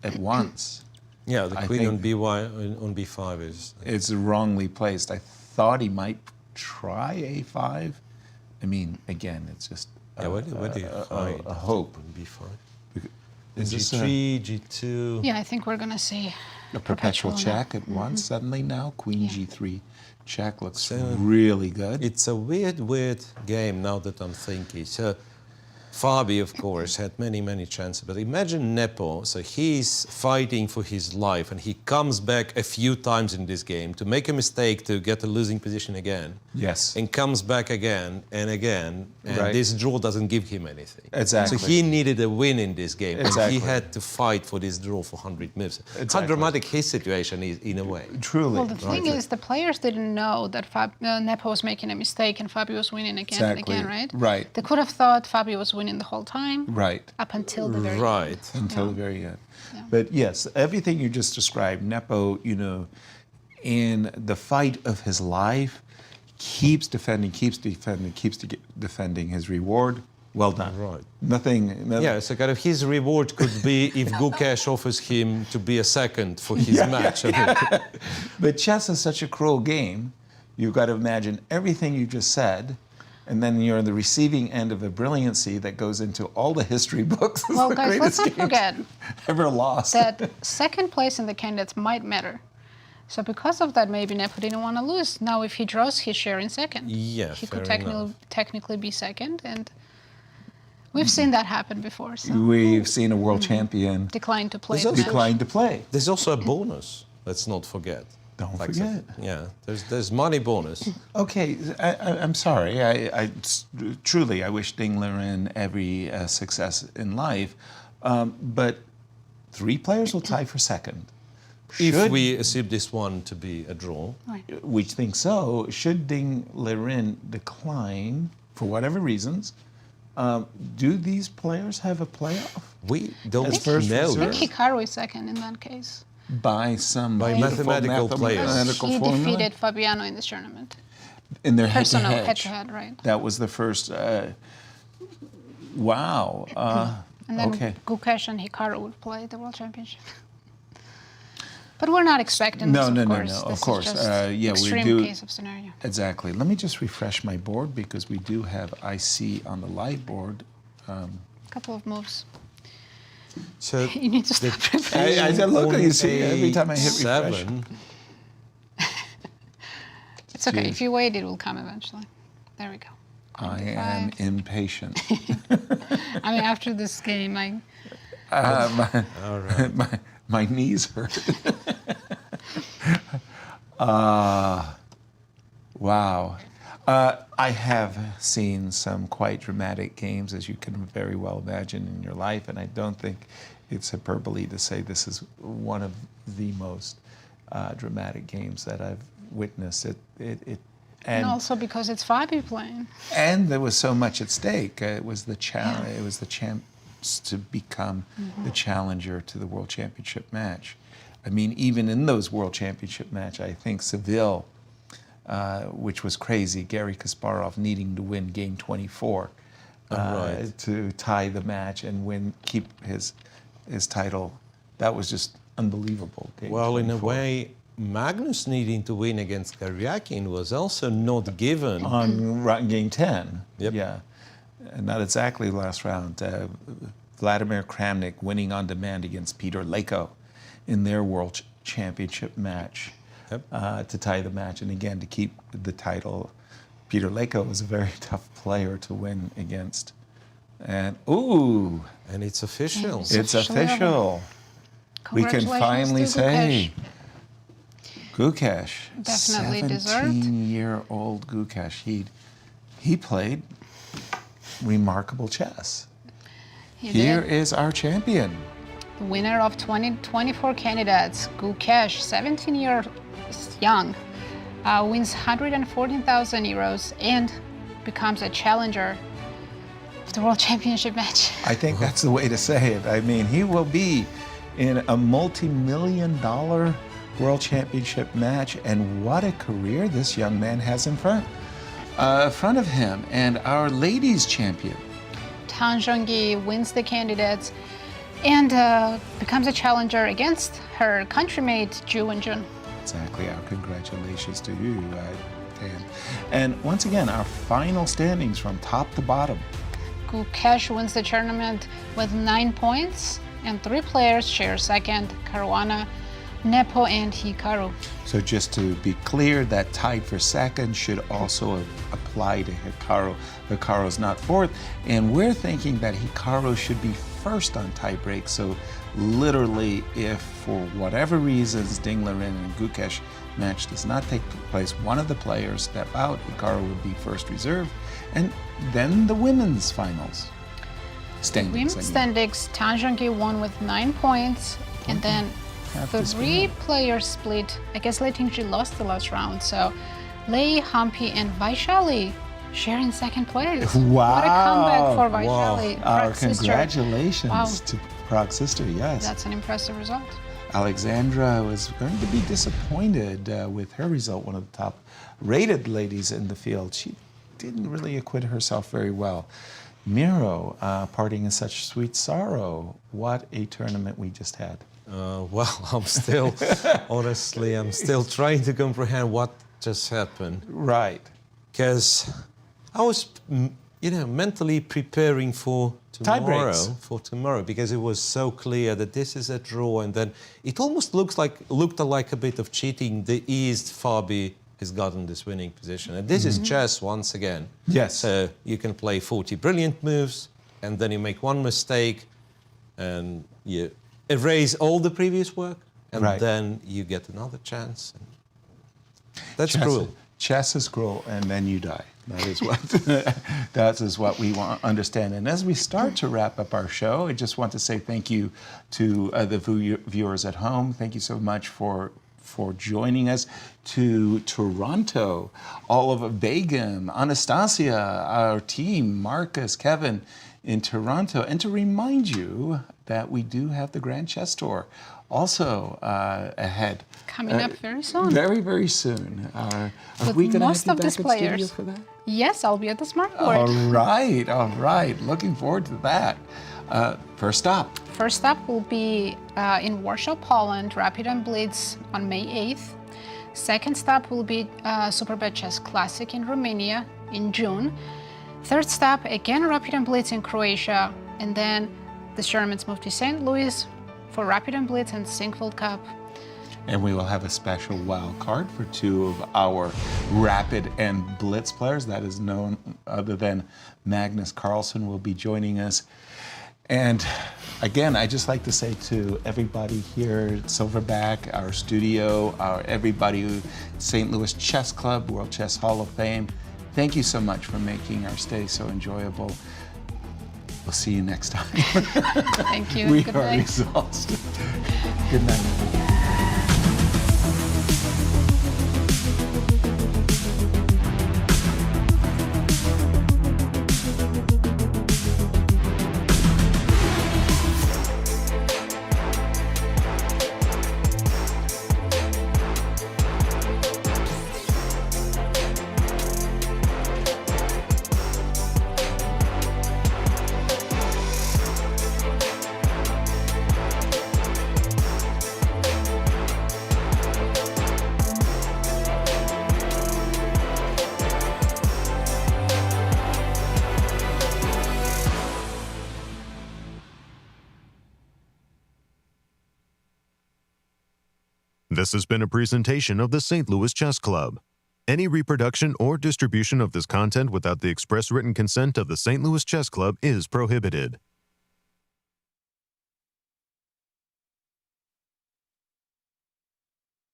at once. Yeah, the queen on b5 is... It's wrongly placed. I thought he might try a5. I mean, again, it's just what do you hide? A hope. On b5. Is this g3, g2... Yeah, I think we're going to see a perpetual check at once suddenly now? Queen g3 check looks really good. It's a weird game now that I'm thinking. So Fabi, of course, had many chances, but imagine Nepo, so he's fighting for his life and he comes back a few times in this game to make a mistake to get a losing position again. Yes. And comes back again and again, and this draw doesn't give him anything. Exactly. So he needed a win in this game, Exactly. and he had to fight for this draw for 100 moves. Exactly. How dramatic his situation is, in a way. Truly. Well, the thing is, the players didn't know that Nepo was making a mistake and Fabio was winning again and again, right? Right. They could have thought Fabio was winning the whole time. Right. Up until the very end. Right. Until the very end. Yeah. But yes, everything you just described, Nepo, you know, in the fight of his life, keeps defending his reward. Well done. Right. Nothing. Yeah, so kind of his reward could be if Gukesh offers him to be a second for his match. But chess is such a cruel game. You've got to imagine everything you just said, and then you're on the receiving end of a brilliancy that goes into all the history books. Well, guys, let's not forget ever lost. that second place in the candidates might matter. So because of that, maybe Nepo didn't want to lose. Now, if he draws his share in second, he could technically be second, and we've seen that happen before. So. We've seen a world champion decline to play. Decline to play. There's also a bonus. Let's not forget. Don't forget. There's money bonus. Okay, I'm sorry. I truly wish Ding Liren every success in life, but 3 players will tie for second. If we assume this one to be a draw, we think so. Should Ding Liren decline for whatever reasons, do these players have a playoff? We don't I know. think Hikaru is second in that case. By mathematical players. He defeated Fabiano in this tournament. In their personal head-to-head, right? That was the first. Wow. And then Gukesh and Hikaru would play the World Championship. But we're not expecting this, of course. No. This Of course, is just extreme we do. Case of scenario. Exactly. Let me just refresh my board because we do have IC on the live board. Couple of moves. So You need to stop refreshing. I said, look, you see, every time I hit refresh. 7. It's okay. If you wait, it will come eventually. There we go. I am impatient. I mean, after this game, My knees hurt. Wow. I have seen some quite dramatic games, as you can very well imagine in your life, and I don't think it's hyperbole to say this is one of the most dramatic games that I've witnessed. and also because it's Fabi playing. And there was so much at stake. It was the challenge. It was the chance to become the challenger to the World Championship match. I mean, even in those World Championship match, I think Seville, which was crazy, Garry Kasparov needing to win game 24 to tie the match and keep his title. That was just unbelievable. Well, 24. In a way, Magnus needing to win against Karyakin was also not given. On game 10. Yep. Yeah. Not exactly last round. Vladimir Kramnik winning on demand against Peter Leko in their World Championship match to tie the match. And again, to keep the title. Peter Leko was a very tough player to win against. And, ooh. And it's official. It's official. We can finally say Gukesh. Definitely deserved. 17-year-old Gukesh. He played remarkable chess. Here is our champion. The winner of 2024 candidates, Gukesh, 17 years young, wins 114,000 euros and becomes a challenger of the World Championship match. I think that's the way to say it. I mean, he will be in a multi-million-dollar World Championship match, and what a career this young man has in front of him. And our ladies champion, Zhongyi, wins the candidates and becomes a challenger against her countrymate Ju Wenjun. Exactly. Our congratulations to you, Dan. And once again, our final standings from top to bottom. Gukesh wins the tournament with 9 points, and 3 players share second: Caruana, Nepo, and Hikaru. So just to be clear, that tied for second should also apply to Hikaru. Hikaru's not fourth, and we're thinking that Hikaru should be first on tiebreak. So literally, if for whatever reasons Ding Liren and Gukesh match does not take place, one of the players step out, Hikaru would be first reserve, and then the women's finals. Standings. Women's standings, Zhongyi won with 9 points, and then 3 players split. I guess Tingjie lost the last round, so Lei, Humpy, and Vaishali sharing second place. Wow! What a comeback for Vaishali. Wow. Our congratulations to Prague sister, yes. That's an impressive result. Alexandra was going to be disappointed with her result, one of the top rated ladies in the field. She didn't really acquit herself very well. Miro, parting in such sweet sorrow. What a tournament we just had. Well, I'm still, honestly, I'm still trying to comprehend what just happened. Right. Because I was, mentally preparing for tomorrow, because it was so clear that this is a draw, and then it almost looked like a bit of cheating. The East Fabi has gotten this winning position, and this is chess once again. Yes. So you can play 40 brilliant moves, and then you make one mistake, and you erase all the previous work, and then you get another chance. That's cruel. Chess is cruel, and then you die. That is what we want to understand. And as we start to wrap up our show, I just want to say thank you to the viewers at home. Thank you so much for joining us. To Toronto, all of Begum, Anastasia, our team, Marcus, Kevin in Toronto. And to remind you that we do have the Grand Chess Tour also ahead. Coming up very soon. Very, very soon. Are With we going to most have you of these back in players. studio for that? Yes, I'll be at the Smart Board. All right. Looking forward to that. First stop. First stop will be in Warsaw, Poland, Rapid and Blitz on May 8th. Second stop will be Superbet Chess Classic in Romania in June. Third stop, again Rapid and Blitz in Croatia. And then This tournament's moved to St. Louis for Rapid and Blitz and Sinkfield Cup. And we will have a special wild card for two of our Rapid and Blitz players. That is none other than Magnus Carlsen will be joining us. And again, I just like to say to everybody here at Silverback, our studio, everybody, St. Louis Chess Club, World Chess Hall of Fame, thank you so much for making our stay so enjoyable. We'll see you next time. Thank you. We Good are night. exhausted. Good night. This has been a presentation of the St. Louis Chess Club. Any reproduction or distribution of this content without the express written consent of the St. Louis Chess Club is prohibited.